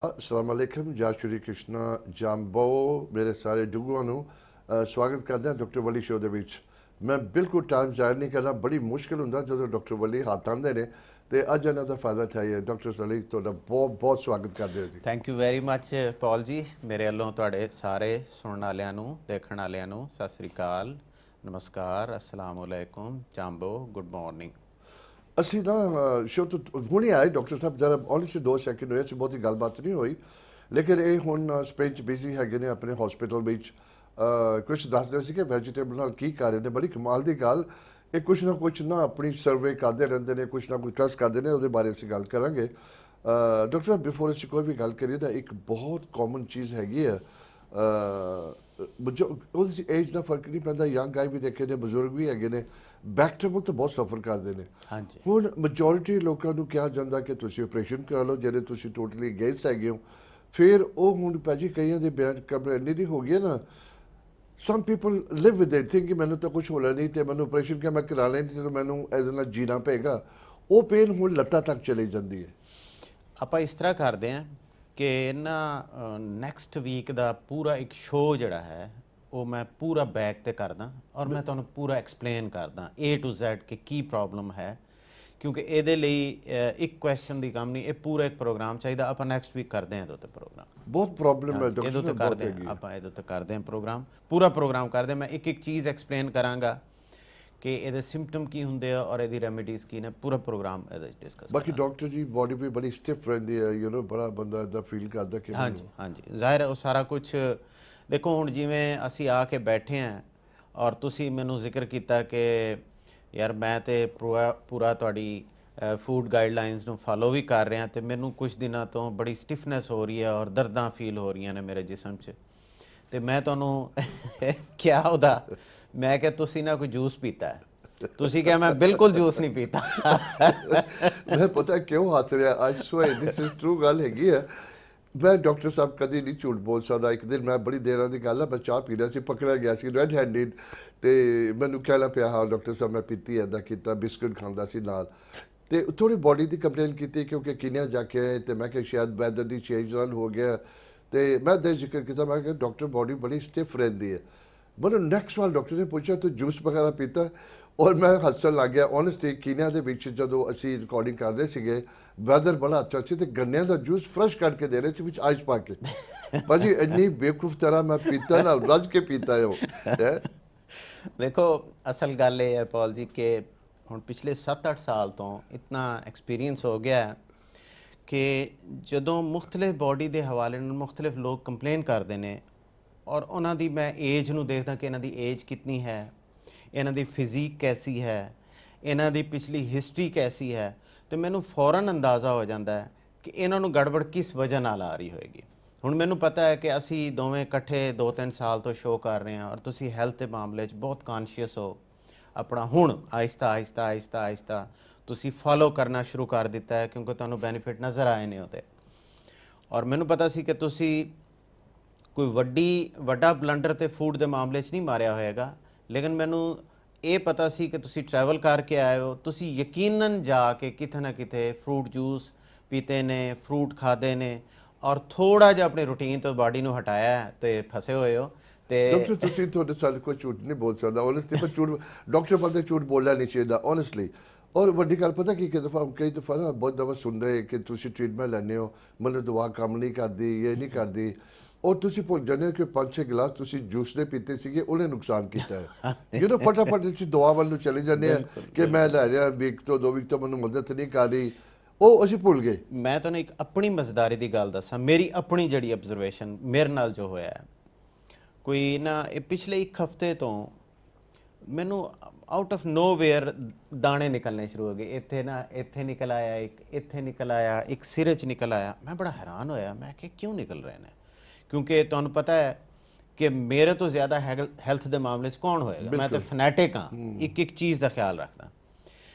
अस्सलाम वालेकुम जय श्री कृष्णा जंबो मेरे सारे डुगुआ ਨੂੰ ਸਵਾਗਤ ਕਰਦਾ ਡਾਕਟਰ ਵਲੀ ਸ਼ੋਅ ਦੇ ਵਿੱਚ। ਮੈਂ ਬਿਲਕੁਲ ਟਾਈਮ ਜ਼ਾਹਿਰ ਨਹੀਂ ਕਰਨਾ, ਬੜੀ ਮੁਸ਼ਕਿਲ ਹੁੰਦਾ ਜਦੋਂ ਡਾਕਟਰ ਵਲੀ ਹੱਥ ਆਉਂਦੇ ਨੇ ਤੇ ਅੱਜ ਇਹਨਾਂ ਦਾ ਫਾਇਦਾ ਚਾਹੀਏ। ਡਾਕਟਰ ਵਲੀ ਤੁਹਾਡਾ ਬਹੁਤ ਬਹੁਤ ਸਵਾਗਤ ਕਰਦੇ ਹਾਂ ਜੀ। ਥੈਂਕ ਯੂ ਵੈਰੀ ਮੱਚ ਪੌਲ ਜੀ। ਮੇਰੇ ਵੱਲੋਂ ਤੁਹਾਡੇ ਸਾਰੇ ਸੁਣਨ ਵਾਲਿਆਂ ਨੂੰ, ਦੇਖਣ ਵਾਲਿਆਂ ਨੂੰ ਸਤਿ ਸ੍ਰੀ ਅਕਾਲ, ਨਮਸਕਾਰ, ਅਸਲਾਮ ਵਾਲੇਕੁਮ, ਜਾਂਬੋ, ਗੁੱਡ ਮਾਰਨਿੰਗ। ਅਸੀਂ ਨਾ ਸ਼ੋਅ ਤੋਂ ਹੁਣੇ ਆਏ ਡਾਕਟਰ ਸਾਹਿਬ, ਜਰਾ ਓਨਲੀ 2 ਸੈਕਿੰਡ ਹੋਏ ਸੀ, ਬਹੁਤੀ ਗੱਲਬਾਤ ਨਹੀਂ ਹੋਈ, ਲੇਕਿਨ ਇਹ ਹੁਣ ਸਪੇਨ 'ਚ ਬਿਜ਼ੀ ਹੈਗੇ ਨੇ ਆਪਣੇ ਹਸਪੀਟਲ ਵਿੱਚ। ਕੁਛ ਦੱਸਦੇ ਸੀ ਕਿ ਵੈਜੀਟੇਬਲ ਨਾਲ ਕੀ ਕਰ ਰਹੇ ਨੇ, ਬੜੀ ਕਮਾਲ ਦੀ ਗੱਲ। ਇਹ ਕੁਛ ਨਾ ਆਪਣੀ ਸਰਵੇ ਕਰਦੇ ਰਹਿੰਦੇ ਨੇ, ਕੁਛ ਨਾ ਕੁਛ ਟੈਸਟ ਕਰਦੇ ਨੇ, ਉਹਦੇ ਬਾਰੇ ਅਸੀਂ ਗੱਲ ਕਰਾਂਗੇ। ਡਾਕਟਰ ਸਾਹਿਬ ਬਿਫੋਰ ਅਸੀਂ ਕੋਈ ਵੀ ਗੱਲ ਕਰੀਏ ਤਾਂ ਇੱਕ ਬਹੁਤ ਕਾਮਨ ਚੀਜ਼ ਹੈਗੀ ਆ, ਉਹਦੀ ਏਜ ਦਾ ਫਰਕ ਨਹੀਂ ਪੈਂਦਾ, ਯੰਗ ਗਾਈ ਵੀ ਦੇਖੇ ਨੇ, ਬਜ਼ੁਰਗ ਵੀ ਹੈਗੇ ਨੇ, ਬੈਕ ਟਰਬਲ ਤਾਂ ਬਹੁਤ ਸਫਰ ਕਰਦੇ ਨੇ। ਹਾਂਜੀ, ਹੁਣ ਮੈਜੋਰਿਟੀ ਲੋਕਾਂ ਨੂੰ ਕਿਹਾ ਜਾਂਦਾ ਕਿ ਤੁਸੀਂ ਆਪਰੇਸ਼ਨ ਕਰਾ ਲਓ, ਜਿਹੜੇ ਤੁਸੀਂ ਟੋਟਲੀ ਅਗੇਂਸਟ ਹੈਗੇ ਹੋ। ਫਿਰ ਉਹ ਹੁਣ ਭਾਜੀ ਕਈਆਂ ਦੇ ਬਿਆਨ ਕਬਰ ਇੰਨੀ ਦੀ ਹੋ ਗਈ ਹੈ ਨਾ, some people Liv with it, think ਕਿ ਮੈਨੂੰ ਤਾਂ ਕੁਛ ਹੋਣਾ ਨਹੀਂ ਤੇ ਮੈਨੂੰ ਆਪਰੇਸ਼ਨ ਕਿ ਮੈਂ ਕਰਾ ਲੈਣੀ ਤੇ ਮੈਨੂੰ ਇਹਦੇ ਨਾਲ ਜੀਣਾ ਪਏਗਾ। ਉਹ ਪੇਨ ਹੁਣ ਲੱਤਾਂ ਤੱਕ ਚਲੀ ਜਾਂਦੀ ਹੈ। ਆਪਾਂ ਇਸ ਤਰ੍ਹਾਂ ਕਰਦੇ ਹਾਂ ਕਿ ਨਾ ਨੈਕਸਟ ਵੀਕ ਦਾ ਪੂਰਾ ਇੱਕ ਸ਼ੋਅ ਜਿਹੜਾ ਹੈ ਉਹ ਮੈਂ ਪੂਰਾ ਬੈਕ ਤੇ ਕਰਦਾ ਔਰ ਮੈਂ ਤੁਹਾਨੂੰ ਪੂਰਾ ਐਕਸਪਲੇਨ ਕਰਦਾ A to Z ਕਿ ਕੀ ਪ੍ਰੋਬਲਮ ਹੈ, ਕਿਉਂਕਿ ਇਹਦੇ ਲਈ ਇੱਕ ਕੁਐਸਚਨ ਦੀ ਕੰਮ ਨਹੀਂ, ਇਹ ਪੂਰਾ ਇੱਕ ਪ੍ਰੋਗਰਾਮ ਚਾਹੀਦਾ। ਆਪਾਂ ਨੈਕਸਟ ਵੀਕ ਕਰਦੇ ਹਾਂ ਇਹਦੇ ਉੱਤੇ ਪ੍ਰੋਗਰਾਮ। ਬਹੁਤ ਪ੍ਰੋਬਲਮ ਹੈ ਇਹਦੇ ਡਾਕਟਰ ਉੱਤੇ ਸਾਹਿਬ, ਬਹੁਤ ਕਰਦੇ ਹੈਗੀ ਹਾਂ ਹੈ। ਆਪਾਂ, ਇਹਦੇ ਉੱਤੇ ਕਰਦੇ ਹਾਂ ਪ੍ਰੋਗਰਾਮ, ਪੂਰਾ ਪ੍ਰੋਗਰਾਮ ਕਰਦੇ ਹਾਂ। ਮੈਂ ਇੱਕ ਇੱਕ ਚੀਜ਼ ਐਕਸਪਲੇਨ ਕਰਾਂਗਾ ਕਿ ਇਹਦੇ ਸਿੰਪਟਮ ਕੀ ਹੁੰਦੇ ਆ ਔਰ ਇਹਦੀ ਰੈਮੀਡੀਜ਼ ਕੀ ਨੇ, ਪੂਰਾ ਪ੍ਰੋਗਰਾਮ ਇਹਦੇ ਵਿੱਚ ਡਿਸਕਸ ਬਾਕੀ ਕਰਾਂਗੇ। ਡਾਕਟਰ ਜੀ ਬੋਡੀ ਵੀ ਬੜੀ ਸਟਿਫ ਰਹਿੰਦੀ ਹੈ, ਬੜਾ ਬੰਦਾ ਇਦਾਂ ਫੀਲ ਕਰਦਾ ਕਿ ਹਾਂਜੀ ਹਾਂਜੀ, ਜ਼ਾਹਿਰ ਹੈ ਉਹ ਸਾਰਾ ਕੁਝ। ਦੇਖੋ ਹੁਣ ਜਿਵੇਂ ਅਸੀਂ ਆ ਕੇ ਬੈਠੇ ਹਾਂ ਔਰ ਤੁਸੀਂ ਮੈਨੂੰ ਜ਼ਿਕਰ ਕੀਤਾ ਕਿ ਯਾਰ ਮੈਂ ਤੇ ਪੂਰਾ ਤੁਹਾਡੀ ਫੂਡ ਗਾਈਡਲਾਈਨਸ ਨੂੰ ਫਾਲੋ ਵੀ ਕਰ ਰਿਹਾ ਤੇ ਮੈਨੂੰ ਕੁਝ ਦਿਨਾਂ ਤੋਂ ਬੜੀ ਸਟਿਫਨੈਸ ਹੋ ਰਹੀ ਹੈ ਔਰ ਦਰਦਾਂ ਫੀਲ ਹੋ ਰਹੀਆਂ ਨੇ ਮੇਰੇ ਜਿਸਮ 'ਚ, ਤੇ ਮੈਂ ਤੁਹਾਨੂੰ ਕਿਹਾ ਉਹਦਾ, ਮੈਂ ਕਿਹਾ ਤੁਸੀਂ ਨਾ ਕੋਈ ਜੂਸ ਪੀਤਾ ਹੈ? ਤੁਸੀਂ ਕਿਹਾ ਮੈਂ ਬਿਲਕੁਲ ਜੂਸ ਨਹੀਂ ਪੀਤਾ। ਮੈਂ ਪਤਾ ਕਿਉਂ ਹੱਸ ਰਿਹਾ, ਆਈ ਸਵੇਅਰ ਦਿਸ ਇਜ਼ ਟਰੂ, ਗੱਲ ਹੈਗੀ ਹੈ। ਮੈਂ ਡਾਕਟਰ ਸਾਹਿਬ ਕਦੀ ਨਹੀਂ ਝੂਠ ਬੋਲ ਸਕਦਾ। ਇੱਕ ਦਿਨ ਮੈਂ ਬੜੀ ਦੇਰਾਂ ਦੀ ਗੱਲ ਆ, ਮੈਂ ਚਾਹ ਪੀ ਰਿਹਾ ਸੀ, ਪਕੜਿਆ ਗਿਆ ਸੀ ਰੈਡ ਹੈਂਡਡ, ਤੇ ਮੈਨੂੰ ਕਹਿਣਾ ਪਿਆ ਹਾਂ ਡਾਕਟਰ ਸਾਹਿਬ ਮੈਂ ਪੀਤੀ, ਇੱਦਾਂ ਕੀਤਾ, ਬਿਸਕੁਟ ਖਾਂਦਾ ਸੀ ਨਾਲ, ਤੇ ਥੋੜੀ ਬੋਡੀ ਦੀ ਕੰਪਲੇਨ ਕੀਤੀ ਕਿਉਂਕਿ ਕੀਨੀਆ ਜਾ ਕੇ ਆਏ, ਤੇ ਮੈਂ ਕਿਹਾ ਸ਼ਾਇਦ ਵੈਦਰ ਦੀ ਚੇਂਜ ਨਾਲ ਹੋ ਗਿਆ। ਤੇ ਮੈਂ ਦੇ ਜ਼ਿਕਰ ਕੀਤਾ, ਮੈਂ ਕਿਹਾ ਡਾਕਟਰ ਬੋਡੀ ਬੜੀ ਸਟਿਫ ਰਹਿੰਦੀ ਹੈ। ਮੈਨੂੰ ਨੈਕਸਟ ਵਾਰ ਡਾਕਟਰ ਨੇ ਪੁੱਛਿਆ ਤੂੰ ਜੂਸ ਵਗੈਰਾ ਪੀਤਾ? ਔਰ ਮੈਂ ਹੱਸਣ ਲੱਗ ਗਿਆ। ਓਨੈਸਟਲੀ ਕੀਨੀਆ ਦੇ ਵਿੱਚ ਜਦੋਂ ਅਸੀਂ ਰਿਕਾਰਡਿੰਗ ਕਰਦੇ ਸੀਗੇ, ਵੈਦਰ ਬੜਾ ਅੱਛਾ ਸੀ ਤੇ ਗੰਨਿਆਂ ਦਾ ਜੂਸ ਫਰੈਸ਼ ਕੱਢ ਕੇ ਦੇ ਰਹੇ ਸੀ ਵਿੱਚ ਆਈਸ ਪਾ ਕੇ। ਭਾਜੀ ਇੰਨੀ ਬੇਵਕੂਫ ਤਰ੍ਹਾਂ ਮੈਂ ਪੀਤਾ ਨਾ, ਰੱਜ ਕੇ ਪੀਤਾ ਹੈ ਉਹ। ਦੇਖੋ ਅਸਲ ਗੱਲ ਇਹ ਹੈ ਪੌਲ ਜੀ ਕਿ ਹੁਣ ਪਿਛਲੇ 7-8 ਸਾਲ ਤੋਂ ਇਤਨਾ ਐਕਸਪੀਰੀਅੰਸ ਹੋ ਗਿਆ ਹੈ ਕਿ ਜਦੋਂ ਮੁਖਤਲਿਫ ਬਾਡੀ ਦੇ ਹਵਾਲੇ ਨਾਲ ਮੁਖਤਲਿਫ ਲੋਕ ਕੰਪਲੇਨ ਕਰਦੇ ਨੇ ਔਰ ਉਹਨਾਂ ਦੀ ਮੈਂ ਏਜ ਨੂੰ ਦੇਖਦਾ ਕਿ ਇਹਨਾਂ ਦੀ ਏਜ ਕਿਤਨੀ ਹੈ, ਇਹਨਾਂ ਦੀ ਫਿਜ਼ੀਕ ਕੈਸੀ ਹੈ, ਇਹਨਾਂ ਦੀ ਪਿਛਲੀ ਹਿਸਟਰੀ ਕੈਸੀ ਹੈ, ਤੇ ਮੈਨੂੰ ਫੌਰਨ ਅੰਦਾਜ਼ਾ ਹੋ ਜਾਂਦਾ ਹੈ ਕਿ ਇਹਨਾਂ ਨੂੰ ਗੜਬੜ ਕਿਸ ਵਜ੍ਹਾ ਨਾਲ ਆ ਰਹੀ ਹੋਏਗੀ। ਹੁਣ ਮੈਨੂੰ ਪਤਾ ਹੈ ਕਿ ਅਸੀਂ ਦੋਵੇਂ ਇਕੱਠੇ 2-3 ਸਾਲ ਤੋਂ ਸ਼ੋਅ ਕਰ ਰਹੇ ਹਾਂ ਔਰ ਤੁਸੀਂ ਹੈਲਥ ਦੇ ਮਾਮਲੇ 'ਚ ਬਹੁਤ ਕੌਨਸ਼ੀਅਸ ਹੋ। ਆਪਣਾ ਹੁਣ ਆਹਿਸਤਾ ਤੁਸੀਂ ਫਾਲੋ ਕਰਨਾ ਸ਼ੁਰੂ ਕਰ ਦਿੱਤਾ ਹੈ ਕਿਉਂਕਿ ਤੁਹਾਨੂੰ ਬੈਨੀਫਿਟ ਨਜ਼ਰ ਆਏ ਨੇ ਉਹਦੇ। ਔਰ ਮੈਨੂੰ ਪਤਾ ਸੀ ਕਿ ਤੁਸੀਂ ਕੋਈ ਵੱਡਾ ਬਲੰਡਰ ਤੇ ਫੂਡ ਦੇ ਮਾਮਲੇ 'ਚ ਨਹੀਂ ਮਾਰਿਆ ਹੋਏਗਾ, ਲੇਕਿਨ ਮੈਨੂੰ ਇਹ ਪਤਾ ਸੀ ਕਿ ਤੁਸੀਂ ਟਰੈਵਲ ਕਰਕੇ ਆਏ ਹੋ, ਤੁਸੀਂ ਯਕੀਨਨ ਜਾ ਕੇ ਕਿਤੇ ਨਾ ਕਿਤੇ ਫਰੂਟ ਜੂਸ ਪੀਤੇ ਨੇ, ਫਰੂਟ ਖਾਦੇ ਨੇ ਔਰ ਥੋੜਾ ਜਿਹਾ ਆਪਣੀ ਰੂਟੀਨ ਤੋਂ ਬਾਡੀ ਨੂੰ ਹਟਾਇਆ ਤੇ ਫਸੇ ਹੋਏ ਹੋ। ਤੇ ਡਾਕਟਰ ਤੁਸੀਂ ਤੁਹਾਡੇ ਸਾਲ ਕੋਈ ਝੂਠ ਨਹੀਂ ਬੋਲ ਸਕਦਾ ਓਨੈਸਟਲੀ, ਪਰ ਝੂਠ ਡਾਕਟਰ ਬੰਦੇ ਝੂਠ ਬੋਲਣਾ ਨਹੀਂ ਚਾਹੀਦਾ ਓਨੈਸਟਲੀ। ਔਰ ਵੱਡੀ ਗੱਲ ਪਤਾ ਕੀ, ਕਈ ਦਫਾ ਨਾ ਬਹੁਤ ਦਫਾ ਸੁਣਦੇ ਕਿ ਤੁਸੀਂ ਟ੍ਰੀਟਮੈਂਟ ਲੈਂਦੇ ਹੋ, ਮੈਨੂੰ ਦਵਾ ਕੰਮ ਨਹੀਂ ਕਰਦੀ, ਇਹ ਨਹੀਂ ਕਰਦੀ, ਔਰ ਤੁਸੀਂ ਭੁੱਲ ਜਾਂਦੇ ਹੋ ਕਿ 5-6 ਗਲਾਸ ਤੁਸੀਂ ਜੂਸ ਦੇ ਪੀਤੇ ਸੀਗੇ, ਉਹਨੇ ਨੁਕਸਾਨ ਕੀਤਾ ਹੈ। ਫਟਾਫਟ ਤੁਸੀਂ ਦਵਾ ਵੱਲ ਨੂੰ ਚਲੇ ਜਾਂਦੇ ਆ ਕਿ ਮੈਂ ਲੈ ਰਿਹਾ ਵੀਕ ਤੋਂ 2 ਵੀਕ ਤੋਂ ਮੈਨੂੰ ਮਦਦ ਨਹੀਂ ਕਰ ਰਹੀ, ਉਹ ਅਸੀਂ ਭੁੱਲ ਗਏ। ਮੈਂ ਤੁਹਾਨੂੰ ਇੱਕ ਆਪਣੀ ਮਜ਼ੇਦਾਰੀ ਦੀ ਗੱਲ ਦੱਸਾਂ, ਮੇਰੀ ਆਪਣੀ ਜਿਹੜੀ ਆਬਜ਼ਰਵੇਸ਼ਨ ਮੇਰੇ ਨਾਲ ਜੋ ਹੋਇਆ ਹੈ, ਕੋਈ ਨਾ ਇਹ ਪਿਛਲੇ 1 ਹਫ਼ਤੇ ਤੋਂ ਮੈਨੂੰ ਆਊਟ ਆਫ ਨੋਵੇਅਰ ਦਾਣੇ ਨਿਕਲਣੇ ਸ਼ੁਰੂ ਹੋ ਗਏ। ਇੱਥੇ ਨਿਕਲ ਆਇਆ, ਇੱਥੇ ਨਿਕਲ ਆਇਆ, ਇੱਕ ਸਿਰੇ 'ਚ ਨਿਕਲ ਆਇਆ। ਮੈਂ ਬੜਾ ਹੈਰਾਨ ਹੋਇਆ, ਮੈਂ ਕਿ ਕਿਉਂ ਨਿਕਲ ਰਹੇ ਨੇ, ਕਿਉਂਕਿ ਤੁਹਾਨੂੰ ਪਤਾ ਹੈ ਕਿ ਮੇਰੇ ਤੋਂ ਜ਼ਿਆਦਾ ਹੈਲਥ ਦੇ ਮਾਮਲੇ 'ਚ ਕੌਣ ਹੋਏਗਾ। ਮੈਂ ਤਾਂ ਫਨੈਟਿਕ ਹਾਂ, ਇੱਕ ਚੀਜ਼ ਦਾ ਖਿਆਲ ਰੱਖਦਾ।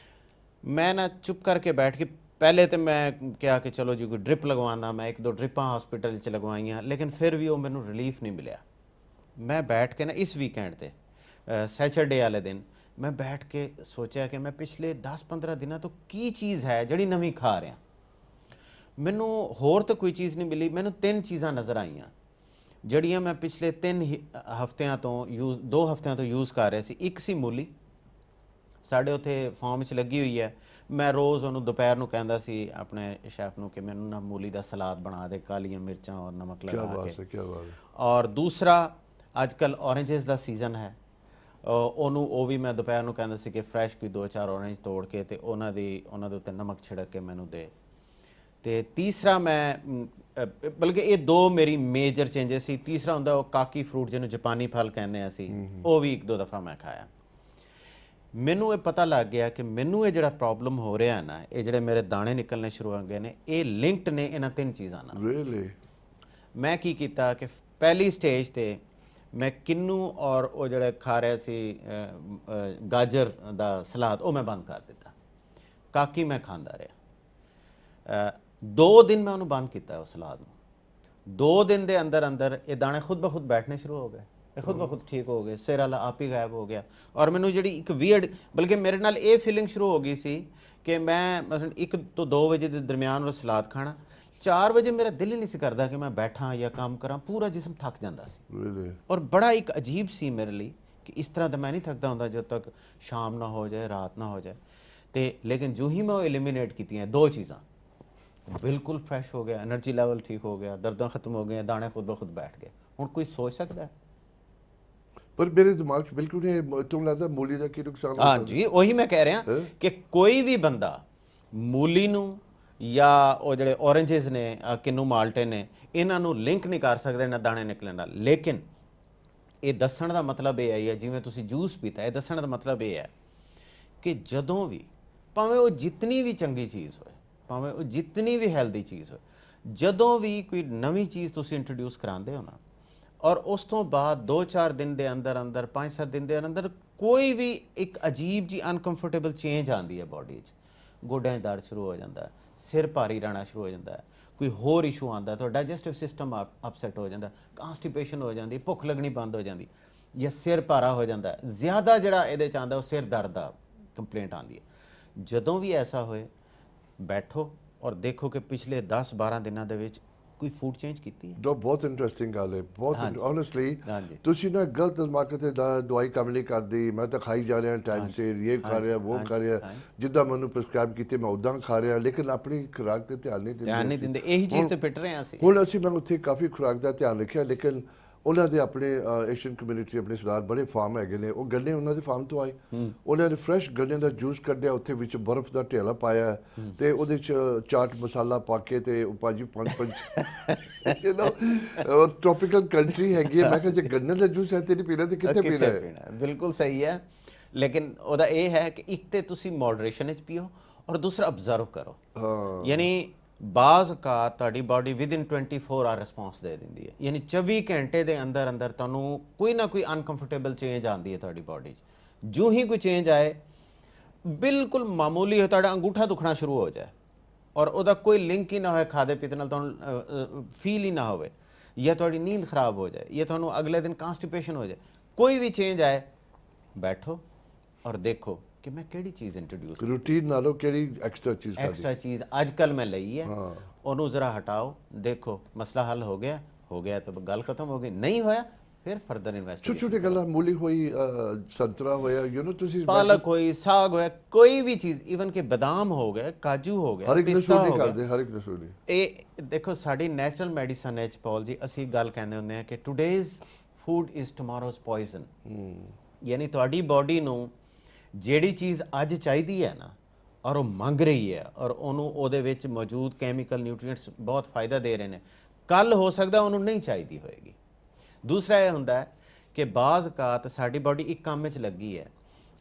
ਮੈਂ ਨਾ ਚੁੱਪ ਕਰਕੇ ਬੈਠ ਕੇ ਪਹਿਲੇ ਤਾਂ ਮੈਂ ਕਿਹਾ ਕਿ ਚਲੋ ਜੀ ਕੋਈ ਡ੍ਰਿਪ ਲਗਵਾਉਂਦਾ, ਮੈਂ 1-2 ਡ੍ਰਿਪਾਂ ਹਸਪੀਟਲ 'ਚ ਲਗਵਾਈਆਂ, ਲੇਕਿਨ ਫਿਰ ਵੀ ਉਹ ਮੈਨੂੰ ਰਿਲੀਫ ਨਹੀਂ ਮਿਲਿਆ। ਮੈਂ ਬੈਠ ਕੇ ਨਾ ਇਸ ਵੀਕਐਂਡ 'ਤੇ ਸੈਚਰਡੇ ਵਾਲੇ ਦਿਨ ਮੈਂ ਬੈਠ ਕੇ ਸੋਚਿਆ ਕਿ ਮੈਂ ਪਿਛਲੇ 10-15 ਦਿਨਾਂ ਤੋਂ ਕੀ ਚੀਜ਼ ਹੈ ਜਿਹੜੀ ਨਵੀਂ ਖਾ ਰਿਹਾ। ਮੈਨੂੰ ਹੋਰ ਤਾਂ ਕੋਈ ਚੀਜ਼ ਨਹੀਂ ਮਿਲੀ। ਮੈਨੂੰ 3 ਚੀਜ਼ਾਂ ਨਜ਼ਰ ਆਈਆਂ ਜਿਹੜੀਆਂ ਮੈਂ ਪਿਛਲੇ 3 ਹਫ਼ਤਿਆਂ ਤੋਂ 2 ਹਫ਼ਤਿਆਂ ਤੋਂ ਯੂਜ਼ ਕਰ ਰਿਹਾ ਸੀ। ਇੱਕ ਸੀ ਮੂਲੀ, ਸਾਡੇ ਉੱਥੇ ਫਾਰਮ 'ਚ ਲੱਗੀ ਹੋਈ ਹੈ। ਮੈਂ ਰੋਜ਼ ਉਹਨੂੰ ਦੁਪਹਿਰ ਨੂੰ ਕਹਿੰਦਾ ਸੀ ਆਪਣੇ ਸ਼ੈਫ ਨੂੰ ਕਿ ਮੈਨੂੰ ਨਾ ਮੂਲੀ ਦਾ ਸਲਾਦ ਬਣਾ ਦੇ, ਕਾਲੀਆਂ ਮਿਰਚਾਂ ਔਰ ਨਮਕ ਲਗਾ ਕੇ। ਕੀ ਬਾਤ ਹੈ। ਔਰ ਦੂਸਰਾ, ਅੱਜ ਕੱਲ੍ਹ ਔਰੇਂਜਸ ਦਾ ਸੀਜ਼ਨ ਹੈ, ਉਹਨੂੰ ਉਹ ਵੀ ਮੈਂ ਦੁਪਹਿਰ ਨੂੰ ਕਹਿੰਦਾ ਸੀ ਕਿ ਫਰੈਸ਼ ਕੋਈ 2-4 ਔਰੇਂਜ ਤੋੜ ਕੇ ਤੇ ਉਹਨਾਂ ਦੇ ਉੱਤੇ ਨਮਕ ਛਿੜਕ ਕੇ ਮੈਨੂੰ ਦੇ। ਤੇ ਤੀਸਰਾ ਮੈਂ ਬਲਕਿ ਇਹ 2 ਮੇਰੀ ਮੇਜਰ ਚੇਂਜਸ ਸੀ। ਤੀਸਰਾ ਹੁੰਦਾ ਉਹ ਕਾਕੀ ਫਰੂਟ ਜਿਹਨੂੰ ਜਾਪਾਨੀ ਫਲ ਕਹਿੰਦੇ ਆ ਅਸੀਂ, ਉਹ ਵੀ 1-2 ਦਫਾ ਮੈਂ ਖਾਇਆ। ਮੈਨੂੰ ਇਹ ਪਤਾ ਲੱਗ ਗਿਆ ਕਿ ਮੈਨੂੰ ਇਹ ਜਿਹੜਾ ਪ੍ਰੋਬਲਮ ਹੋ ਰਿਹਾ ਨਾ, ਇਹ ਜਿਹੜੇ ਮੇਰੇ ਦਾਣੇ ਨਿਕਲਣੇ ਸ਼ੁਰੂ ਹੋ ਗਏ ਨੇ, ਇਹ ਲਿੰਕਡ ਨੇ ਇਹਨਾਂ 3 ਚੀਜ਼ਾਂ ਨਾਲ। ਰੀਅਲੀ? ਮੈਂ ਕੀ ਕੀਤਾ ਕਿ ਪਹਿਲੀ ਸਟੇਜ ਤੇ ਮੈਂ ਕਿੰਨੂ ਔਰ ਉਹ ਜਿਹੜਾ ਖਾ ਰਿਹਾ ਸੀ ਗਾਜਰ ਦਾ ਸਲਾਦ, ਉਹ ਮੈਂ ਬੰਦ ਕਰ ਦਿੱਤਾ। ਕਾਕੀ ਮੈਂ ਖਾਂਦਾ ਰਿਹਾ। 2 ਦਿਨ ਮੈਂ ਉਹਨੂੰ ਬੰਦ ਕੀਤਾ ਉਸ ਸਲਾਦ ਨੂੰ। 2 ਦਿਨ ਦੇ ਅੰਦਰ ਅੰਦਰ ਇਹ ਦਾਣੇ ਖੁਦ ਬ ਖੁਦ ਬੈਠਣੇ ਸ਼ੁਰੂ ਹੋ ਗਏ, ਇਹ ਖੁਦ ਬ ਖੁਦ ਠੀਕ ਹੋ ਗਏ, ਸਿਰ ਵਾਲਾ ਆਪ ਹੀ ਗਾਇਬ ਹੋ ਗਿਆ। ਔਰ ਮੈਨੂੰ ਜਿਹੜੀ ਇੱਕ ਵੀਅਰਡ, ਬਲਕਿ ਮੇਰੇ ਨਾਲ ਇਹ ਫੀਲਿੰਗ ਸ਼ੁਰੂ ਹੋ ਗਈ ਸੀ ਕਿ ਮੈਂ ਮਸਲਨ 1 ਤੋਂ 2 ਵਜੇ ਦੇ ਦਰਮਿਆਨ ਉਹ ਸਲਾਦ ਖਾਣਾ, 4 ਵਜੇ ਮੇਰਾ ਦਿਲ ਹੀ ਨਹੀਂ ਸੀ ਕਰਦਾ ਕਿ ਮੈਂ ਬੈਠਾਂ ਜਾਂ ਕੰਮ ਕਰਾਂ, ਪੂਰਾ ਜਿਸਮ ਥੱਕ ਜਾਂਦਾ ਸੀ। ਔਰ ਬੜਾ ਇੱਕ ਅਜੀਬ ਸੀ ਮੇਰੇ ਲਈ ਕਿ ਇਸ ਤਰ੍ਹਾਂ ਤਾਂ ਮੈਂ ਨਹੀਂ ਥੱਕਦਾ ਹੁੰਦਾ ਜਦੋਂ ਤੱਕ ਸ਼ਾਮ ਨਾ ਹੋ ਜਾਏ, ਰਾਤ ਨਾ ਹੋ ਜਾਏ। ਤੇ ਲੇਕਿਨ ਜੋ ਹੀ ਮੈਂ ਉਹ ਐਲੀਮੀਨੇਟ ਕੀਤੀਆਂ 2 ਚੀਜ਼ਾਂ, ਬਿਲਕੁਲ ਫਰੈਸ਼ ਹੋ ਗਿਆ, એનર્ਜੀ ਲੈਵਲ ਠੀਕ ਹੋ ਗਿਆ, ਦਰਦਾਂ ਖਤਮ ਹੋ ਗਈਆਂ, ਦਾਣੇ ਖੁਦ ਬ ਖੁਦ ਬੈਠ ਗਏ। ਹੁਣ ਕੋਈ ਸੋਚ ਸਕਦਾ? ਪਰ ਮੇਰੇ ਦਿਮਾਗ 'ਚ ਬਿਲਕੁਲ ਨਹੀਂ, ਤੁਹਾਨੂੰ ਲੱਗਦਾ ਮੂਲੀ ਦਾ ਕੀ ਨੁਕਸਾਨ? ਹਾਂ ਜੀ, ਉਹੀ ਮੈਂ ਕਹਿ ਰਿਹਾ ਕਿ ਕੋਈ ਵੀ ਬੰਦਾ ਮੂਲੀ ਨੂੰ ਜਾਂ ਉਹ ਜਿਹੜੇ ਔਰੇਂਜਸ ਨੇ, ਕਿੰਨੂ ਮਾਲਟੇ ਨੇ, ਇਹਨਾਂ ਨੂੰ ਲਿੰਕ ਨਹੀਂ ਕਰ ਸਕਦੇ ਇਹਨਾਂ ਦਾਣੇ ਨਿਕਲਣ ਨਾਲ। ਲੇਕਿਨ ਇਹ ਦੱਸਣ ਦਾ ਮਤਲਬ ਇਹ ਹੈ, ਜਿਵੇਂ ਤੁਸੀਂ ਜੂਸ ਪੀਤਾ, ਇਹ ਦੱਸਣ ਦਾ ਮਤਲਬ ਇਹ ਹੈ ਕਿ ਜਦੋਂ ਵੀ, ਭਾਵੇਂ ਉਹ ਜਿਤਨੀ ਵੀ ਚੰਗੀ ਚੀਜ਼ ਹੋਏ, ਭਾਵੇਂ ਉਹ ਜਿਤਨੀ ਵੀ ਹੈਲਦੀ ਚੀਜ਼ ਹੋਏ, ਜਦੋਂ ਵੀ ਕੋਈ ਨਵੀਂ ਚੀਜ਼ ਤੁਸੀਂ ਇੰਟਰੋਡਿਊਸ ਕਰਾਉਂਦੇ ਹੋ ਨਾ, ਔਰ ਉਸ ਤੋਂ ਬਾਅਦ 2-4 ਦਿਨ ਦੇ ਅੰਦਰ ਅੰਦਰ, 5-7 ਦਿਨ ਦੇ ਅੰਦਰ ਕੋਈ ਵੀ ਇੱਕ ਅਜੀਬ ਜੀ ਅਨਕੰਫਰਟੇਬਲ ਚੇਂਜ ਆਉਂਦੀ ਹੈ ਬੋਡੀ 'ਚ, ਗੋਡਿਆਂ 'ਚ ਦਰਦ ਸ਼ੁਰੂ ਹੋ ਜਾਂਦਾ, ਸਿਰ ਭਾਰੀ ਰਹਿਣਾ ਸ਼ੁਰੂ ਹੋ ਜਾਂਦਾ, ਕੋਈ ਹੋਰ ਇਸ਼ੂ ਆਉਂਦਾ, ਤੁਹਾਡਾ ਡਾਈਜੈਸਟਿਵ ਸਿਸਟਮ ਅਪਸੈਟ ਹੋ ਜਾਂਦਾ, ਕਾਂਸਟੀਪੇਸ਼ਨ ਹੋ ਜਾਂਦੀ, ਭੁੱਖ ਲੱਗਣੀ ਬੰਦ ਹੋ ਜਾਂਦੀ, ਜਾਂ ਸਿਰ ਭਾਰਾ ਹੋ ਜਾਂਦਾ, ਜ਼ਿਆਦਾ ਜਿਹੜਾ ਇਹਦੇ 'ਚ ਆਉਂਦਾ ਉਹ ਸਿਰ ਦਰਦ ਦਾ ਕੰਪਲੇਂਟ ਆਉਂਦੀ ਹੈ। ਜਦੋਂ ਵੀ ਐਸਾ ਹੋਏ, ਬੈਠੋ ਔਰ ਦੇਖੋ ਕਿ ਪਿਛਲੇ 10-12 ਦਿਨਾਂ ਦੇ ਵਿੱਚ ਕੋਈ ਫੂਡ ਚੇਂਜ ਕੀਤੀ ਹੈ। ਬਹੁਤ ਇੰਟਰਸਟਿੰਗ ਗੱਲ ਹੈ, ਬਹੁਤ ਓਨੈਸਟਲੀ। ਤੁਸੀਂ ਨਾ ਗਲਤ ਦਿਮਾਗ ਤੇ ਦਵਾਈ ਕੰਮ ਨਹੀਂ ਕਰਦੀ, ਮੈਂ ਤਾਂ ਖਾਈ ਜਾ ਰਿਹਾ ਟਾਈਮ ਸਿਰ, ਇਹ ਕਰ ਰਿਹਾ, ਉਹ ਕਰ ਰਿਹਾ, ਜਿੱਦਾਂ ਮੈਨੂੰ ਪ੍ਰਸਕ੍ਰਾਈਬ ਕੀਤੇ ਮੈਂ ਉਦਾਂ ਖਾ ਰਿਹਾ, ਲੇਕਿਨ ਆਪਣੀ ਖੁਰਾਕ ਤੇ ਧਿਆਨ ਨਹੀਂ ਦਿੰਦੇ। ਇਹੀ ਚੀਜ਼ ਤੇ ਪਿੱਟ ਰਹੇ ਹਾਂ ਅਸੀਂ। ਹੁਣ ਅਸੀਂ, ਮੈਂ ਉੱਥੇ ਕਾਫੀ ਖੁਰਾਕ ਦਾ ਧਿਆਨ ਰੱਖਿਆ, ਲੇਕਿਨ ਉਹਨਾਂ ਦੇ ਆਪਣੇ ਏਸ਼ੀਅਨ ਕਮਿਊਨਿਟੀ, ਆਪਣੇ ਸਰਦਾਰ ਬੜੇ ਫਾਰਮ ਹੈਗੇ ਨੇ, ਉਹ ਗੰਨੇ ਉਹਨਾਂ ਦੇ ਫਾਰਮ ਤੋਂ ਆਏ, ਉਹਨਾਂ ਨੇ ਫਰੈਸ਼ ਗੰਨੇ ਦਾ ਜੂਸ ਕੱਢਿਆ, ਉੱਥੇ ਵਿੱਚ ਬਰਫ਼ ਦਾ ਢੇਲਾ ਪਾਇਆ ਤੇ ਉਹਦੇ 'ਚ ਚਾਟ ਮਸਾਲਾ ਪਾ ਕੇ, ਤੇ ਉਹ ਭਾਜੀ 5 ਟ੍ਰੋਪੀਕਲ ਕੰਟਰੀ ਹੈਗੀ ਹੈ। ਮੈਂ ਕਿਹਾ ਜੇ ਗੰਨੇ ਦਾ ਜੂਸ ਹੈ ਤੇ ਨਹੀਂ ਪੀਣਾ ਤੇ ਕਿੱਥੇ ਪੀਣਾ ਹੈ? ਬਿਲਕੁਲ ਸਹੀ ਹੈ, ਲੇਕਿਨ ਉਹਦਾ ਇਹ ਹੈ ਕਿ ਇੱਕ ਤੇ ਤੁਸੀਂ ਮੋਡਰੇਸ਼ਨ ਵਿੱਚ ਪੀਓ, ਔਰ ਦੂਸਰਾ ਅਬਜ਼ਰਵ ਕਰੋ। ਯਾਨੀ ਬਾਜ਼ ਕਾ ਤੁਹਾਡੀ ਬਾਡੀ ਵਿਦਿਨ 24 ਆਰ ਰਿਸਪੌਂਸ ਦੇ ਦਿੰਦੀ ਹੈ, ਯਾਨੀ 24 ਘੰਟੇ ਦੇ ਅੰਦਰ ਅੰਦਰ ਤੁਹਾਨੂੰ ਕੋਈ ਨਾ ਕੋਈ ਅਨਕੰਫਰਟੇਬਲ ਚੇਂਜ ਆਉਂਦੀ ਹੈ ਤੁਹਾਡੀ ਬਾਡੀ 'ਚ। ਜੋ ਹੀ ਕੋਈ ਚੇਂਜ ਆਏ, ਬਿਲਕੁਲ ਮਾਮੂਲੀ ਹੋ, ਤੁਹਾਡਾ ਅੰਗੂਠਾ ਦੁਖਣਾ ਸ਼ੁਰੂ ਹੋ ਜਾਏ ਔਰ ਉਹਦਾ ਕੋਈ ਲਿੰਕ ਹੀ ਨਾ ਹੋਏ ਖਾਦੇ ਪੀਤੇ ਨਾਲ, ਤੁਹਾਨੂੰ ਫੀਲ ਹੀ ਨਾ ਹੋਵੇ, ਜਾਂ ਤੁਹਾਡੀ ਨੀਂਦ ਖਰਾਬ ਹੋ ਜਾਏ, ਜਾਂ ਤੁਹਾਨੂੰ ਅਗਲੇ ਦਿਨ ਕਾਂਸਟੀਪੇਸ਼ਨ ਹੋ ਜਾਏ, ਕੋਈ ਵੀ ਚੇਂਜ ਆਏ, ਬੈਠੋ ਔਰ ਦੇਖੋ ਕਿ ਮੈਂ ਕਿਹੜੀ ਚੀਜ਼ ਇੰਟਰੋਡਿਊਸ, ਰੂਟੀਨ ਨਾਲੋਂ ਕਿਹੜੀ ਐਕਸਟਰਾ ਚੀਜ਼ ਅੱਜ ਕੱਲ ਮੈਂ ਲਈ ਹੈ, ਉਹਨੂੰ ਜ਼ਰਾ ਹਟਾਓ, ਦੇਖੋ ਮਸਲਾ ਹੱਲ ਹੋ ਗਿਆ ਤਾਂ ਗੱਲ ਖਤਮ ਹੋ ਗਈ, ਨਹੀਂ ਹੋਇਆ ਫਿਰ ਫਰਦਰ ਇਨਵੈਸਟੀਗੇਸ਼ਨ। ਛੋਟੀ ਗੱਲਾਂ, ਮੂਲੀ ਹੋਈ, ਸੰਤਰਾ ਹੋਇਆ, ਤੁਸੀਂ ਪਾਲਕ ਹੋਈ, ਸਾਗ ਹੋਇਆ, ਕੋਈ ਵੀ ਚੀਜ਼, ਈਵਨ ਕਿ ਬਦਾਮ ਹੋ ਗਏ, ਕਾਜੂ ਹੋ ਗਿਆ, ਪਿਸਤਾ ਹੋ ਗਿਆ, ਹਰ ਇੱਕ ਦੱਸੋ ਨਹੀਂ। ਇਹ ਦੇਖੋ ਸਾਡੀ ਨੈਚੁਰਲ ਮੈਡੀਸਨ ਵਿੱਚ ਪੌਲ ਜੀ, ਅਸੀਂ ਗੱਲ ਕਹਿੰਦੇ ਹੁੰਦੇ ਹਾਂ ਕਿ ਟੂਡੇਜ਼ ਫੂਡ ਇਜ਼ ਟੁਮਾਰੋਜ਼ ਪੋਇਜ਼ਨ। ਯਾਨੀ ਤੁਹਾਡੀ ਬਾਡੀ ਨੂੰ ਜਿਹੜੀ ਚੀਜ਼ ਅੱਜ ਚਾਹੀਦੀ ਹੈ ਨਾ, ਔਰ ਉਹ ਮੰਗ ਰਹੀ ਹੈ, ਔਰ ਉਹਨੂੰ ਉਹਦੇ ਵਿੱਚ ਮੌਜੂਦ ਕੈਮੀਕਲ ਨਿਊਟ੍ਰੀਐਂਟਸ ਬਹੁਤ ਫਾਇਦਾ ਦੇ ਰਹੇ ਨੇ, ਕੱਲ ਹੋ ਸਕਦਾ ਉਹਨੂੰ ਨਹੀਂ ਚਾਹੀਦੀ ਹੋਏਗੀ। ਦੂਸਰਾ ਇਹ ਹੁੰਦਾ ਹੈ ਕਿ ਬਾਜ਼ ਔਕਾਤ ਸਾਡੀ ਬਾਡੀ ਇੱਕ ਕੰਮ ਵਿੱਚ ਲੱਗੀ ਹੈ,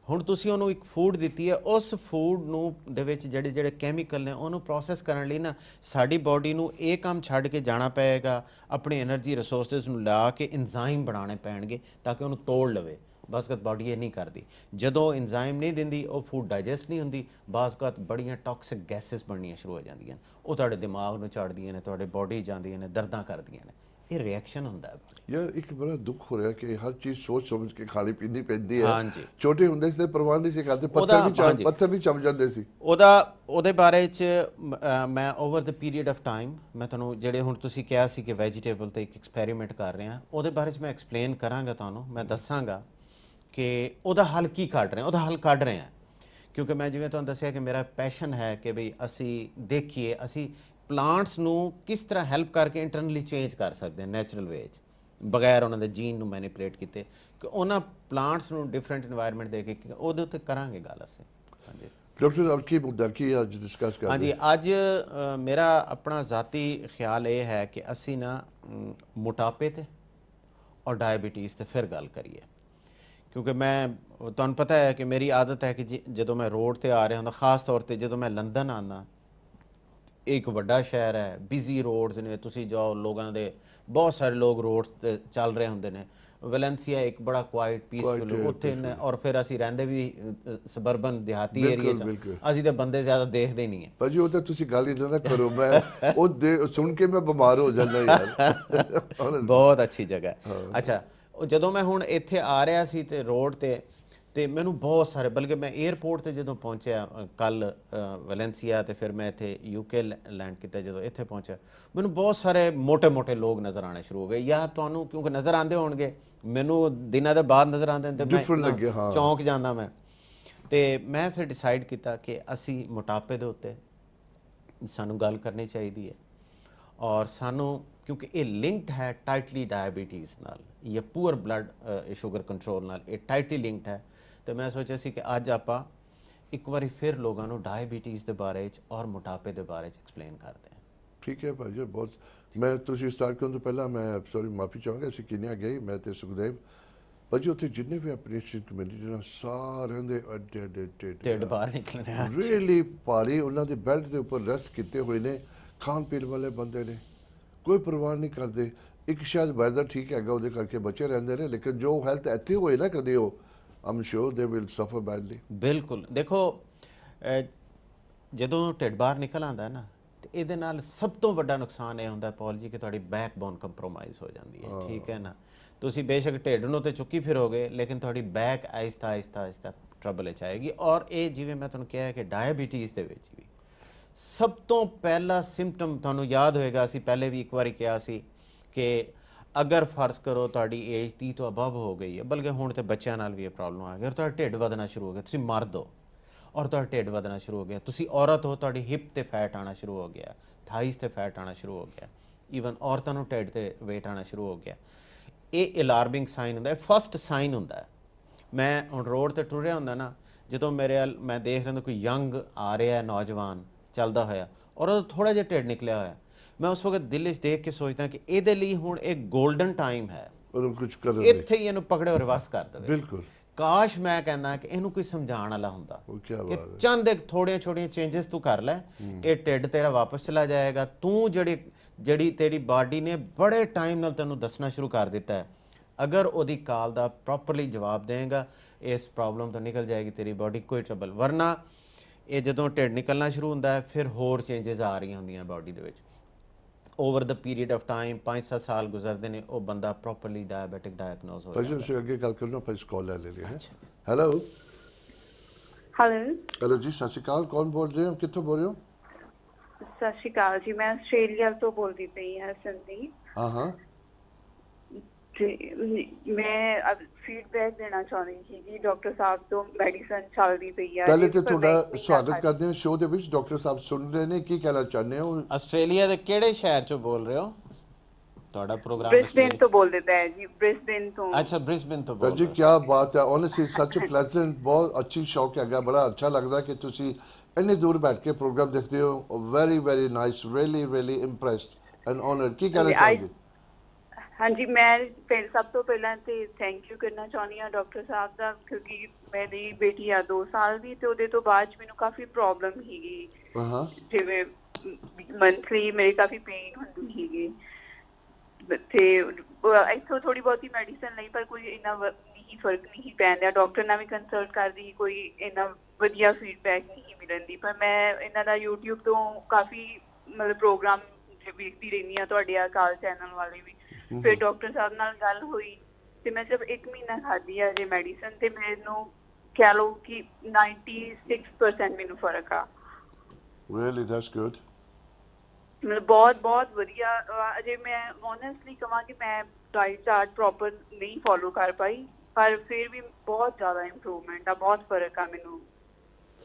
ਹੁਣ ਤੁਸੀਂ ਉਹਨੂੰ ਇੱਕ ਫੂਡ ਦਿੱਤੀ ਹੈ, ਉਸ ਫੂਡ ਨੂੰ ਦੇ ਵਿੱਚ ਜਿਹੜੇ ਕੈਮੀਕਲ ਨੇ ਉਹਨੂੰ ਪ੍ਰੋਸੈਸ ਕਰਨ ਲਈ ਨਾ ਸਾਡੀ ਬਾਡੀ ਨੂੰ ਇਹ ਕੰਮ ਛੱਡ ਕੇ ਜਾਣਾ ਪਏਗਾ, ਆਪਣੀ એનર્ਜੀ ਰਿਸੋਰਸਿਸ ਨੂੰ ਲਾ ਕੇ ਇੰਜ਼ਾਈਮ ਬਣਾਉਣੇ ਪੈਣਗੇ ਤਾਂ ਕਿ ਉਹਨੂੰ ਤੋੜ ਲਵੇ। ਬਾਜ਼ਕਤ ਬਾਡੀ ਇਹ ਨਹੀਂ ਕਰਦੀ, ਜਦੋਂ ਇੰਜ਼ਾਈਮ ਨਹੀਂ ਦਿੰਦੀ ਉਹ ਫੂਡ ਡਾਈਜੈਸਟ ਨਹੀਂ ਹੁੰਦੀ, ਬਾਜ਼ਕਤ ਬੜੀਆਂ ਟੌਕਸਿਕ ਗੈਸਿਸ ਬਣਨੀਆਂ ਸ਼ੁਰੂ ਹੋ ਜਾਂਦੀਆਂ, ਉਹ ਤੁਹਾਡੇ ਦਿਮਾਗ ਨੂੰ ਚੜ੍ਹਦੀਆਂ ਨੇ, ਤੁਹਾਡੇ ਬਾਡੀ ਜਾਂਦੀਆਂ ਨੇ, ਦਰਦਾਂ ਕਰਦੀਆਂ ਨੇ। ਇਹ ਰਿਐਕਸ਼ਨ ਹੁੰਦਾ ਹੈ। ਯਾਰ ਇੱਕ ਬੜਾ ਦੁੱਖ ਹੋ ਰਿਹਾ ਕਿ ਹਰ ਚੀਜ਼ ਸੋਚ ਸਮਝ ਕੇ ਖਾਣੀ ਪੀਣੀ ਪੈਂਦੀ ਹੈ। ਹਾਂਜੀ। ਛੋਟੇ ਹੁੰਦੇ ਸੀ ਤੇ ਪਰਵਾਹ ਨਹੀਂ ਸੀ ਕਰਦੇ, ਹਾਂਜੀ। ਪੱਥਰ ਵੀ ਚਮ ਜਾਂਦੇ ਸੀ। ਉਹਦੇ ਬਾਰੇ ਚ ਮੈਂ over the period of time ਮੈਂ ਤੁਹਾਨੂੰ ਜਿਹੜੇ ਹੁਣ ਤੁਸੀਂ ਕਿਹਾ ਸੀ ਕਿ ਵੈਜੀਟੇਬਲ ਤੇ ਇੱਕ ਐਕਸਪੈਰੀਮੈਂਟ ਕਰ ਰਹੇ ਹਾਂ, ਉਹਦੇ ਬਾਰੇ ਚ ਮੈਂ ਐਕਸਪਲੇਨ ਕਰਾਂਗਾ ਤੁਹਾਨੂੰ, ਮੈਂ ਦੱਸਾਂਗਾ ਕਿ ਉਹਦਾ ਹੱਲ ਕੀ ਕੱਢ ਰਹੇ ਹਾਂ। ਉਹਦਾ ਹੱਲ ਕੱਢ ਰਹੇ ਹਾਂ ਕਿਉਂਕਿ ਮੈਂ ਜਿਵੇਂ ਤੁਹਾਨੂੰ ਦੱਸਿਆ ਕਿ ਮੇਰਾ ਪੈਸ਼ਨ ਹੈ ਕਿ ਬਈ ਅਸੀਂ ਦੇਖੀਏ ਅਸੀਂ ਪਲਾਂਟਸ ਨੂੰ ਕਿਸ ਤਰ੍ਹਾਂ ਹੈਲਪ ਕਰਕੇ ਇੰਟਰਨਲੀ ਚੇਂਜ ਕਰ ਸਕਦੇ ਹਾਂ ਨੈਚੁਰਲ ਵੇ 'ਚ, ਬਗੈਰ ਉਹਨਾਂ ਦੇ ਜੀਨ ਨੂੰ ਮੈਨੀਪੂਲੇਟ ਕੀਤੇ, ਕਿ ਉਹਨਾਂ ਪਲਾਂਟਸ ਨੂੰ ਡਿਫਰੈਂਟ ਇਨਵਾਇਰਨਮੈਂਟ ਦੇ ਕੇ ਉਹਦੇ ਉੱਤੇ ਕਰਾਂਗੇ ਗੱਲ ਅਸੀਂ। ਹਾਂਜੀ ਡਾਕਟਰ ਸਾਹਿਬ ਕੀ ਮੁੱਦਾ ਕੀ ਅੱਜ ਡਿਸਕਸ ਕਰ ਰਹੇ? ਹਾਂਜੀ, ਅੱਜ ਮੇਰਾ ਆਪਣਾ ਜ਼ਾਤੀ ਖਿਆਲ ਇਹ ਹੈ ਕਿ ਅਸੀਂ ਨਾ ਮੋਟਾਪੇ 'ਤੇ ਔਰ ਡਾਇਬੀਟੀਜ਼ 'ਤੇ ਫਿਰ ਗੱਲ ਕਰੀਏ, ਕਿਉਂਕਿ ਮੈਂ ਤੁਹਾਨੂੰ ਪਤਾ ਹੈ ਕਿ ਮੇਰੀ ਆਦਤ ਹੈ ਕਿ ਜਦੋਂ ਮੈਂ ਰੋਡ 'ਤੇ ਆ ਰਿਹਾ ਹੁੰਦਾ, ਖ਼ਾਸ ਤੌਰ 'ਤੇ ਜਦੋਂ ਮੈਂ ਲੰਦਨ ਆਉਂਦਾ, ਇੱਕ ਵੱਡਾ ਸ਼ਹਿਰ ਹੈ, ਬਿਜ਼ੀ ਰੋਡਸ ਨੇ, ਤੁਸੀਂ ਜਾਓ ਲੋਕਾਂ ਦੇ ਬਹੁਤ ਸਾਰੇ ਲੋਕ ਰੋਡਸ 'ਤੇ ਚੱਲ ਰਹੇ ਹੁੰਦੇ ਨੇ। ਵੈਲੈਂਸੀਆ ਇੱਕ ਬੜਾ ਕੁਆਇਟ ਪੀਸਫੁਲ ਉੱਥੇ ਨੇ, ਔਰ ਫਿਰ ਅਸੀਂ ਰਹਿੰਦੇ ਵੀ ਸਬਰਬਨ ਦਿਹਾਤੀ ਏਰੀਆ 'ਚ, ਅਸੀਂ ਤਾਂ ਬੰਦੇ ਜ਼ਿਆਦਾ ਦੇਖਦੇ ਨਹੀਂ ਹੈ। ਭਾਜੀ ਉਹ ਤਾਂ ਤੁਸੀਂ ਗੱਲ ਹੀ ਨਾ ਕਰੋ, ਮੈਂ ਉਹ ਸੁਣ ਕੇ ਮੈਂ ਬਿਮਾਰ ਹੋ ਜਾਂਦਾ ਯਾਰ। ਬਹੁਤ ਅੱਛੀ ਜਗ੍ਹਾ। ਅੱਛਾ, ਉਹ ਜਦੋਂ ਮੈਂ ਹੁਣ ਇੱਥੇ ਆ ਰਿਹਾ ਸੀ ਤੇ ਰੋਡ ਤੇ ਮੈਨੂੰ ਬਹੁਤ ਸਾਰੇ, ਬਲਕਿ ਮੈਂ 에ਅਰਪੋਰਟ ਤੇ ਜਦੋਂ ਪਹੁੰਚਿਆ ਕੱਲ ਵੈਲੈਂਸੀਆ, ਤੇ ਫਿਰ ਮੈਂ ਇੱਥੇ UK ਲੈਂਡ ਕੀਤਾ, ਜਦੋਂ ਇੱਥੇ ਪਹੁੰਚਿਆ ਮੈਨੂੰ ਬਹੁਤ ਸਾਰੇ ਮੋਟੇ ਲੋਕ ਨਜ਼ਰ ਆਉਣੇ ਸ਼ੁਰੂ ਹੋ ਗਏ। ਜਾਂ ਤੁਹਾਨੂੰ ਕਿਉਂਕਿ ਨਜ਼ਰ ਆਉਂਦੇ ਹੋਣਗੇ, ਮੈਨੂੰ ਦਿਨਾਂ ਦੇ ਬਾਅਦ ਨਜ਼ਰ ਆਉਂਦੇ ਨੇ ਤੇ ਮੈਂ ਚੌਂਕ ਜਾਂਦਾ ਮੈਂ। ਤੇ ਮੈਂ ਫਿਰ ਡਿਸਾਈਡ ਕੀਤਾ ਕਿ ਅਸੀਂ ਮੋਟਾਪੇ ਦੇ ਉੱਤੇ ਸਾਨੂੰ ਗੱਲ ਕਰਨੀ ਚਾਹੀਦੀ ਹੈ, ਔਰ ਸਾਨੂੰ ਕਿਉਂਕਿ ਇਹ ਲਿੰਕਡ ਹੈ ਟਾਈਟਲੀ ਡਾਇਬੀਟੀਜ਼ ਨਾਲ ਜਾਂ ਪੂਅਰ ਬਲੱਡ ਸ਼ੂਗਰ ਕੰਟਰੋਲ ਨਾਲ, ਇਹ ਟਾਈਟਲੀ ਲਿੰਕਡ ਹੈ। ਤੇ ਮੈਂ ਸੋਚਿਆ ਸੀ ਕਿ ਅੱਜ ਆਪਾਂ ਇੱਕ ਵਾਰੀ ਫਿਰ ਲੋਕਾਂ ਨੂੰ ਡਾਇਬੀਟੀਜ਼ ਦੇ ਬਾਰੇ 'ਚ ਔਰ ਮੋਟਾਪੇ ਦੇ ਬਾਰੇ 'ਚ ਐਕਸਪਲੇਨ ਕਰਦੇ ਹਾਂ। ਠੀਕ ਹੈ ਭਾਜੀ, ਬਹੁਤ। ਮੈਂ ਤੁਸੀਂ ਸਟਾਰਟ ਕਰਨ ਤੋਂ ਪਹਿਲਾਂ ਮੈਂ ਸੌਰੀ ਮਾਫੀ ਚਾਹਾਂਗਾ, ਅਸੀਂ ਕਿੰਨੀਆਂ ਗਏ ਮੈਂ ਤੇ ਸੁਖਦੇਵ ਭਾਜੀ, ਉੱਥੇ ਜਿੰਨੇ ਵੀ ਆਪਰੇਸ਼ਨ ਕਮਿਊਨਿਟੀ ਨਾਲ ਸਾਰਿਆਂ ਦੇ ਢਿੱਡ ਬਾਹਰ ਨਿਕਲਣੇ ਰੀਅਲੀ ਭਾਰੀ, ਉਹਨਾਂ ਦੇ ਬੈਲਟ ਦੇ ਉੱਪਰ ਰੈਸਟ ਕੀਤੇ ਹੋਏ ਨੇ, ਖਾਣ ਪੀਣ ਵਾਲੇ ਬੰਦੇ ਨੇ, ਕੋਈ ਪਰਵਾਹ ਨਹੀਂ ਕਰਦੇ। ਇੱਕ ਸ਼ਾਇਦ ਵੈਦਰ ਠੀਕ ਹੈਗਾ ਉਹਦੇ ਕਰਕੇ ਬਚੇ ਰਹਿੰਦੇ ਨੇ, ਲੇਕਿਨ ਜੋ ਹੈਲਥ ਇੱਥੇ ਹੋਏ ਨਾ ਕਦੇ, ਉਹ ਆਮ ਸ਼ੋਰ ਦੇ ਵਿਲ ਸਫਰ ਬੈਡਲੀ। ਬਿਲਕੁਲ। ਦੇਖੋ ਜਦੋਂ ਢਿੱਡ ਬਾਹਰ ਨਿਕਲ ਆਉਂਦਾ ਨਾ, ਤੇ ਇਹਦੇ ਨਾਲ ਸਭ ਤੋਂ ਵੱਡਾ ਨੁਕਸਾਨ ਇਹ ਹੁੰਦਾ ਪੌਲ ਜੀ ਕਿ ਤੁਹਾਡੀ ਬੈਕਬੋਨ ਕੰਪਰੋਮਾਈਜ਼ ਹੋ ਜਾਂਦੀ ਹੈ। ਠੀਕ ਹੈ ਨਾ, ਤੁਸੀਂ ਬੇਸ਼ੱਕ ਢਿੱਡ ਨੂੰ ਤੇ ਚੁੱਕੀ ਫਿਰੋਗੇ, ਲੇਕਿਨ ਤੁਹਾਡੀ ਬੈਕ ਆਹਿਸਤਾ ਟਰਬਲ ਵਿੱਚ ਆਏਗੀ। ਔਰ ਇਹ ਜਿਵੇਂ ਮੈਂ ਤੁਹਾਨੂੰ ਕਿਹਾ ਕਿ ਡਾਇਬੀਟੀਜ਼ ਦੇ ਵਿੱਚ ਵੀ ਸਭ ਤੋਂ ਪਹਿਲਾ ਸਿੰਪਟਮ, ਤੁਹਾਨੂੰ ਯਾਦ ਹੋਏਗਾ ਅਸੀਂ ਪਹਿਲੇ ਵੀ ਇੱਕ ਵਾਰੀ ਕਿਹਾ ਸੀ ਕਿ ਅਗਰ ਫਰਜ਼ ਕਰੋ ਤੁਹਾਡੀ ਏਜ 30 ਤੋਂ ਅਬਵ ਹੋ ਗਈ ਹੈ, ਬਲਕਿ ਹੁਣ ਤੇ ਬੱਚਿਆਂ ਨਾਲ ਵੀ ਇਹ ਪ੍ਰੋਬਲਮ ਆ ਗਈ, ਔਰ ਤੁਹਾਡਾ ਢਿੱਡ ਵਧਣਾ ਸ਼ੁਰੂ ਹੋ ਗਿਆ, ਤੁਸੀਂ ਮਰਦ ਹੋ ਔਰ ਤੁਹਾਡਾ ਢਿੱਡ ਵਧਣਾ ਸ਼ੁਰੂ ਹੋ ਗਿਆ, ਤੁਸੀਂ ਔਰਤ ਹੋ, ਤੁਹਾਡੀ ਹਿਪ ਤੇ ਫੈਟ ਆਉਣਾ ਸ਼ੁਰੂ ਹੋ ਗਿਆ, ਥਾਈਜ਼ ਤੇ ਫੈਟ ਆਉਣਾ ਸ਼ੁਰੂ ਹੋ ਗਿਆ, ਈਵਨ ਔਰਤਾਂ ਨੂੰ ਢਿੱਡ ਤੇ ਵੇਟ ਆਉਣਾ ਸ਼ੁਰੂ ਹੋ ਗਿਆ। ਇਹ ਅਲਾਰਮਿੰਗ ਸਾਈਨ ਹੁੰਦਾ, ਫਸਟ ਸਾਈਨ ਹੁੰਦਾ। ਮੈਂ ਹੁਣ ਰੋਡ ਤੇ ਟੁਰ ਰਿਹਾ ਹੁੰਦਾ ਨਾ, ਜਦੋਂ ਮੈਂ ਦੇਖ ਰਿਹਾ ਕੋਈ ਯੰਗ ਆ ਰਿਹਾ ਨੌਜਵਾਨ ਚੱਲਦਾ ਹੋਇਆ, ਔਰ ਉਹਦਾ ਥੋੜਾ ਜਿਹਾ ਢਿੱਡ ਨਿਕਲਿਆ ਹੋਇਆ, ਮੈਂ ਉਸ ਵਕਤ ਦਿਲ ਵਿੱਚ ਦੇਖ ਕੇ ਸੋਚਦਾ ਕਿ ਇਹਦੇ ਲਈ ਹੁਣ ਇੱਕ ਗੋਲਡਨ ਟਾਈਮ ਹੈ, ਇੱਥੇ ਹੀ ਇਹਨੂੰ ਪਕੜੇ ਰਿਵਰਸ ਕਰ ਦੇਵੇ। ਬਿਲਕੁਲ। ਕਾਸ਼ ਮੈਂ ਕਹਿੰਦਾ ਕਿ ਇਹਨੂੰ ਕੋਈ ਸਮਝਾਉਣ ਵਾਲਾ ਹੁੰਦਾ ਕਿ ਚੰਦ ਇੱਕ ਥੋੜੀਆਂ ਛੋਟੀਆਂ ਚੇਂਜਸ ਤੂੰ ਕਰ ਲੈ, ਇਹ ਢਿੱਡ ਤੇਰਾ ਵਾਪਸ ਚਲਾ ਜਾਏਗਾ। ਤੂੰ ਜਿਹੜੀ ਤੇਰੀ ਬਾਡੀ ਨੇ ਬੜੇ ਟਾਈਮ ਨਾਲ ਤੈਨੂੰ ਦੱਸਣਾ ਸ਼ੁਰੂ ਕਰ ਦਿੱਤਾ ਹੈ, ਅਗਰ ਉਹਦੀ ਕਾਲ ਦਾ ਪ੍ਰੋਪਰਲੀ ਜਵਾਬ ਦੇਵੇਗਾ, ਇਸ ਪ੍ਰੋਬਲਮ ਤੋਂ ਨਿਕਲ ਜਾਏਗੀ ਤੇਰੀ ਬਾਡੀ, ਕੋਈ ਟਰਬਲ। ਵਰਨਾ ਇਹ ਜਦੋਂ ਢਿੱਡ ਨਿਕਲਣਾ ਸ਼ੁਰੂ ਹੁੰਦਾ ਹੈ, ਫਿਰ ਹੋਰ ਚੇਂਜਸ ਆ ਰਹੀਆਂ ਹੁੰਦੀਆਂ ਬਾਡੀ ਦੇ ਵਿੱਚ। Over the period of time 5-7 ਸਾਲ ਗੁਜ਼ਰਦੇ ਨੇ, ਉਹ ਬੰਦਾ ਪ੍ਰੋਪਰਲੀ ਡਾਇਬੈਟਿਕ ਡਾਇਗਨੋਸ ਹੋ ਜਾਂਦਾ ਹੈ। ਤੁਸੀਂ ਅੱਗੇ ਗੱਲ ਕਰਨਾ, ਫਿਰ ਕਾਲ ਲੈ ਲਈ ਹੈ। ਹੈਲੋ ਹੈਲੋ ਜੀ, ਸਤਿ ਸ਼੍ਰੀ ਅਕਾਲ। ਕੌਣ ਬੋਲ ਰਹੇ ਹੋ, ਕਿੱਥੋਂ ਬੋਲ ਰਹੇ ਹੋ? ਸਤਿ ਸ਼੍ਰੀ ਅਕਾਲ ਜੀ, ਮੈਂ ਆਸਟ੍ਰੇਲੀਆ ਤੋਂ ਬੋਲਦੀ ਪਈ ਹਾਂ, ਸੰਦੀਪ। ਹਾਂ ਜੀ, ਮੈਂ ਫੀਡਬੈਕ ਦੇਣਾ ਚਾਹੁੰਦੀ ਸੀ ਕਿ ਡਾਕਟਰ ਸਾਹਿਬ ਤੋਂ ਮੈਡੀਸਨ ਚੱਲਦੀ ਪਈ ਹੈ। ਪਹਿਲੇ ਤੇ ਤੁਹਾਡਾ ਸਵਾਗਤ ਕਰਦੇ ਹਾਂ ਸ਼ੋਅ ਦੇ ਵਿੱਚ। ਡਾਕਟਰ ਸਾਹਿਬ ਸੁਣ ਰਹੇ ਨੇ, ਕੀ ਕਹਿਣਾ ਚਾਹੁੰਦੇ ਹੋ? ਆਸਟ੍ਰੇਲੀਆ ਦੇ ਕਿਹੜੇ ਸ਼ਹਿਰ ਚੋਂ ਬੋਲ ਰਹੇ ਹੋ? ਤੁਹਾਡਾ ਪ੍ਰੋਗਰਾਮ ਬ੍ਰਿਸਬੇਨ ਤੋਂ ਬੋਲ ਦਿੱਤਾ ਹੈ ਜੀ, ਬ੍ਰਿਸਬੇਨ ਤੋਂ। ਅੱਛਾ, ਬ੍ਰਿਸਬੇਨ ਤੋਂ ਬੋਲ ਜੀ, ਕੀ ਬਾਤ ਹੈ। ਓਨੈਸਟਲੀ ਸੱਚ ਪਲੇਜ਼ੈਂਟ, ਬਹੁਤ ਅੱਛੀ ਸ਼ੌਕ ਹੈਗਾ, ਬੜਾ ਅੱਛਾ ਲੱਗਦਾ ਕਿ ਤੁਸੀਂ ਇੰਨੀ ਦੂਰ ਬੈਠ ਕੇ ਪ੍ਰੋਗਰਾਮ ਦੇਖਦੇ ਹੋ। Very nice, really impressed and honoured. ਕੀ ਕਹਿਣਾ ਚਾਹੋਗੇ? ਹਾਂਜੀ, ਮੈਂ ਸਭ ਤੋਂ ਪਹਿਲਾਂ ਤੇ ਥੈਂਕ ਯੂ ਕਰਨਾ ਚਾਹੁੰਦੀ ਹਾਂ ਡਾਕਟਰ ਸਾਹਿਬ ਦਾ, ਕਿਉਂਕਿ ਮੇਰੀ ਬੇਟੀ ਆ 2 ਸਾਲ ਦੀ, ਤੇ ਉਹਦੇ ਤੋਂ ਬਾਅਦ ਮੈਨੂੰ ਕਾਫੀ ਪ੍ਰੋਬਲਮ ਸੀਗੀ, ਜਿਵੇਂ ਮੰਥਲੀ ਮੇਰੀ ਕਾਫੀ ਪੇਨ ਹੁੰਦੀ ਸੀਗੀ, ਤੇ ਇੱਥੋਂ ਥੋੜੀ ਬਹੁਤੀ ਮੈਡੀਸਨ ਲਈ, ਪਰ ਕੋਈ ਇੰਨਾ ਨਹੀਂ ਫਰਕ ਨਹੀਂ ਪੈਣ ਦਿਆ। ਡਾਕਟਰ ਨਾਲ ਵੀ ਕੰਸਲਟ ਕਰਦੀ, ਕੋਈ ਇੰਨਾ ਵਧੀਆ ਫੀਡਬੈਕ ਨਹੀਂ ਮਿਲਣ ਦੀ। ਪਰ ਮੈਂ ਇਹਨਾਂ ਦਾ YouTube ਤੋਂ ਕਾਫੀ ਮਤਲਬ ਪ੍ਰੋਗਰਾਮ ਵੇਖਦੀ ਰਹਿੰਦੀ ਹਾਂ, ਤੁਹਾਡੇ ਅਕਾਲ ਚੈਨਲ ਵਾਲੇ ਵੀ, ਫਿਰ ਡਾਕਟਰ ਸਾਹਿਬ ਨਾਲ ਗੱਲ ਹੋਈ ਤੇ ਮੈਂ ਸਿਰਫ 1 ਮਹੀਨਾ ਖਾਧੀ ਆ ਜੇ ਮੈਡੀਸਨ ਤੇ ਮੈਨੂੰ ਕਹਿ ਲਓ ਕਿ 96% ਮੈਨੂੰ ਫਰਕ ਆ। Really, that's good. ਮਤਲਬ ਬਹੁਤ ਬਹੁਤ ਵਧੀਆ ਅਜੇ ਮੈਂ ਓਨੈਸਟਲੀ ਕਹਾਂ ਕਿ ਮੈਂ ਡਾਈਟ ਚਾਰਟ ਪ੍ਰੋਪਰ ਨਹੀਂ ਫੋਲੋ ਕਰ ਪਾਈ ਪਰ ਫਿਰ ਵੀ ਬਹੁਤ ਜ਼ਿਆਦਾ ਇੰਪਰੂਵਮੈਂਟ ਆ, ਬਹੁਤ ਫਰਕ ਆ ਮੈਨੂੰ।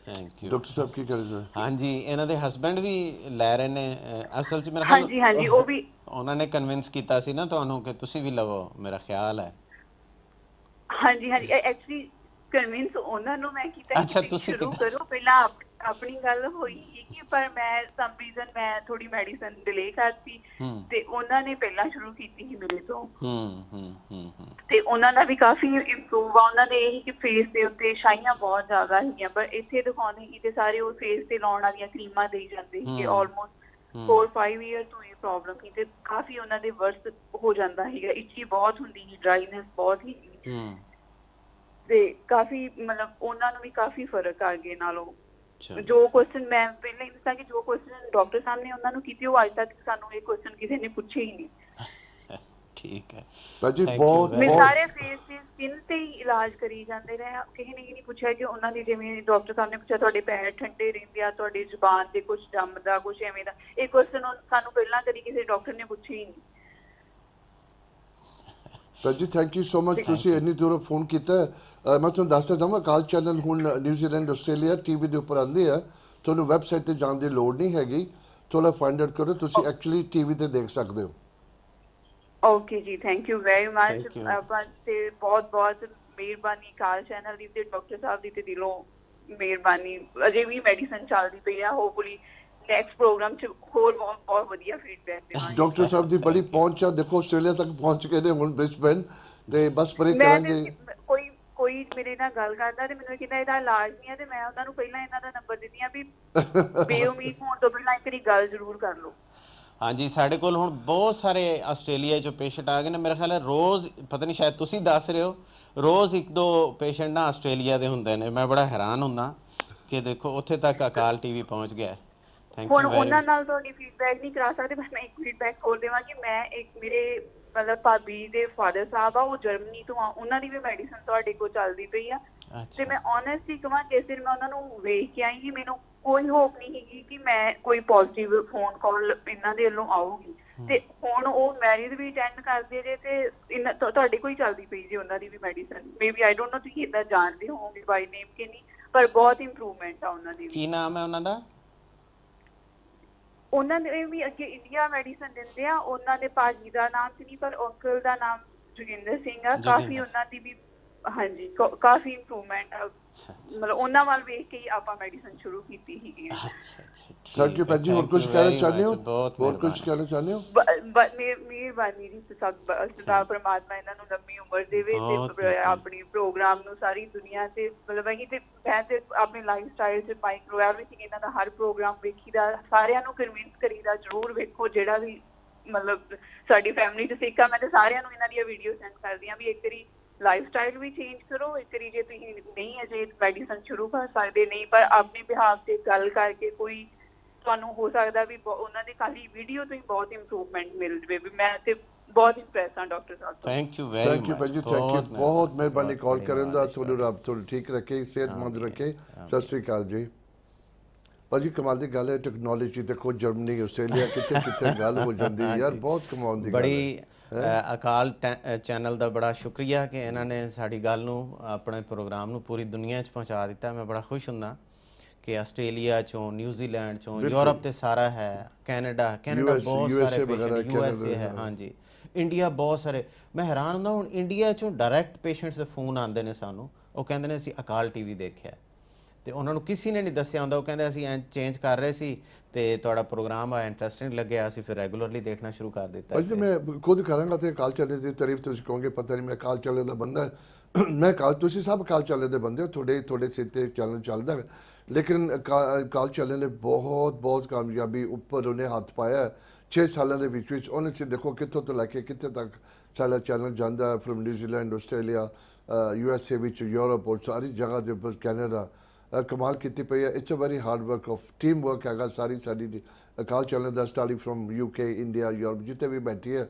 Thank you. ਡਾਕਟਰ ਸਾਹਿਬ ਕੀ ਕਰ ਰਹੇ? ਹਾਂਜੀ, ਇਹਨਾਂ ਦੇ ਹਸਬੈਂਡ ਵੀ ਲੈ ਰਹੇ ਨੇ ਅਸਲ 'ਚ ਮੇਰਾ ਖਿਆਲ। ਹਾਂਜੀ ਹਾਂਜੀ, ਉਹ ਵੀ ਉਹਨਾਂ ਨੇ ਕਨਵਿੰਸ ਕੀਤਾ ਸੀ ਨਾ ਤੁਹਾਨੂੰ ਕਿ ਤੁਸੀਂ ਵੀ ਲਵੋ, ਮੇਰਾ ਖਿਆਲ ਹੈ। ਹਾਂਜੀ ਹਾਂਜੀ, ਐਕਚੁਅਲੀ ਕਨਵਿੰਸ ਉਹਨਾਂ ਨੂੰ ਮੈਂ ਕੀਤਾ ਅੱਛਾ, ਕਿ ਤੁਸੀਂ ਸ਼ੁਰੂ ਕੀਤਾ ਕਰੋ। ਪਹਿਲਾਂ ਆਪਣੀ ਗੱਲ ਹੋਈ ਕਿ ਪਰ ਮੈਂ ਸਮ ਰੀਜ਼ਨ ਮੈਂ ਥੋੜੀ ਮੈਡੀਸਨ ਡਿਲੇ ਕਰਤੀ ਤੇ ਉਹਨਾਂ ਨੇ ਪਹਿਲਾਂ ਸ਼ੁਰੂ ਕੀਤੀ ਸੀ ਮੇਰੇ ਤੋਂ। ਤੇ ਉਹਨਾਂ ਦਾ ਵੀ ਕਾਫੀ ਇੰਪਰੂਵ ਆ। ਉਹਨਾਂ ਦੇ ਇਹ ਕਿ ਫੇਸ ਦੇ ਉੱਤੇ ਛਾਈਆਂ ਬਹੁਤ ਜ਼ਿਆਦਾ ਹੈਗੀਆਂ ਪਰ ਇੱਥੇ ਦਿਖਾਉਂਦੇ ਸੀ ਤੇ ਸਾਰੇ ਉਹ ਫੇਸ ਤੇ ਲਾਉਣ ਵਾਲੀਆਂ ਕਰੀਮਾਂ ਦੇਈ ਜਾਂਦੇ ਸੀ। ਆਲਮੋਸਟ 4-5 ਈਅਰ ਤੋਂ ਇਹ ਪ੍ਰੋਬਲਮ ਸੀ ਤੇ ਕਾਫੀ ਉਹਨਾਂ ਦੇ ਵਰਸ ਹੋ ਜਾਂਦਾ ਸੀਗਾ। ਇੱਚੀ ਬਹੁਤ ਹੁੰਦੀ ਸੀ, ਡਰਾਈਨੈਸ ਬਹੁਤ ਹੀ ਤੇ ਕਾਫੀ ਮਤਲਬ ਉਹਨਾਂ ਨੂੰ ਵੀ ਕਾਫੀ ਫਰਕ ਆ ਅੱਗੇ ਨਾਲੋਂ। ਜੋ ਕੁਐਸਚਨ ਮੈਂ ਪਹਿਲਾਂ ਹੀ ਦੱਸਾਂ ਕਿ ਜੋ ਕੁਐਸਚਨ ਡਾਕਟਰ ਸਾਹਿਬ ਨੇ ਉਹਨਾਂ ਨੂੰ ਕੀਤੇ ਉਹ ਅੱਜ ਤੱਕ ਸਾਨੂੰ ਇਹ ਕੁਐਸਚਨ ਕਿਸੇ ਨੇ ਪੁੱਛੇ ਹੀ ਨਹੀਂ। ਠੀਕ ਹੈ ਭਾਜੀ, ਬਹੁਤ ਮੈਂ ਸਾਰੇ ਫੇਸ ਤੇ ਸਕਿਨ ਤੇ ਹੀ ਇਲਾਜ ਕਰੀ ਜਾਂਦੇ ਰਹੇ। ਕਿਸੇ ਨੇ ਇਹ ਨਹੀਂ ਪੁੱਛਿਆ ਕਿ ਉਹਨਾਂ ਦੀ, ਜਿਵੇਂ ਡਾਕਟਰ ਸਾਹਿਬ ਨੇ ਪੁੱਛਿਆ ਤੁਹਾਡੇ ਪੈਰ ਠੰਡੇ ਰਹਿੰਦੇ ਆ, ਤੁਹਾਡੀ ਜ਼ੁਬਾਨ ਤੇ ਕੁਝ ਜੰਮਦਾ, ਕੁਝ ਐਵੇਂ ਦਾ। ਇਹ ਕੁਐਸਚਨ ਸਾਨੂੰ ਪਹਿਲਾਂ ਕਦੀ ਕਿਸੇ ਡਾਕਟਰ ਨੇ ਪੁੱਛੇ ਹੀ ਨਹੀਂ। ਭਾਜੀ ਥੈਂਕ ਯੂ ਸੋ ਮਚ, ਤੁਸੀਂ ਇੰਨੀ ਦੂਰੋਂ ਫੋਨ ਕੀਤਾ। ਮੈਂ ਤੁਹਾਨੂੰ ਦੱਸ ਦਵਾਂ ਅਕਾਲ ਚੈਨਲ ਹੁਣ ਨਿਊਜ਼ੀਲੈਂਡ, ਆਸਟ੍ਰੇਲੀਆ ਟੀਵੀ ਦੇ ਉੱਪਰ ਆਉਂਦੇ ਆ। ਤੁਹਾਨੂੰ ਵੈਬਸਾਈਟ ਤੇ ਜਾਣ ਦੀ ਲੋੜ ਨਹੀਂ ਹੈਗੀ, ਥੋੜਾ ਫਾਈਂਡ ਆਊਟ ਕਰੋ, ਤੁਸੀਂ ਐਕਚੁਅਲੀ ਟੀਵੀ ਤੇ ਦੇਖ ਸਕਦੇ ਹੋ। ਓਕੇ ਜੀ, ਥੈਂਕ ਯੂ ਵੈਰੀ ਮਚ। ਆਪਾਂ ਤੇ ਬਹੁਤ ਬਹੁਤ ਮਿਹਰਬਾਨੀ ਅਕਾਲ ਚੈਨਲ ਦੀ ਤੇ ਡਾਕਟਰ ਸਾਹਿਬ ਦੀ ਤੇ ਦਿਲੋਂ ਮਿਹਰਬਾਨੀ। ਅਜੇ ਵੀ ਮੈਡੀਸਨ ਚੱਲਦੀ ਪਈ ਆ। ਹੋਪਫੁਲੀ ਨੈਕਸਟ ਪ੍ਰੋਗਰਾਮ ਚ ਹੋਰ ਬਹੁਤ ਬਹੁਤ ਵਧੀਆ ਫੀਡਬੈਕ ਦੇਵਾਂਗੇ। ਡਾਕਟਰ ਸਾਹਿਬ ਦੀ ਬੜੀ ਪਹੁੰਚ ਆ, ਦੇਖੋ ਆਸਟ੍ਰੇਲੀਆ ਤੱਕ ਪਹੁੰਚ ਗਏ ਨੇ ਹੁਣ ਬ੍ਰਿਸਬੇਨ ਤੇ ਬਸ ਪਰੇ ਕਰਾਂਗੇ। ਕੋਈ ਮੇਰੇ ਨਾਲ ਗੱਲ ਕਰਦਾ ਤੇ ਮੈਨੂੰ ਕਹਿੰਦਾ ਇਹਦਾ ਇਲਾਜ ਨਹੀਂ ਹੈ ਤੇ ਮੈਂ ਉਹਨਾਂ ਨੂੰ ਪਹਿਲਾਂ ਇਹਨਾਂ ਦਾ ਨੰਬਰ ਦਿੰਦੀ ਆ ਵੀ ਬੇਉਮੀਦ ਹੋਣ ਤੋਂ ਪਹਿਲਾਂ ਇੱਕ ਵਾਰੀ ਗੱਲ ਜ਼ਰੂਰ ਕਰ ਲਓ। ਹਾਂਜੀ, ਸਾਡੇ ਕੋਲ ਹੁਣ ਬਹੁਤ ਸਾਰੇ ਆਸਟ੍ਰੇਲੀਆ 'ਚੋਂ ਪੇਸ਼ੈਂਟ ਆ ਗਏ ਨੇ। ਮੇਰਾ ਖਿਆਲ ਹੈ ਰੋਜ਼, ਪਤਾ ਨਹੀਂ ਸ਼ਾਇਦ ਤੁਸੀਂ ਦੱਸ ਰਹੇ ਹੋ, ਰੋਜ਼ 1-2 ਪੇਸ਼ੈਂਟ ਨਾ ਆਸਟ੍ਰੇਲੀਆ ਦੇ ਹੁੰਦੇ ਨੇ। ਮੈਂ ਬੜਾ ਹੈਰਾਨ ਹੁੰਦਾ ਕਿ ਦੇਖੋ ਉੱਥੇ ਤੱਕ ਅਕਾਲ ਟੀਵੀ ਪਹੁੰਚ ਗਿਆ। ਥੈਂਕ ਹੁਣ ਯੂ ਵੈਰੀ ਉਹਨਾਂ ਨਾਲ ਤੁਹਾਡੀ ਫੀਡਬੈਕ ਨਹੀਂ ਕਰਾ ਸਕਦੇ ਪਰ ਮੈਂ ਇੱਕ ਫੀਡਬੈਕ ਹੋਰ ਦੇਵਾਂ ਕਿ ਮੈਂ ਇੱਕ ਮੇਰੇ ਮਤਲਬ ਭਾਬੀ ਦੇ ਫਾਦਰ ਸਾਹਿਬ ਆ, ਉਹ ਜਰਮਨੀ ਤੋਂ ਆ। ਉਹਨਾਂ ਦੀ ਵੀ ਮੈਡੀਸਨ ਤੁਹਾਡੇ ਕੋਲ ਚੱਲਦੀ ਪਈ ਆ ਤੇ ਮੈਂ ਓਨੈਸਟਲੀ ਕਹਾਂ ਜਿਸ ਦਿਨ ਮੈਂ ਉਹਨਾਂ ਨੂੰ ਵੇਖ ਕੇ ਆਈ ਸੀ ਮੈਨੂੰ ਕੋਈ ਹੋਪ ਨਹੀਂ ਹੈਗੀ ਕਿ ਮੈਂ ਕੋਈ ਪੋਜ਼ਿਟਿਵ ਫੋਨ ਕਾਲ ਇਹਨਾਂ ਦੇ ਵੱਲੋਂ ਆਊਗੀ। ਤੇ ਹੁਣ ਉਹ ਮੈਰਿਜ ਵੀ ਅਟੈਂਡ ਕਰਦੇ ਜੇ ਤੇ ਤੁਹਾਡੇ ਕੋਲ ਹੀ ਚੱਲਦੀ ਪਈ ਜੀ ਉਹਨਾਂ ਦੀ ਵੀ medicine. Maybe I don't know ਤੁਸੀਂ ਏਦਾਂ ਜਾਣਦੇ ਹੋਵੋਗੇ ਬਾਈ ਨੇਮ ਕਿ ਨਹੀਂ, ਪਰ ਬਹੁਤ ਇੰਪਰੂਵਮੈਂਟ ਆ ਉਹਨਾਂ ਦੀ। ਕੀ ਨਾਮ ਹੈ ਉਹਨਾਂ ਦਾ? ਉਹਨਾਂ ਦੇ ਵੀ ਅੱਗੇ ਇੰਡੀਆ ਮੈਡੀਸਨ ਦਿੰਦੇ ਆ। ਉਹਨਾਂ ਦੇ ਭਾਜੀ ਦਾ ਨਾਮ ਤੇ ਨਹੀਂ ਪਰ ਅੰਕਲ ਦਾ ਨਾਮ ਜੋਗਿੰਦਰ ਸਿੰਘ ਆ। ਕਾਫੀ ਉਹਨਾਂ ਦੀ ਵੀ ਹਾਂਜੀ ਕਾਫੀ ਇੰਪਰੂਵਮੈਂਟ ਮਤਲਬ ਉਹਨਾਂ ਵੱਲ ਵੇਖ ਕੇ ਹੀ ਆਪਾਂ ਮੈਡੀਸਨ ਸ਼ੁਰੂ ਕੀਤੀ ਸੀਗੀ। ਥੈਂਕ ਯੂ ਭਾਜੀ। ਹੋਰ ਕੁਝ ਕਹਿਣਾ ਚਾਹੁੰਦੇ ਹੋ? ਹੋਰ ਕੁਝ ਕਹਿਣਾ ਚਾਹੁੰਦੇ ਹੋ? ਮਿਹਰਬਾਨੀ ਜੀ, ਸਦਾ ਪਰਮਾਤਮਾ ਇਹਨਾਂ ਨੂੰ ਲੰਮੀ ਉਮਰ ਦੇਵੇ ਤੇ ਆਪਣੀ ਪ੍ਰੋਗਰਾਮ ਨੂੰ ਸਾਰੀ ਦੁਨੀਆ ਤੇ ਮਤਲਬ ਅਸੀਂ ਤੇ ਮੈਂ ਤੇ ਆਪਣੇ ਲਾਈਫ ਸਟਾਈਲ ਚ ਮਾਈਕਰੋ ਐਵਰੀਥਿੰਗ ਇਹਨਾਂ ਦਾ ਹਰ ਪ੍ਰੋਗਰਾਮ ਵੇਖੀਦਾ। ਸਾਰਿਆਂ ਨੂੰ ਕਨਵਿੰਸ ਕਰੀਦਾ ਜ਼ਰੂਰ ਵੇਖੋ ਜਿਹੜਾ ਵੀ ਮਤਲਬ ਸਾਡੀ ਫੈਮਿਲੀ ਚ ਸਿੱਖ ਆ। ਮੈਂ ਤੇ ਸਾਰਿਆਂ ਨੂੰ ਇਹਨਾਂ ਦੀਆਂ ਵੀਡੀਓ ਸੈਂਡ ਕਰਦੀ ਹਾਂ ਵੀ ਇੱਕ ਵਾਰੀ ਲਾਈਫ ਸਟਾਈਲ ਵੀ ਚੇਂਜ ਕਰੋ। ਇੱਕ ਵਾਰੀ ਜੇ ਤੁਸੀਂ ਨਹੀਂ ਅਜੇ ਮੈਡੀਸਨ ਸ਼ੁਰੂ ਕਰ ਸਕਦੇ ਨਹੀਂ ਪਰ ਆਪਣੇ ਬਿਹਾਫ ਤੇ ਗੱਲ ਕਰਕੇ ਕੋਈ ਤੁਹਾਨੂੰ ਹੋ ਸਕਦਾ ਵੀ ਉਹਨਾਂ ਦੇ ਖਾਲੀ ਵੀਡੀਓ ਤੋਂ ਹੀ ਬਹੁਤ ਇੰਪਰੂਵਮੈਂਟ ਮਿਲ ਜਵੇ। ਵੀ ਮੈਂ ਤੇ ਬਹੁਤ ਇੰਪ੍ਰੈਸ ਹਾਂ ਡਾਕਟਰ ਸਾਹਿਬ ਤੋਂ। Thank you very much. Thank you ਭਾਜੀ, ਥੈਂਕ ਯੂ। ਬਹੁਤ ਮਿਹਰਬਾਨੀ ਕਾਲ ਕਰਨ ਦਾ। ਤੁਹਾਨੂੰ ਰੱਬ ਤੁਹਾਨੂੰ ਠੀਕ ਰੱਖੇ, ਸਿਹਤਮੰਦ ਰੱਖੇ। ਸਤਿ ਸ਼੍ਰੀ ਅਕਾਲ ਜੀ। ਭਾਜੀ ਕਮਾਲ ਦੀ ਗੱਲ ਹੈ, ਟੈਕਨੋਲੋਜੀ ਦੇਖੋ ਜਰਮਨੀ, ਆਸਟ੍ਰੇਲੀਆ ਕਿੱਥੇ ਕਿੱਥੇ ਗੱਲ ਹੋ ਜਾਂਦੀ ਯਾਰ, ਬਹੁਤ ਕਮਾਲ ਦੀ ਗੱਲ ਹੈ। ਬੜੀ ਅਕਾਲ ਚੈਨਲ ਦਾ ਬੜਾ ਸ਼ੁਕਰੀਆ ਕਿ ਇਹਨਾਂ ਨੇ ਸਾਡੀ ਗੱਲ ਨੂੰ, ਆਪਣੇ ਪ੍ਰੋਗਰਾਮ ਨੂੰ ਪੂਰੀ ਦੁਨੀਆ 'ਚ ਪਹੁੰਚਾ ਦਿੱਤਾ। ਮੈਂ ਬੜਾ ਖੁਸ਼ ਹੁੰਦਾ ਕਿ ਆਸਟ੍ਰੇਲੀਆ 'ਚੋਂ, ਨਿਊਜ਼ੀਲੈਂਡ 'ਚੋਂ, ਯੂਰਪ ਤੇ ਸਾਰਾ ਹੈ, ਕੈਨੇਡਾ ਬਹੁਤ ਸਾਰੇ ਪੇਸ਼ੈਂਟ, USA ਹੈ, ਹਾਂਜੀ, ਇੰਡੀਆ ਬਹੁਤ ਸਾਰੇ। ਮੈਂ ਹੈਰਾਨ ਹੁੰਦਾ ਹੁਣ ਇੰਡੀਆ 'ਚੋਂ ਡਾਇਰੈਕਟ ਪੇਸ਼ੈਂਟਸ ਦੇ ਫੋਨ ਆਉਂਦੇ ਨੇ ਸਾਨੂੰ, ਉਹ ਕਹਿੰਦੇ ਨੇ ਅਸੀਂ ਅਕਾਲ ਟੀਵੀ ਦੇਖਿਆ ਤੇ ਉਹਨਾਂ ਨੂੰ ਕਿਸੇ ਨੇ ਨਹੀਂ ਦੱਸਿਆ ਹੁੰਦਾ। ਉਹ ਕਹਿੰਦੇ ਅਸੀਂ ਐਂ ਚੇਂਜ ਕਰ ਰਹੇ ਸੀ ਤੇ ਤੁਹਾਡਾ ਪ੍ਰੋਗਰਾਮ ਆ ਇੰਟਰਸਟਿੰਗ ਲੱਗਿਆ, ਅਸੀਂ ਫਿਰ ਰੈਗੂਲਰਲੀ ਦੇਖਣਾ ਸ਼ੁਰੂ ਕਰ ਦਿੱਤਾ। ਅੱਜ ਮੈਂ ਖੁਦ ਕਰਾਂਗਾ ਤੇ ਅਕਾਲ ਚੈਨਲ ਦੀ ਤਾਰੀਫ ਤੁਸੀਂ ਕਹੋਗੇ ਪਤਾ ਨਹੀਂ ਮੈਂ ਅਕਾਲ ਚੈਨਲ ਦਾ ਬੰਦਾ। ਮੈਂ ਤੁਸੀਂ ਸਭ ਅਕਾਲ ਚੈਨਲ ਦੇ ਬੰਦੇ ਹੋ, ਤੁਹਾਡੇ ਸਿਰ ਤੇ ਚੈਨਲ ਚੱਲਦਾ ਹੈ, ਲੇਕਿਨ ਅਕਾਲ ਚੈਨਲ ਨੇ ਬਹੁਤ ਕਾਮਯਾਬੀ ਉੱਪਰ ਉਹਨੇ ਹੱਥ ਪਾਇਆ 6 ਸਾਲਾਂ ਦੇ ਵਿੱਚ। ਉਹਨੇ ਚ ਦੇਖੋ ਕਿੱਥੋਂ ਤੋਂ ਲੈ ਕੇ ਕਿੱਥੇ ਤੱਕ ਸਾਡਾ ਚੈਨਲ ਜਾਂਦਾ, ਫਰਮ ਨਿਊਜ਼ੀਲੈਂਡ, ਆਸਟ੍ਰੇਲੀਆ, USA ਵਿੱਚ, ਯੂਰਪ ਔਰ ਸਾਰੀ ਜਗ੍ਹਾ ਦੇ ਉੱਪਰ, ਕੈਨੇਡਾ ਕਮਾਲ ਕੀਤੀ ਪਈ ਹੈ। It's a very hard work of team work ਹੈਗਾ ਸਾਰੀ ਸਾਡੀ ਅਕਾਲ ਚੈਨਲ ਦਾ, starting from UK, India, Europe, ਜਿੱਥੇ ਵੀ ਬੈਠੀ ਹੈ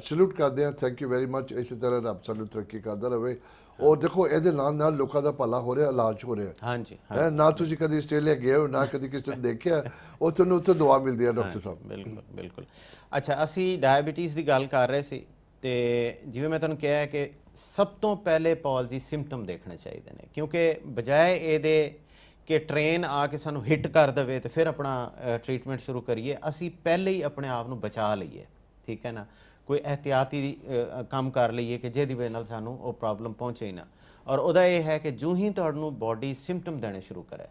ਸਲੂਟ ਕਰਦੇ ਹਾਂ, ਥੈਂਕ ਯੂ ਵੈਰੀ ਮਚ। ਇਸੇ ਤਰ੍ਹਾਂ ਰੱਬ ਸਾਨੂੰ ਤਰੱਕੀ ਕਰਦਾ ਰਹੇ। ਔਰ ਦੇਖੋ ਇਹਦੇ ਨਾਲ ਨਾਲ ਲੋਕਾਂ ਦਾ ਭਲਾ ਹੋ ਰਿਹਾ, ਇਲਾਜ ਹੋ ਰਿਹਾ। ਹਾਂਜੀ ਨਾ ਤੁਸੀਂ ਕਦੀ ਆਸਟ੍ਰੇਲੀਆ ਗਏ ਹੋ, ਨਾ ਕਦੀ ਕਿਸੇ ਨੂੰ ਦੇਖਿਆ, ਉਹ ਤੁਹਾਨੂੰ ਉੱਥੇ ਦੁਆ ਮਿਲਦੀ ਹੈ ਡਾਕਟਰ ਸਾਹਿਬ। ਬਿਲਕੁਲ ਬਿਲकुल। ਅੱਛਾ, ਅਸੀਂ ਡਾਇਬੀਟੀਜ਼ ਦੀ ਗੱਲ ਕਰ ਰਹੇ ਸੀ, ਤੇ ਜਿਵੇਂ ਮੈਂ ਤੁਹਾਨੂੰ ਕਿਹਾ ਕਿ ਸਭ ਤੋਂ ਪਹਿਲੇ ਪੌਲ ਜੀ ਸਿੰਪਟਮ ਦੇਖਣੇ ਚਾਹੀਦੇ ਨੇ, ਕਿਉਂਕਿ ਬਜਾਏ ਇਹਦੇ ਕਿ ਟ੍ਰੇਨ ਆ ਕੇ ਸਾਨੂੰ ਹਿੱਟ ਕਰ ਦੇਵੇ ਤੇ ਫਿਰ ਆਪਣਾ ਟ੍ਰੀਟਮੈਂਟ ਸ਼ੁਰੂ ਕਰੀਏ, ਅਸੀਂ ਪਹਿਲੇ ਹੀ ਆਪਣੇ ਆਪ ਨੂੰ ਬਚਾ ਲਈਏ, ਠੀਕ ਹੈ ਨਾ। ਕੋਈ ਇਹਤਿਆਤੀ ਕੰਮ ਕਰ ਲਈਏ ਕਿ ਜਿਹਦੀ ਵਜ੍ਹਾ ਨਾਲ ਸਾਨੂੰ ਉਹ ਪ੍ਰੋਬਲਮ ਪਹੁੰਚੇ ਹੀ ਨਾ। ਔਰ ਉਹਦਾ ਇਹ ਹੈ ਕਿ ਜੋ ਹੀ ਤੁਹਾਨੂੰ ਬਾਡੀ ਸਿੰਪਟਮ ਦੇਣੇ ਸ਼ੁਰੂ ਕਰੇ,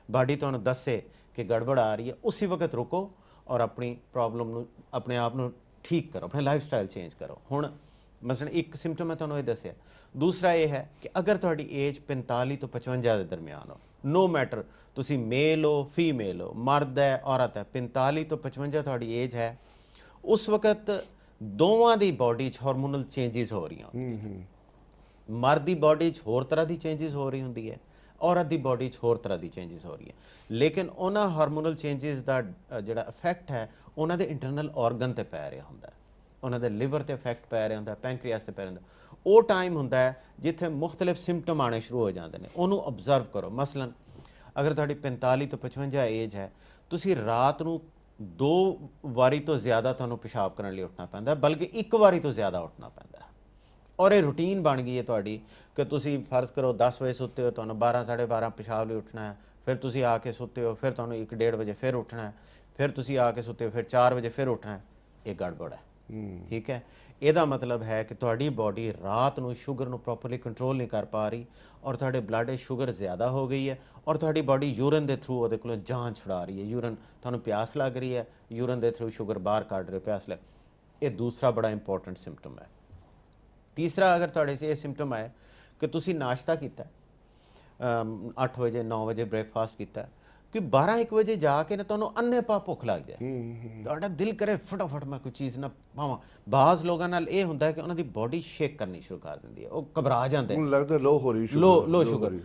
ਬਾਡੀ ਤੁਹਾਨੂੰ ਦੱਸੇ ਕਿ ਗੜਬੜ ਆ ਰਹੀ ਹੈ, ਉਸੇ ਵਕਤ ਰੁਕੋ ਔਰ ਆਪਣੀ ਪ੍ਰੋਬਲਮ ਨੂੰ, ਆਪਣੇ ਆਪ ਨੂੰ ਠੀਕ ਕਰੋ, ਆਪਣੇ ਲਾਈਫ ਸਟਾਈਲ ਚੇਂਜ ਕਰੋ। ਹੁਣ ਮਸਲਨ ਇੱਕ ਸਿੰਪਟਮ ਮੈਂ ਤੁਹਾਨੂੰ ਇਹ ਦੱਸਿਆ। ਦੂਸਰਾ ਇਹ ਹੈ ਕਿ ਅਗਰ ਤੁਹਾਡੀ ਏਜ 45 ਤੋਂ 55 ਦੇ ਦਰਮਿਆਨ ਹੋ, ਨੋ ਮੈਟਰ ਤੁਸੀਂ ਮੇਲ ਹੋ ਫੀਮੇਲ ਹੋ, ਮਰਦ ਹੈ ਔਰਤ ਹੈ, 45 ਤੋਂ 55 ਤੁਹਾਡੀ ਏਜ ਹੈ, ਉਸ ਵਕਤ ਦੋਵਾਂ ਦੀ ਬਾਡੀ 'ਚ ਹਾਰਮੋਨਲ ਚੇਂਜਸ ਹੋ ਰਹੀਆਂ ਹੁੰਦੀਆਂ। ਮਰਦ ਦੀ ਬਾਡੀ 'ਚ ਹੋਰ ਤਰ੍ਹਾਂ ਦੀ ਚੇਂਜਸ ਹੋ ਰਹੀ ਹੁੰਦੀ ਹੈ, ਔਰਤ ਦੀ ਬਾਡੀ 'ਚ ਹੋਰ ਤਰ੍ਹਾਂ ਦੀ ਚੇਂਜਸ ਹੋ ਰਹੀ ਹੈ। ਲੇਕਿਨ ਉਹਨਾਂ ਹਾਰਮੋਨਲ ਚੇਂਜਸ ਦਾ ਜਿਹੜਾ ਇਫੈਕਟ ਹੈ ਉਹਨਾਂ ਦੇ ਇੰਟਰਨਲ ਆਰਗਨ ਤੇ ਪੈ ਰਿਹਾ ਹੁੰਦਾ, ਉਹਨਾਂ ਦੇ ਲਿਵਰ ਤੇ ਇਫੈਕਟ ਪੈ ਰਿਹਾ ਹੁੰਦਾ, ਪੈਂਕਰੀਆਸ ਤੇ ਪੈ ਰਿਹਾ ਹੁੰਦਾ। ਉਹ ਟਾਈਮ ਹੁੰਦਾ ਹੈ ਜਿੱਥੇ ਮੁxtਲਿਫ ਸਿੰਪਟਮ ਆਉਣੇ ਸ਼ੁਰੂ ਹੋ ਜਾਂਦੇ ਨੇ, ਉਹਨੂੰ ਆਬਜ਼ਰਵ ਕਰੋ। ਮਸਲਨ ਅਗਰ ਤੁਹਾਡੀ 45 ਤੋਂ 55 ਏਜ ਹੈ, ਤੁਸੀਂ ਰਾਤ ਨੂੰ 2 ਵਾਰੀ ਤੋਂ ਜ਼ਿਆਦਾ ਤੁਹਾਨੂੰ ਪਿਸ਼ਾਬ ਕਰਨ ਲਈ ਉੱਠਣਾ ਪੈਂਦਾ, ਬਲਕਿ 1 ਵਾਰੀ ਤੋਂ ਜ਼ਿਆਦਾ ਉੱਠਣਾ ਪੈਂਦਾ। ਔਰ ਇਹ ਰੂਟੀਨ ਬਣ ਗਈ ਹੈ ਤੁਹਾਡੀ ਕਿ ਤੁਸੀਂ ਫਰਜ਼ ਕਰੋ 10 ਵਜੇ ਸੁੱਤੇ ਹੋ, ਤੁਹਾਨੂੰ 12 12:30 ਪਿਸ਼ਾਬ ਲਈ ਉੱਠਣਾ ਹੈ, ਫਿਰ ਤੁਸੀਂ ਆ ਕੇ ਸੁੱਤੇ ਹੋ, ਫਿਰ ਤੁਹਾਨੂੰ 1 1:30 ਵਜੇ ਫਿਰ ਉੱਠਣਾ ਹੈ, ਫਿਰ ਤੁਸੀਂ ਆ ਕੇ ਸੁੱਤੇ ਹੋ, ਫਿਰ 4 ਵਜੇ ਫਿਰ ਉੱਠਣਾ ਹੈ। ਇਹ ਗੜਬੜ ਹੈ, ਠੀਕ ਹੈ। ਇਹਦਾ ਮਤਲਬ ਹੈ ਕਿ ਤੁਹਾਡੀ ਬਾਡੀ ਰਾਤ ਨੂੰ ਸ਼ੂਗਰ ਨੂੰ ਪ੍ਰੋਪਰਲੀ ਕੰਟਰੋਲ ਨਹੀਂ ਕਰ ਪਾ ਰਹੀ, ਔਰ ਤੁਹਾਡੇ ਬਲੱਡ ਸ਼ੂਗਰ ਜ਼ਿਆਦਾ ਹੋ ਗਈ ਹੈ, ਔਰ ਤੁਹਾਡੀ ਬਾਡੀ ਯੂਰਨ ਦੇ ਥਰੂ ਉਹਦੇ ਕੋਲੋਂ ਜਾਨ ਛੁਡਾ ਰਹੀ ਹੈ। ਯੂਰਨ ਤੁਹਾਨੂੰ ਪਿਆਸ ਲੱਗ ਰਹੀ ਹੈ, ਯੂਰਨ ਦੇ ਥਰੂ ਸ਼ੂਗਰ ਬਾਹਰ ਕੱਢ ਰਹੇ ਹੋ, ਪਿਆਸ ਲੱਗ। ਇਹ ਦੂਸਰਾ ਬੜਾ ਇੰਪੋਰਟੈਂਟ ਸਿੰਪਟਮ ਹੈ। ਤੀਸਰਾ, ਅਗਰ ਤੁਹਾਡੇ 'ਚ ਇਹ ਸਿੰਪਟਮ ਆਏ ਕਿ ਤੁਸੀਂ ਨਾਸ਼ਤਾ ਕੀਤਾ 8 ਵਜੇ 9 ਵਜੇ ਬ੍ਰੇਕਫਾਸਟ ਕੀਤਾ, ਕਿ 12 1 ਵਜੇ ਜਾ ਕੇ ਨਾ ਤੁਹਾਨੂੰ ਅੰਨੇ ਪਾ ਭੁੱਖ ਲੱਗ ਜਾਏ, ਤੁਹਾਡਾ ਦਿਲ ਕਰੇ ਫਟਾਫਟ ਮੈਂ ਕੋਈ ਚੀਜ਼ ਨਾ ਪਾਵਾਂ। ਬਾਜ਼ ਲੋਕਾਂ ਨਾਲ ਇਹ ਹੁੰਦਾ ਕਿ ਉਹਨਾਂ ਦੀ ਬਾਡੀ ਸ਼ੇਕ ਕਰਨੀ ਸ਼ੁਰੂ ਕਰ ਦਿੰਦੀ ਹੈ, ਉਹ ਘਬਰਾ ਜਾਂਦੇ, ਮੈਨੂੰ ਲੱਗਦਾ ਲੋ ਹੋ ਰਹੀ ਲੋ ਸ਼ੂਗਰ।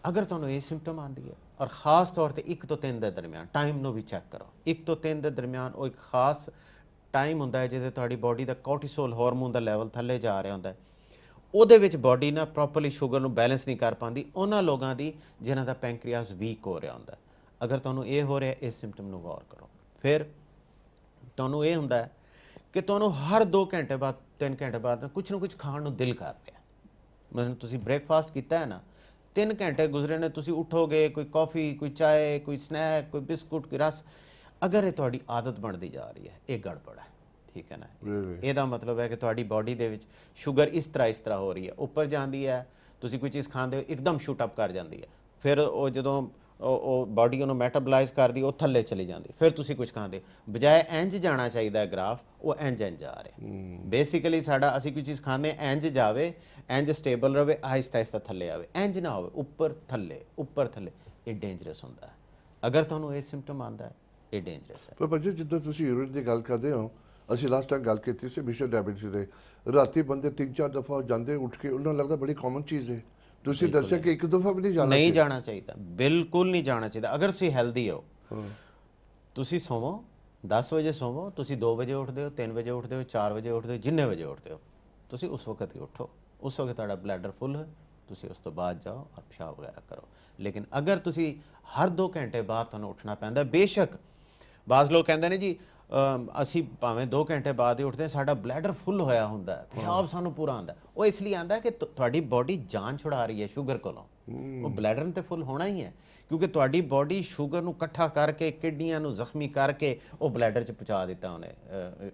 ਅਗਰ ਤੁਹਾਨੂੰ ਇਹ ਸਿੰਪਟਮ ਆਉਂਦੀ ਹੈ, ਔਰ ਖਾਸ ਤੌਰ ਤੇ 1 ਤੋਂ 3 ਦੇ ਦਰਮਿਆਨ, ਟਾਈਮ ਨੂੰ ਵੀ ਚੈੱਕ ਕਰੋ, 1 ਤੋਂ 3 ਦੇ ਦਰਮਿਆਨ ਉਹ ਇੱਕ ਖਾਸ ਟਾਈਮ ਹੁੰਦਾ ਹੈ ਜਿਹਦੇ ਤੁਹਾਡੀ ਬਾਡੀ ਦਾ ਕੋਰਟੀਸੋਲ ਹਾਰਮੋਨ ਦਾ ਲੈਵਲ ਥੱਲੇ ਜਾ ਰਿਹਾ ਹੁੰਦਾ ਹੈ। ਉਹਦੇ ਵਿੱਚ ਬਾਡੀ ਨਾ ਪ੍ਰੋਪਰਲੀ ਸ਼ੂਗਰ ਨੂੰ ਬੈਲੈਂਸ ਨਹੀਂ ਕਰ ਪਾਉਂਦੀ, ਉਹਨਾਂ ਲੋਕਾਂ ਦੀ ਜਿਨ੍ਹਾਂ ਦਾ ਪੈਂਕਰੀਆਸ ਵੀਕ ਹੋ ਰਿਹਾ ਹੁੰਦਾ। ਅਗਰ ਤੁਹਾਨੂੰ ਇਹ ਹੋ ਰਿਹਾ, ਇਸ ਸਿੰਪਟਮ ਨੂੰ ਗੌਰ ਕਰੋ। ਫਿਰ ਤੁਹਾਨੂੰ ਇਹ ਹੁੰਦਾ ਹੈ ਕਿ ਤੁਹਾਨੂੰ ਹਰ 2 ਘੰਟੇ ਬਾਅਦ 3 ਘੰਟੇ ਬਾਅਦ ਕੁਛ ਨਾ ਕੁਛ ਖਾਣ ਨੂੰ ਦਿਲ ਕਰ ਰਿਹਾ। ਮਤਲਬ ਤੁਸੀਂ ਬ੍ਰੇਕਫਾਸਟ ਕੀਤਾ ਹੈ ਨਾ, 3 ਘੰਟੇ ਗੁਜ਼ਰੇ ਨੇ, ਤੁਸੀਂ ਉੱਠੋਗੇ, ਕੋਈ ਕੌਫੀ, ਕੋਈ ਚਾਏ, ਕੋਈ ਸਨੈਕ, ਕੋਈ ਬਿਸਕੁਟ, ਕੋਈ ਰਸ। ਅਗਰ ਇਹ ਤੁਹਾਡੀ ਆਦਤ ਬਣਦੀ ਜਾ ਰਹੀ ਹੈ, ਇਹ ਗੜਬੜ ਹੈ, ਠੀਕ ਹੈ ਨਾ। ਇਹਦਾ ਮਤਲਬ ਹੈ ਕਿ ਤੁਹਾਡੀ ਬਾਡੀ ਦੇ ਵਿੱਚ ਸ਼ੂਗਰ ਇਸ ਤਰ੍ਹਾਂ ਹੋ ਰਹੀ ਹੈ, ਉੱਪਰ ਜਾਂਦੀ ਹੈ, ਤੁਸੀਂ ਕੋਈ ਚੀਜ਼ ਖਾਂਦੇ ਹੋ ਇੱਕਦਮ ਸ਼ੂਟ ਅਪ ਕਰ ਜਾਂਦੀ ਹੈ, ਫਿਰ ਉਹ ਜਦੋਂ ਉਹ ਬਾਡੀ ਉਹਨੂੰ ਮੈਟਾਬਲਾਈਜ਼ ਕਰਦੀ, ਉਹ ਥੱਲੇ ਚਲੀ ਜਾਂਦੀ, ਫਿਰ ਤੁਸੀਂ ਕੁਝ ਖਾਂਦੇ, ਬਜਾਏ ਇੰਜ ਜਾਣਾ ਚਾਹੀਦਾ ਗ੍ਰਾਫ, ਉਹ ਇੰਜ ਜਾ ਰਿਹਾ। ਬੇਸਿਕਲੀ ਸਾਡਾ ਅਸੀਂ ਕੋਈ ਚੀਜ਼ ਖਾਂਦੇ ਇੰਜ ਜਾਵੇ, ਇੰਜ ਸਟੇਬਲ ਰਵੇ, ਆਹਿਸਤਾ ਆਹਿਸਤਾ ਥੱਲੇ ਆਵੇ, ਇੰਜ ਨਾ ਹੋਵੇ ਉੱਪਰ ਥੱਲੇ ਉੱਪਰ ਥੱਲੇ। ਇਹ ਡੇਂਜਰਸ ਹੁੰਦਾ ਹੈ। ਅਗਰ ਤੁਹਾਨੂੰ ਇਹ ਸਿੰਪਟਮ ਆਉਂਦਾ ਹੈ, ਇਹ ਡੇਂਜਰਸ ਹੈ। ਪਰ ਬੱਚੇ, ਜਿੱਦਾਂ ਤੁਸੀਂ ਯੂਰਿਨ ਦੀ ਗੱਲ ਕਰਦੇ ਹੋ, ਅਸੀਂ ਲਾਸਟ ਟਾਈਮ ਗੱਲ ਕੀਤੀ ਸੀ ਵਿਸ਼ਵ ਡਾਇਬੀਟੀਜ਼ ਦੇ, ਰਾਤੀ ਬੰਦੇ 3-4 ਦਫਾ ਜਾਂਦੇ ਉੱਠ ਕੇ, ਉਹਨਾਂ ਨੂੰ ਲੱਗਦਾ ਬੜੀ ਕਾਮਨ ਚੀਜ਼ ਹੈ। ਤੁਸੀਂ ਦੱਸਿਆ ਕਿ 1 ਦਫਾ ਵੀ ਨਹੀਂ ਜਾਣਾ ਚਾਹੀਦਾ, ਬਿਲਕੁਲ ਨਹੀਂ ਜਾਣਾ ਚਾਹੀਦਾ। ਅਗਰ ਤੁਸੀਂ ਹੈਲਦੀ ਹੋ, ਤੁਸੀਂ ਸੋਵੋ 10 ਵਜੇ ਸੋਵੋ, ਤੁਸੀਂ 2 ਵਜੇ ਉੱਠਦੇ ਹੋ, 3 ਵਜੇ ਉੱਠਦੇ ਹੋ, 4 ਵਜੇ ਉੱਠਦੇ ਹੋ, ਜਿੰਨੇ ਵਜੇ ਉੱਠਦੇ ਹੋ, ਤੁਸੀਂ ਉਸ ਵਕਤ ਹੀ ਉੱਠੋ। ਉਸ ਵਕਤ ਤੁਹਾਡਾ ਬਲੈਡਰ ਫੁੱਲ ਹੈ, ਤੁਸੀਂ ਉਸ ਤੋਂ ਬਾਅਦ ਜਾਓ ਔਰ ਪਿਸ਼ਾਬ ਵਗੈਰਾ ਕਰੋ। ਲੇਕਿਨ ਅਗਰ ਤੁਸੀਂ ਹਰ 2 ਘੰਟੇ ਬਾਅਦ ਤੁਹਾਨੂੰ ਉੱਠਣਾ ਪੈਂਦਾ, ਬੇਸ਼ੱਕ ਬਾਜ਼ ਲੋਕ ਕਹਿੰਦੇ ਨੇ ਜੀ ਅਸੀਂ ਭਾਵੇਂ 2 ਘੰਟੇ ਬਾਅਦ ਹੀ ਉੱਠਦੇ, ਸਾਡਾ ਬਲੈਡਰ ਫੁੱਲ ਹੋਇਆ ਹੁੰਦਾ, ਪਿਸ਼ਾਬ ਸਾਨੂੰ ਪੂਰਾ ਆਉਂਦਾ। ਉਹ ਇਸ ਲਈ ਆਉਂਦਾ ਕਿ ਤੁਹਾਡੀ ਬਾਡੀ ਜਾਨ ਛੁਡਾ ਰਹੀ ਹੈ ਸ਼ੂਗਰ ਕੋਲੋਂ। ਉਹ ਬਲੈਡਰ ਤੇ ਫੁੱਲ ਹੋਣਾ ਹੀ ਹੈ, ਕਿਉਂਕਿ ਤੁਹਾਡੀ ਬਾਡੀ ਸ਼ੂਗਰ ਨੂੰ ਇਕੱਠਾ ਕਰਕੇ, ਕਿਡਨੀਆਂ ਨੂੰ ਜ਼ਖਮੀ ਕਰਕੇ ਉਹ ਬਲੈਡਰ 'ਚ ਪਹੁੰਚਾ ਦਿੱਤਾ ਉਹਨੇ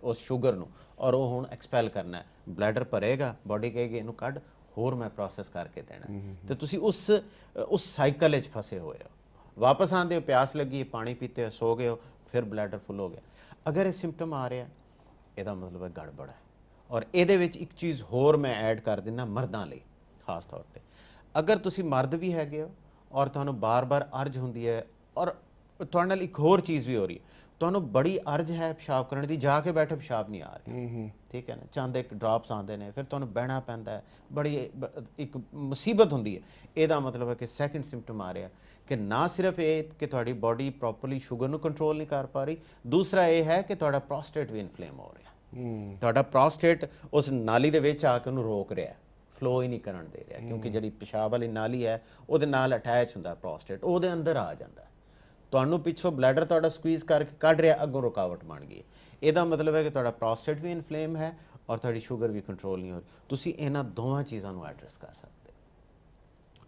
ਉਸ ਸ਼ੂਗਰ ਨੂੰ, ਔਰ ਉਹ ਹੁਣ ਐਕਸਪੈਲ ਕਰਨਾ ਹੈ। ਬਲੈਡਰ ਭਰੇਗਾ, ਬਾਡੀ ਕਹੇਗੀ ਇਹਨੂੰ ਕੱਢ, ਹੋਰ ਮੈਂ ਪ੍ਰੋਸੈਸ ਕਰਕੇ ਦੇਣਾ, ਤੇ ਤੁਸੀਂ ਉਸ ਸਾਈਕਲ ਵਿੱਚ ਫਸੇ ਹੋਏ ਹੋ। ਵਾਪਸ ਆਉਂਦੇ ਹੋ, ਪਿਆਸ ਲੱਗੀ, ਪਾਣੀ ਪੀਤੇ ਹੋ, ਸੋ ਗਏ ਹੋ, ਫਿਰ ਬਲੈਡਰ ਫੁੱਲ ਹੋ ਗਿਆ। ਅਗਰ ਇਹ ਸਿੰਪਟਮ ਆ ਰਿਹਾ, ਇਹਦਾ ਮਤਲਬ ਹੈ ਗੜਬੜ ਹੈ। ਔਰ ਇਹਦੇ ਵਿੱਚ ਇੱਕ ਚੀਜ਼ ਹੋਰ ਮੈਂ ਐਡ ਕਰ ਦਿੰਦਾ ਮਰਦਾਂ ਲਈ ਖਾਸ ਤੌਰ ਤੇ। ਅਗਰ ਤੁਸੀਂ ਮਰਦ ਵੀ ਹੈਗੇ ਹੋ ਔਰ ਤੁਹਾਨੂੰ ਬਾਰ-ਬਾਰ ਅਰਜ ਹੁੰਦੀ ਹੈ, ਔਰ ਤੁਹਾਡੇ ਨਾਲ ਇੱਕ ਹੋਰ ਚੀਜ਼ ਵੀ ਹੋ ਰਹੀ ਹੈ, ਤੁਹਾਨੂੰ ਬੜੀ ਅਰਜ ਹੈ ਪਿਸ਼ਾਬ ਕਰਨ ਦੀ, ਜਾ ਕੇ ਬੈਠੇ ਪਿਸ਼ਾਬ ਨਹੀਂ ਆ ਰਿਹਾ, ਠੀਕ ਹੈ ਨਾ, ਚਾਹੁੰਦੇ ਡ੍ਰੌਪਸ ਆਉਂਦੇ ਨੇ, ਫਿਰ ਤੁਹਾਨੂੰ ਬਹਿਣਾ ਪੈਂਦਾ ਹੈ, ਬੜੀ ਇੱਕ ਮੁਸੀਬਤ ਹੁੰਦੀ ਹੈ। ਇਹਦਾ ਮਤਲਬ ਹੈ ਕਿ ਸੈਕਿੰਡ ਸਿੰਪਟਮ ਆ ਰਿਹਾ ਕਿ ਨਾ ਸਿਰਫ ਇਹ ਕਿ ਤੁਹਾਡੀ ਬਾਡੀ ਪ੍ਰੋਪਰਲੀ ਸ਼ੂਗਰ ਨੂੰ ਕੰਟਰੋਲ ਨਹੀਂ ਕਰ ਪਾ ਰਹੀ, ਦੂਸਰਾ ਇਹ ਹੈ ਕਿ ਤੁਹਾਡਾ ਪ੍ਰੋਸਟੇਟ ਵੀ ਇਨਫਲੇਮ ਹੋ ਰਿਹਾ। ਤੁਹਾਡਾ ਪ੍ਰੋਸਟੇਟ ਉਸ ਨਾਲੀ ਦੇ ਵਿੱਚ ਆ ਕੇ ਉਹਨੂੰ ਰੋਕ ਰਿਹਾ, ਫਲੋ ਹੀ ਨਹੀਂ ਕਰਨ ਦੇ ਰਿਹਾ, ਕਿਉਂਕਿ ਜਿਹੜੀ ਪਿਸ਼ਾਬ ਵਾਲੀ ਨਾਲੀ ਹੈ ਉਹਦੇ ਨਾਲ ਅਟੈਚ ਹੁੰਦਾ ਪ੍ਰੋਸਟੇਟ, ਉਹਦੇ ਅੰਦਰ ਆ ਜਾਂਦਾ। ਤੁਹਾਨੂੰ ਪਿੱਛੋਂ ਬਲੈਡਰ ਤੁਹਾਡਾ ਸਕਵੀਜ਼ ਕਰਕੇ ਕੱਢ ਰਿਹਾ, ਅੱਗੋਂ ਰੁਕਾਵਟ ਬਣ ਗਈ। ਇਹਦਾ ਮਤਲਬ ਹੈ ਕਿ ਤੁਹਾਡਾ ਪ੍ਰੋਸਟੇਟ ਵੀ ਇਨਫਲੇਮ ਹੈ ਔਰ ਤੁਹਾਡੀ ਸ਼ੂਗਰ ਵੀ ਕੰਟਰੋਲ ਨਹੀਂ ਹੋ ਰਹੀ। ਤੁਸੀਂ ਇਹਨਾਂ ਦੋਵਾਂ ਚੀਜ਼ਾਂ ਨੂੰ ਐਡਰੈਸ ਕਰ ਸਕਦੇ।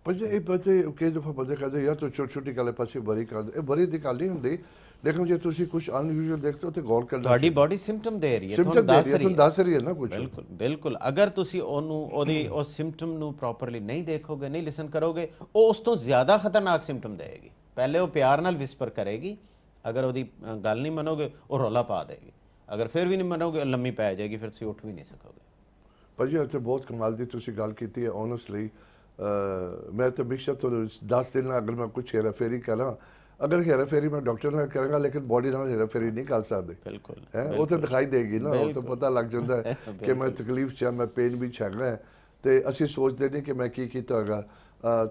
ਪਰ ਜੇ ਇਹ ਬੱਚੇ ਕਈ ਦਫਾ ਬੰਦੇ ਕਹਿੰਦੇ ਯਾਰ ਤੂੰ ਛੋਟੀ ਛੋਟੀ ਗੱਲ ਪਾਸੇ ਬਰੀ ਕਰਦੇ, ਇਹ ਬਰੀ ਦੀ ਗੱਲ ਨਹੀਂ ਹੁੰਦੀ। ਲੇਕਿਨ ਜੇ ਤੁਸੀਂ ਕੁਝ ਅਨਯੂਜੂਅਲ ਦੇਖਦੇ ਹੋ ਤੇ ਗੌਰ ਕਰਨਾ। ਤੁਹਾਡੀ ਬਾਡੀ ਸਿੰਪਟਮ ਦੇ ਰਹੀ ਹੈ, ਤੁਹਾਨੂੰ ਦੱਸ ਰਹੀ ਹੈ ਨਾ ਕੁਝ। ਬਿਲਕੁਲ ਬਿਲਕੁਲ। ਅਗਰ ਤੁਸੀਂ ਉਹਦੀ ਉਸ ਸਿੰਪਟਮ ਨੂੰ ਪ੍ਰੋਪਰਲੀ ਨਹੀਂ ਦੇਖੋਗੇ, ਨਹੀਂ ਲਿਸਨ ਕਰੋਗੇ, ਉਹ ਉਸ ਤੋਂ ਜ਼ਿਆਦਾ ਖਤਰਨਾਕ ਸਿੰਪਟਮ ਦੇਗੀ। ਪਹਿਲੇ ਉਹ ਪਿਆਰ ਨਾਲ ਵਿਸਪਰ ਕਰੇਗੀ, ਅਗਰ ਉਹਦੀ ਗੱਲ ਨਹੀਂ ਮੰਨੋਗੇ ਉਹ ਰੌਲਾ ਪਾ ਦੇਗੀ, ਅਗਰ ਫਿਰ ਵੀ ਨਹੀਂ ਮੰਨੋਗੇ ਲੰਮੀ ਪੈ ਜਾਏਗੀ, ਫਿਰ ਤੁਸੀਂ ਉੱਠ ਵੀ ਨਹੀਂ ਸਕੋਗੇ। ਭਾਜੀ ਇੱਥੇ ਬਹੁਤ ਕਮਾਲ ਦੀ ਤੁਸੀਂ ਗੱਲ ਕੀਤੀ ਹੈ। ਓਨੈਸਟਲੀ ਮੈਂ ਤਾਂ ਹਮੇਸ਼ਾ ਤੁਹਾਨੂੰ ਦੱਸ ਦੇਣਾ, ਅਗਰ ਮੈਂ ਕੁਛ ਹੇਰਾ ਫੇਰੀ ਕਰਾਂ, ਅਗਰ ਹੇਰਾ ਫੇਰੀ ਮੈਂ ਡਾਕਟਰ ਨਾਲ ਕਰਾਂਗਾ ਲੇਕਿਨ ਬੋਡੀ ਨਾਲ ਹੇਰਾ ਫੇਰੀ ਨਹੀਂ ਕਰ ਸਕਦੇ। ਬਿਲਕੁਲ ਹੈ ਉਹ ਤਾਂ ਦਿਖਾਈ ਦੇਗੀ ਨਾ, ਉਹ ਤਾਂ ਪਤਾ ਲੱਗ ਜਾਂਦਾ ਹੈ ਕਿ ਮੈਂ ਤਕਲੀਫ 'ਚ, ਮੈਂ ਪੇਨ ਵੀ ਹੈਗਾ, ਤੇ ਅਸੀਂ ਸੋਚਦੇ ਨਹੀਂ ਕਿ ਮੈਂ ਕੀ ਕੀਤਾ ਹੋਗਾ।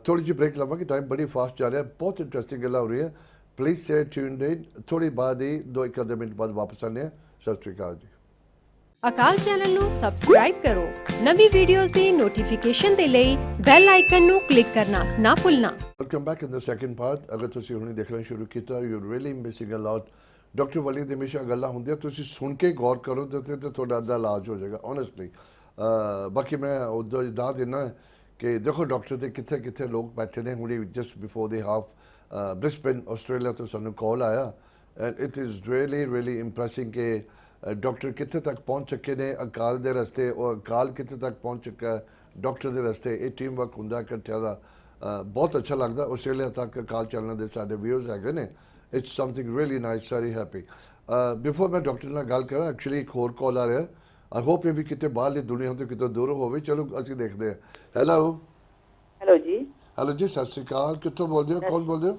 ਥੋੜੀ ਜਿਹੀ ਬ੍ਰੇਕ ਲਵਾਂਗੇ, ਟਾਈਮ ਬੜੀ ਫਾਸਟ ਜਾ ਰਿਹਾ, ਬਹੁਤ ਇੰਟਰਸਟਿੰਗ ਗੱਲਾਂ ਹੋ ਰਹੀਆਂ। ਪਲੀਜ਼ ਸਟੇ ਟਿਊਨਡ ਇਨ। ਥੋੜੀ ਬਾਅਦ ਹੀ 2-1 ਮਿੰਟ ਬਾਅਦ ਵਾਪਸ ਆਉਂਦੇ ਹਾਂ। ਸਤਿ ਸ਼੍ਰੀ ਅਕਾਲ ਜੀ। ਅਕਾਲ ਚੈਨਲ ਨੂੰ ਸਬਸਕ੍ਰਾਈਬ ਕਰੋ। ਨਵੀਂ ਵੀਡੀਓਜ਼ ਦੀ ਨੋਟੀਫਿਕੇਸ਼ਨ ਦੇ ਲਈ ਬੈਲ ਆਈਕਨ ਨੂੰ ਕਲਿੱਕ ਕਰਨਾ ਨਾ ਭੁੱਲਣਾ। Welcome back in the second part. ਅਗਰ ਤੁਸੀਂ ਹੁਣੇ ਦੇਖਣਾ ਸ਼ੁਰੂ ਕੀਤਾ, you really missing a lot. Doctor Wali ਦੀ ਹਮੇਸ਼ਾ ਗੱਲਾਂ ਹੁੰਦੀਆਂ, ਤੁਸੀਂ ਸੁਣ ਕੇ ਗੌਰ ਕਰੋ ਤੇ ਤੁਹਾਡਾ ਅੱਧਾ ਇਲਾਜ ਹੋ ਜਾਏਗਾ ਓਨੈਸਟਲੀ। ਬਾਕੀ ਮੈਂ ਉਦੋਂ ਦੱਸ ਦਿੰਦਾ ਕਿ ਦੇਖੋ ਡਾਕਟਰ ਦੇ ਕਿੱਥੇ ਕਿੱਥੇ ਲੋਕ ਬੈਠੇ ਨੇ। ਹੁਣੇ ਜਸਟ ਬਿਫੋਰ ਦੇ ਹਾਫ ਬ੍ਰਿਸਬੇਨ ਆਸਟ੍ਰੇਲੀਆ ਤੋਂ ਸਾਨੂੰ ਕਾਲ ਆਇਆ, ਐਂਡ ਇਟ ਇਜ਼ ਰੀਅਲੀ ਇੰਪ੍ਰੈਸਿੰਗ ਕਿ ਡਾਕਟਰ ਕਿੱਥੇ ਤੱਕ ਪਹੁੰਚ ਚੁੱਕੇ ਨੇ ਅਕਾਲ ਦੇ ਰਸਤੇ, ਉਹ ਅਕਾਲ ਕਿੱਥੇ ਤੱਕ ਪਹੁੰਚ ਚੁੱਕਾ ਡਾਕਟਰ ਦੇ ਰਸਤੇ। ਇਹ ਟੀਮ ਵਰਕ ਹੁੰਦਾ ਇਕੱਠਿਆਂ ਦਾ, ਬਹੁਤ ਅੱਛਾ ਲੱਗਦਾ। ਆਸਟ੍ਰੇਲੀਆ ਤੱਕ ਅਕਾਲ ਚੈਨਲ ਦੇ ਸਾਡੇ ਵਿਊਅਰਸ ਹੈਗੇ ਨੇ। It's something really nice, very happy. Before ਮੈਂ ਡਾਕਟਰ ਨਾਲ ਗੱਲ ਕਰਾਂ, ਐਕਚੁਅਲੀ ਇੱਕ ਹੋਰ ਕਾਲ ਆ ਰਿਹਾ। ਆਈ ਹੋਪ ਇਹ ਵੀ ਕਿਤੇ ਬਾਹਰਲੀ ਦੁਨੀਆ ਤੋਂ ਕਿਤੇ ਦੂਰ ਹੋਵੇ। ਚਲੋ ਅਸੀਂ ਦੇਖਦੇ ਹਾਂ। ਹੈਲੋ ਜੀ। ਹੈਲੋ ਜੀ, ਸਤਿ ਸ਼੍ਰੀ ਅਕਾਲ। ਕਿੱਥੋਂ ਬੋਲਦੇ ਹੋ? ਕੌਣ ਬੋਲਦੇ ਹੋ?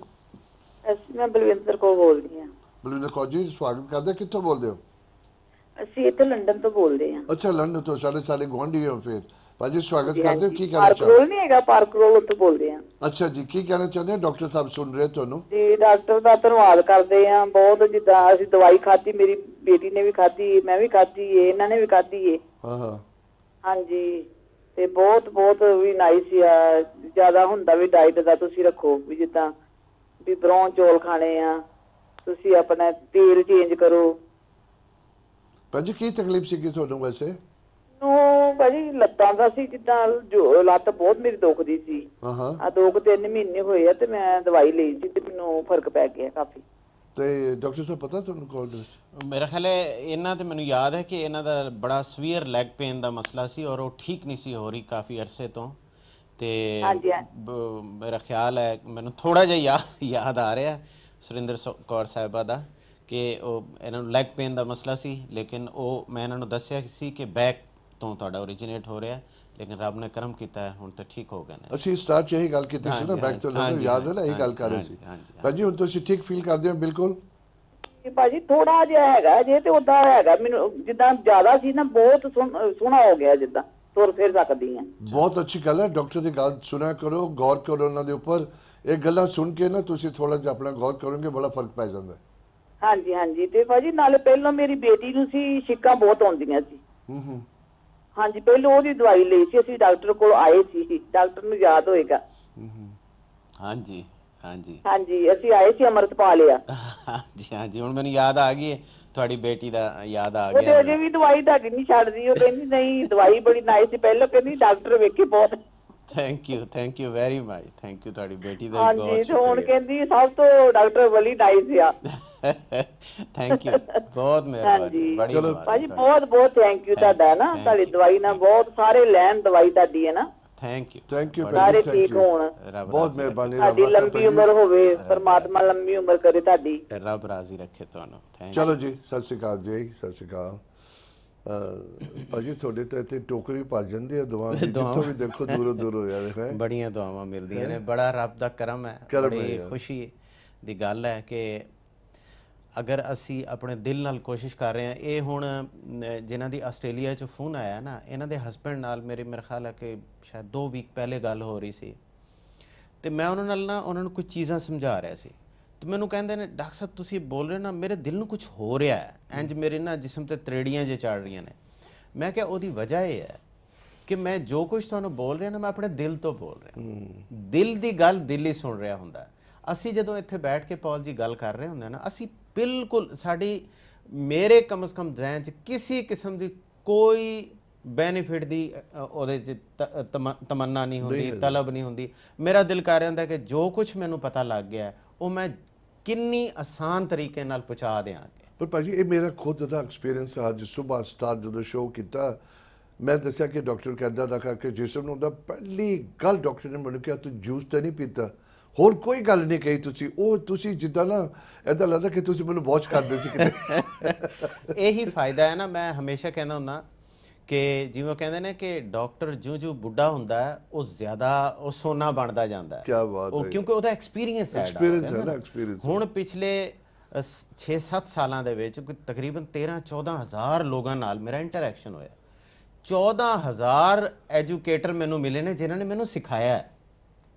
ਮੈਂ ਬਲਵਿੰਦਰ ਕੌਰ ਬੋਲਦੀ ਹਾਂ। ਬਲਵਿੰਦਰ ਕੌਰ ਜੀ, ਸਵਾਗਤ ਕਰਦੇ। ਕਿੱਥੋਂ ਬੋਲਦੇ ਹੋ? ਅਸੀਂ ਇੱਥੇ ਲੰਡਨ ਤੋਂ ਬੋਲਦੇ ਹਾਂ। ਅੱਛਾ, ਲੰਡਨ ਤੋਂ। ਸਾਡੇ ਗੁਆਂਢੀ ਹੋ ਫਿਰ। ਭਾਜੀ ਸਵਾਗਤ ਹਾਂਜੀ, ਕਰਦੇ ਹੋ। ਕੀ ਕਹਿਣਾ ਪਾਰਕ ਚਾਹੁੰਦੇ? ਰੋਲ ਨਹੀਂ ਹੈਗਾ, ਪਾਰਕ ਰੋਲ ਤੋਂ ਬੋਲਦੇ ਹਾਂ। ਅੱਛਾ ਜੀ, ਕੀ ਕਹਿਣਾ ਚਾਹੁੰਦੇ ਹੋ? ਡਾਕਟਰ ਸਾਹਿਬ ਸੁਣ ਰਹੇ ਤੁਹਾਨੂੰ। ਜੀ ਡਾਕਟਰ ਦਾ ਧੰਨਵਾਦ ਕਰਦੇ ਹਾਂ ਬਹੁਤ। ਜਿੱਦਾਂ ਅਸੀਂ ਦਵਾਈ ਖਾਧੀ, ਮੇਰੀ ਬੇਟੀ ਨੇ ਵੀ ਖਾਧੀ, ਮੈਂ ਵੀ ਖਾਧੀ ਏ, ਇਹਨਾਂ ਨੇ ਵੀ ਖਾਧੀ ਏ। ਹਾਂ। ਹਾਂਜੀ, ਤੇ ਬਹੁਤ ਬਹੁਤ ਵੀ ਨਾਈਸ ਆ। ਜ਼ਿਆਦਾ ਹੁੰਦਾ ਵੀ ਡਾਈਟ ਦਾ ਤੁਸੀਂ ਰੱਖੋ, ਵੀ ਜਿੱਦਾਂ ਵੀ ਬਰੌਨ ਚੌਲ ਖਾਣੇ ਆ, ਤੁਸੀਂ ਆਪਣਾ ਤੇਲ ਚੇਂਜ ਕਰੋ। ਭਾਜੀ ਕੀ ਤਕਲੀਫ ਸੀਗੀ ਤੁਹਾਨੂੰ ਵੈਸੇ? ਨੂੰ ਭਾਜੀ ਲੱਤਾਂ ਦਾ ਸੀ, ਜਿੱਦਾਂ ਜੋ ਲੱਤ ਬਹੁਤ ਮੇਰੀ ਦੁਖਦੀ ਸੀ। ਹਾਂ। ਆ 2-3 ਮਹੀਨੇ ਹੋਏ ਆ ਤੇ ਮੈਂ ਦਵਾਈ ਲਈ ਸੀ ਤੇ ਮੈਨੂੰ ਫਰਕ ਪੈ ਗਿਆ ਕਾਫੀ। ਤੇ ਡਾਕਟਰ ਸਾਹਿਬ ਪਤਾ ਤੁਹਾਨੂੰ ਕੌਣ ਨੇ? ਮੇਰਾ ਖਿਆਲ ਹੈ ਇਹਨਾਂ ਤੇ ਮੈਨੂੰ ਯਾਦ ਹੈ ਕਿ ਇਹਨਾਂ ਦਾ ਬੜਾ ਸਵੀਅਰ ਲੈਗ ਪੇਨ ਦਾ ਮਸਲਾ ਸੀ ਔਰ ਉਹ ਠੀਕ ਨਹੀਂ ਸੀ ਹੋ ਰਹੀ ਕਾਫੀ ਅਰਸੇ ਤੋਂ। ਤੇ ਮੇਰਾ ਖਿਆਲ ਹੈ ਮੈਨੂੰ ਥੋੜਾ ਜਿਹਾ ਯਾਦ ਆ ਰਿਹਾ ਸੁਰਿੰਦਰ ਕੌਰ ਸਾਹਿਬਾ ਦਾ ਕਿ ਉਹ ਇਹਨਾਂ ਨੂੰ ਲੈਗ ਪੇਨ ਦਾ ਮਸਲਾ ਸੀ, ਲੇਕਿਨ ਉਹ ਮੈਂ ਇਹਨਾਂ ਨੂੰ ਦੱਸਿਆ ਸੀ ਕਿ ਬੈਕ ਤੋਂ ਤੁਹਾਡਾ ਓਰੀਜੀਨੇਟ ਹੋ ਰਿਹਾ, ਲੇਕਿਨ ਰੱਬ ਨੇ ਕਰਮ ਕੀਤਾ ਹੈ ਹੁਣ ਤਾਂ ਠੀਕ ਹੋ ਗਏ ਨੇ। ਅਸੀਂ ਸਟਾਰਟ 'ਚ ਇਹੀ ਗੱਲ ਕੀਤੀ ਸੀ ਨਾ, ਬੈਕ ਤੋਂ ਲੱਗਦਾ ਯਾਦ ਹੈ ਨਾ, ਇਹੀ ਗੱਲ ਕਰ ਰਹੇ ਸੀ। ਭਾਜੀ ਹੁਣ ਤੁਸੀਂ ਠੀਕ ਫੀਲ ਕਰਦੇ ਹੋ? ਬਿਲਕੁਲ ਭਾਜੀ ਥੋੜਾ ਜਿਹਾ ਹੈਗਾ ਜੇ, ਤੇ ਉਦਾਂ ਹੈਗਾ ਮੈਨੂੰ ਜਿੱਦਾਂ ਜ਼ਿਆਦਾ ਸੀ ਨਾ, ਬਹੁਤ ਸੋਹਣਾ ਹੋ ਗਿਆ, ਜਿੱਦਾਂ ਤੁਰ ਫਿਰ ਸਕਦੀ ਆ। ਬਹੁਤ ਅੱਛੀ ਗੱਲ ਹੈ। ਡਾਕਟਰ ਦੀ ਗੱਲ ਸੁਣਿਆ ਕਰੋ, ਗੌਰ ਕਰੋ ਉਹਨਾਂ ਦੇ ਉੱਪਰ। ਇਹ ਗੱਲਾਂ ਸੁਣ ਕੇ ਨਾ ਤੁਸੀਂ ਥੋੜਾ ਜਿਹਾ ਆਪਣਾ ਗੌਰ ਕਰੋਗੇ, ਬੜਾ ਫਰਕ ਪੈ ਜਾਂਦਾ। ਹਾਂਜੀ। ਤੇ ਭਾਜੀ ਨਾਲੇ ਪਹਿਲਾਂ ਮੇਰੀ ਬੇਟੀ ਨੂੰ ਸੀ ਛਿੱਕਾਂ ਬਹੁਤ ਆਉਂਦੀਆਂ ਸੀ। ਹਾਂਜੀ, ਪਹਿਲਾਂ ਉਹਦੀ ਦਵਾਈ ਲਈ ਸੀ ਅਸੀਂ, ਡਾਕਟਰ ਕੋਲ ਆਏ ਸੀ, ਡਾਕਟਰ ਨੂੰ ਯਾਦ ਹੋਏਗਾ। ਹਾਂਜੀ, ਅਸੀਂ ਆਏ ਸੀ, ਅੰਮ੍ਰਿਤਪਾਲ ਆ। ਹਾਂਜੀ, ਹੁਣ ਮੈਨੂੰ ਯਾਦ ਆ ਗਈ ਤੁਹਾਡੀ ਬੇਟੀ ਦਾ, ਯਾਦ ਆ ਗਿਆ। ਉਹ ਅਜੇ ਵੀ ਦਵਾਈ ਤੁਹਾਡੀ ਨਹੀਂ ਛੱਡਦੀ। ਉਹ ਕਹਿੰਦੀ ਨਹੀਂ ਦਵਾਈ ਬੜੀ ਨਾਈਸ ਸੀ, ਪਹਿਲਾਂ ਕਹਿੰਦੀ ਡਾਕਟਰ ਵੇਖੇ ਬਹੁਤ। Thank you very much. Thank you ਤੁਹਾਡੀ ਬੇਟੀ ਦਾ ਬਹੁਤ ਸ਼ੁਕਰੀਆ। ਤੇ ਹੁਣ ਕਹਿੰਦੀ ਸਭ ਤੋਂ ਡਾਕਟਰ ਵਲੀ ਨਾਈਸ ਆ। ਥੈਂਕ ਯੂ, ਬਹੁਤ ਮਿਹਰਬਾਨੀ। ਬੜੀ ਭਾਜੀ ਬਹੁਤ ਬਹੁਤ ਥੈਂਕ ਯੂ ਤੁਹਾਡਾ ਨਾ, ਤੁਹਾਡੀ ਦਵਾਈ ਨਾਲ ਬਹੁਤ ਸਾਰੇ ਲੈਣ ਦਵਾਈ ਤੁਹਾਡੀ ਹੈ ਨਾ। ਥੈਂਕ ਯੂ ਸਾਰੇ ਠੀਕ ਹੋਣ, ਬਹੁਤ ਮਿਹਰਬਾਨੀ। ਤੁਹਾਡੀ ਲੰਬੀ ਉਮਰ ਹੋਵੇ, ਪਰਮਾਤਮਾ ਲੰਬੀ ਉਮਰ ਕਰੇ ਤੁਹਾਡੀ, ਰੱਬ ਰਾਜ਼ੀ ਰੱਖੇ ਤੁਹਾਨੂੰ। ਚਲੋ ਜੀ, ਸਤਿ ਸ਼੍ਰੀ ਅਕਾਲ ਜੀ। ਸਤਿ ਸ਼੍ਰੀ ਅਕਾਲ ਭਾਜੀ। ਤੁਹਾਡੇ ਤਾਂ ਇੱਥੇ ਟੋਕਰੀ ਭਰ ਜਾਂਦੀ ਹੈ ਦੁਆ ਦੀ, ਜਿੱਥੋਂ ਵੀ ਦੇਖੋ ਦੂਰੋਂ ਹੋ ਜਾਂਦੇ। ਬੜੀਆਂ ਦੁਆਵਾਂ ਮਿਲਦੀਆਂ ਨੇ, ਬੜਾ ਰੱਬ ਦਾ ਕਰਮ ਹੈ। ਬੜੀ ਖੁਸ਼ੀ ਦੀ ਗੱਲ ਹੈ ਕਿ ਅਗਰ ਅਸੀਂ ਆਪਣੇ ਦਿਲ ਨਾਲ ਕੋਸ਼ਿਸ਼ ਕਰ ਰਹੇ ਹਾਂ। ਇਹ ਹੁਣ ਜਿਨ੍ਹਾਂ ਦੀ ਆਸਟ੍ਰੇਲੀਆ 'ਚ ਫੋਨ ਆਇਆ ਨਾ, ਇਹਨਾਂ ਦੇ ਹਸਬੈਂਡ ਨਾਲ ਮੇਰੇ ਖਿਆਲ ਹੈ ਕਿ ਸ਼ਾਇਦ 2 ਵੀਕ ਪਹਿਲੇ ਗੱਲ ਹੋ ਰਹੀ ਸੀ, ਅਤੇ ਮੈਂ ਉਹਨਾਂ ਨਾਲ ਨਾ ਉਹਨਾਂ ਨੂੰ ਕੁਝ ਚੀਜ਼ਾਂ ਸਮਝਾ ਰਿਹਾ ਸੀ, ਤੇ ਮੈਨੂੰ ਕਹਿੰਦੇ ਨੇ ਡਾਕਟਰ ਸਾਹਿਬ ਤੁਸੀਂ ਬੋਲ ਰਹੇ ਨਾ ਮੇਰੇ ਦਿਲ ਨੂੰ ਕੁਝ ਹੋ ਰਿਹਾ ਹੈ, ਇੰਜ ਮੇਰੇ ਨਾ ਜਿਸਮ ਤੇ ਤਰੇੜੀਆਂ ਜੇ ਚੜ ਰਹੀਆਂ ਨੇ। ਮੈਂ ਕਿਹਾ ਉਹਦੀ ਵਜ੍ਹਾ ਇਹ ਹੈ ਕਿ ਮੈਂ ਜੋ ਕੁਝ ਤੁਹਾਨੂੰ ਬੋਲ ਰਿਹਾ ਨਾ ਮੈਂ ਆਪਣੇ ਦਿਲ ਤੋਂ ਬੋਲ ਰਿਹਾ। ਦਿਲ ਦੀ ਗੱਲ ਦਿਲ ਹੀ ਸੁਣ ਰਿਹਾ ਹੁੰਦਾ। ਅਸੀਂ ਜਦੋਂ ਇੱਥੇ ਬੈਠ ਕੇ ਪੌਲ ਜੀ ਗੱਲ ਕਰ ਰਹੇ ਹੁੰਦੇ ਨਾ, ਅਸੀਂ ਬਿਲਕੁਲ ਸਾਡੀ ਮੇਰੇ ਕਮ ਸੇ ਕਮ ਜ਼ਹਿਨ 'ਚ ਕਿਸੇ ਕਿਸਮ ਦੀ ਕੋਈ ਬੈਨੀਫਿਟ ਦੀ ਉਹਦੇ 'ਚ ਤਮੰਨਾ ਨਹੀਂ ਹੁੰਦੀ, ਤਲਬ ਨਹੀਂ ਹੁੰਦੀ। ਮੇਰਾ ਦਿਲ ਕਰ ਰਿਹਾ ਹੁੰਦਾ ਕਿ ਜੋ ਕੁਝ ਮੈਨੂੰ ਪਤਾ ਲੱਗ ਗਿਆ ਉਹ ਮੈਂ ਕਿੰਨੀ ਆਸਾਨ ਤਰੀਕੇ ਨਾਲ ਪਹੁੰਚਾ ਦਿਆਂਗੇ। ਪਰ ਭਾਜੀ ਇਹ ਮੇਰਾ ਖੁਦ ਦਾ ਐਕਸਪੀਰੀਅੰਸ। ਅੱਜ ਸਵੇਰ ਸਟਾਰਟ ਜਦੋਂ ਸ਼ੋਅ ਕੀਤਾ ਮੈਂ ਦੱਸਿਆ ਕਿ ਡਾਕਟਰ ਕਹਿੰਦਾ ਦਾ ਕਿ ਜਿਸਮ ਨੂੰ ਹੁੰਦਾ, ਪਹਿਲੀ ਗੱਲ ਡਾਕਟਰ ਨੇ ਮੈਨੂੰ ਕਿਹਾ ਤੂੰ ਜੂਸ ਤਾਂ ਨਹੀਂ ਪੀਤਾ, ਹੋਰ ਕੋਈ ਗੱਲ ਨਹੀਂ ਕਹੀ ਤੁਸੀਂ। ਉਹ ਤੁਸੀਂ ਜਿੱਦਾਂ ਨਾ ਇੱਦਾਂ ਲੱਗਦਾ ਕਿ ਤੁਸੀਂ ਮੈਨੂੰ ਵਾਚ ਕਰਦੇ ਸੀ ਕਿਤੇ। ਇਹੀ ਫਾਇਦਾ ਹੈ ਨਾ, ਮੈਂ ਹਮੇਸ਼ਾ ਕਹਿੰਦਾ ਹੁੰਦਾ ਕਿ ਜਿਵੇਂ ਕਹਿੰਦੇ ਨੇ ਕਿ ਡਾਕਟਰ ਜਿਉਂ ਬੁੱਢਾ ਹੁੰਦਾ ਹੈ ਉਹ ਜ਼ਿਆਦਾ ਉਹ ਸੋਨਾ ਬਣਦਾ ਜਾਂਦਾ ਹੈ। ਕੀ ਬਾਤ ਉਹ ਹੈ, ਕਿਉਂਕਿ ਉਹਦਾ ਐਕਸਪੀਰੀਅੰਸ ਹੈ ਨਾ ਐਕਸਪੀਰੀਅੰਸ। ਹੁਣ ਪਿਛਲੇ 6-7 ਸਾਲਾਂ ਦੇ ਵਿੱਚ ਕੋਈ ਤਕਰੀਬਨ 13-14 ਹਜ਼ਾਰ ਲੋਕਾਂ ਨਾਲ ਮੇਰਾ ਇੰਟਰੈਕਸ਼ਨ ਹੋਇਆ। 14,000 ਐਜੂਕੇਟਰ ਮੈਨੂੰ ਮਿਲੇ ਨੇ ਜਿਨ੍ਹਾਂ ਨੇ ਮੈਨੂੰ ਸਿਖਾਇਆ ਹੈ।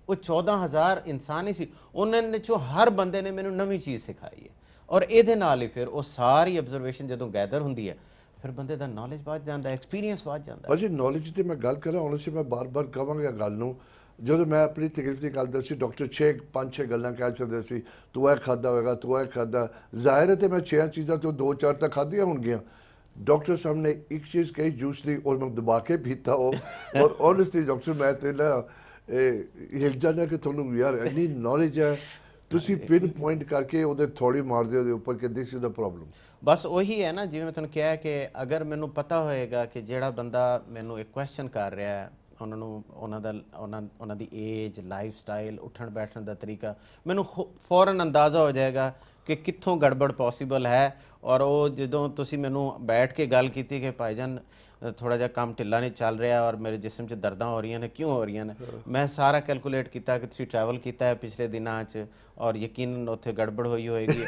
ਉਹ 14,000 ਇਨਸਾਨ ਹੀ ਸੀ, ਉਹਨਾਂ ਨੇ ਚੋਂ ਹਰ ਬੰਦੇ ਨੇ ਮੈਨੂੰ ਨਵੀਂ ਚੀਜ਼ ਸਿਖਾਈ ਹੈ। ਔਰ ਇਹਦੇ ਨਾਲ ਹੀ ਫਿਰ ਉਹ ਸਾਰੀ ਆਬਜ਼ਰਵੇਸ਼ਨ ਜਦੋਂ ਗੈਦਰ ਹੁੰਦੀ ਹੈ ਫਿਰ ਬੰਦੇ ਦਾ ਨੌਲੇਜ ਵੱਧ ਜਾਂਦਾ, ਐਕਸਪੀਰੀਅੰਸ ਵੱਧ ਜਾਂਦਾ। ਭਾਜੀ ਨੌਲੇਜ ਤੇ ਮੈਂ ਗੱਲ ਕਰਾਂ ਹੁਣ ਮੈਂ ਬਾਰ-ਬਾਰ ਕਹਾਂਗਾ ਗੱਲ ਨੂੰ। ਜਦੋਂ ਮੈਂ ਆਪਣੀ ਤਕਲੀਫ ਦੀ ਗੱਲ ਦੱਸੀ ਡਾਕਟਰ 5-6 ਗੱਲਾਂ ਕਹਿ ਸਕਦੇ ਸੀ, ਤੂੰ ਇਹ ਖਾਦਾ ਹੋਏਗਾ, ਤੂੰ ਇਹ ਖਾਦਾ। ਜ਼ਾਹਿਰ ਹੈ ਤੇ ਮੈਂ 6 ਚੀਜ਼ਾਂ ਤੋਂ 2-4 ਤਾਂ ਖਾਧੀਆਂ ਹੋਣਗੀਆਂ। ਡਾਕਟਰ ਸਾਹਿਬ ਨੇ ਇੱਕ ਚੀਜ਼ ਕਹੀ ਜੂਸ ਦੀ, ਔਰ ਮੈਂ ਦਬਾ ਕੇ ਪੀਤਾ ਉਹ। ਔਰ ਓਨੈਸਟਲੀ ਡਾਕਟਰ ਮੈਂ ਤੇ ਨਾ ਹਿਲ ਜਾਂਦਾ ਕਿ ਤੁਹਾਨੂੰ ਯਾਰ ਇੰਨੀ ਨੌਲੇਜ ਹੈ, ਤੁਸੀਂ ਪਿਨ ਪੁਆਇੰਟ ਕਰਕੇ ਉਹਦੇ ਥੋੜੀ ਮਾਰਦੇ ਉਹਦੇ ਉੱਪਰ ਕਿ ਦਿਸ ਇਜ਼ ਦਾ ਪ੍ਰੋਬਲਮ। ਬਸ ਉਹੀ ਹੈ ਨਾ, ਜਿਵੇਂ ਮੈਂ ਤੁਹਾਨੂੰ ਕਿਹਾ ਕਿ ਅਗਰ ਮੈਨੂੰ ਪਤਾ ਹੋਏਗਾ ਕਿ ਜਿਹੜਾ ਬੰਦਾ ਮੈਨੂੰ ਇੱਕ ਕੁਐਸਚਨ ਕਰ ਰਿਹਾ ਹੈ ਉਹਨਾਂ ਨੂੰ ਉਹਨਾਂ ਦੀ ਏਜ, ਲਾਈਫ ਸਟਾਈਲ, ਉੱਠਣ ਬੈਠਣ ਦਾ ਤਰੀਕਾ ਮੈਨੂੰ ਫੌਰਨ ਅੰਦਾਜ਼ਾ ਹੋ ਜਾਏਗਾ ਕਿ ਕਿੱਥੋਂ ਗੜਬੜ ਪੋਸੀਬਲ ਹੈ। ਔਰ ਉਹ ਜਦੋਂ ਤੁਸੀਂ ਮੈਨੂੰ ਬੈਠ ਕੇ ਗੱਲ ਕੀਤੀ ਕਿ ਭਾਈਜਾਨ ਥੋੜਾ ਜਿਹਾ ਕੰਮ ਢਿੱਲਾ ਨਹੀਂ ਚੱਲ ਰਿਹਾ ਔਰ ਮੇਰੇ ਜਿਸਮ 'ਚ ਦਰਦਾਂ ਹੋ ਰਹੀਆਂ ਨੇ, ਕਿਉਂ ਹੋ ਰਹੀਆਂ ਨੇ, ਮੈਂ ਸਾਰਾ ਕੈਲਕੂਲੇਟ ਕੀਤਾ ਕਿ ਤੁਸੀਂ ਟਰੈਵਲ ਕੀਤਾ ਹੈ ਪਿਛਲੇ ਦਿਨਾਂ 'ਚ ਔਰ ਯਕੀਨਨ ਉੱਥੇ ਗੜਬੜ ਹੋਈ ਹੋਏਗੀ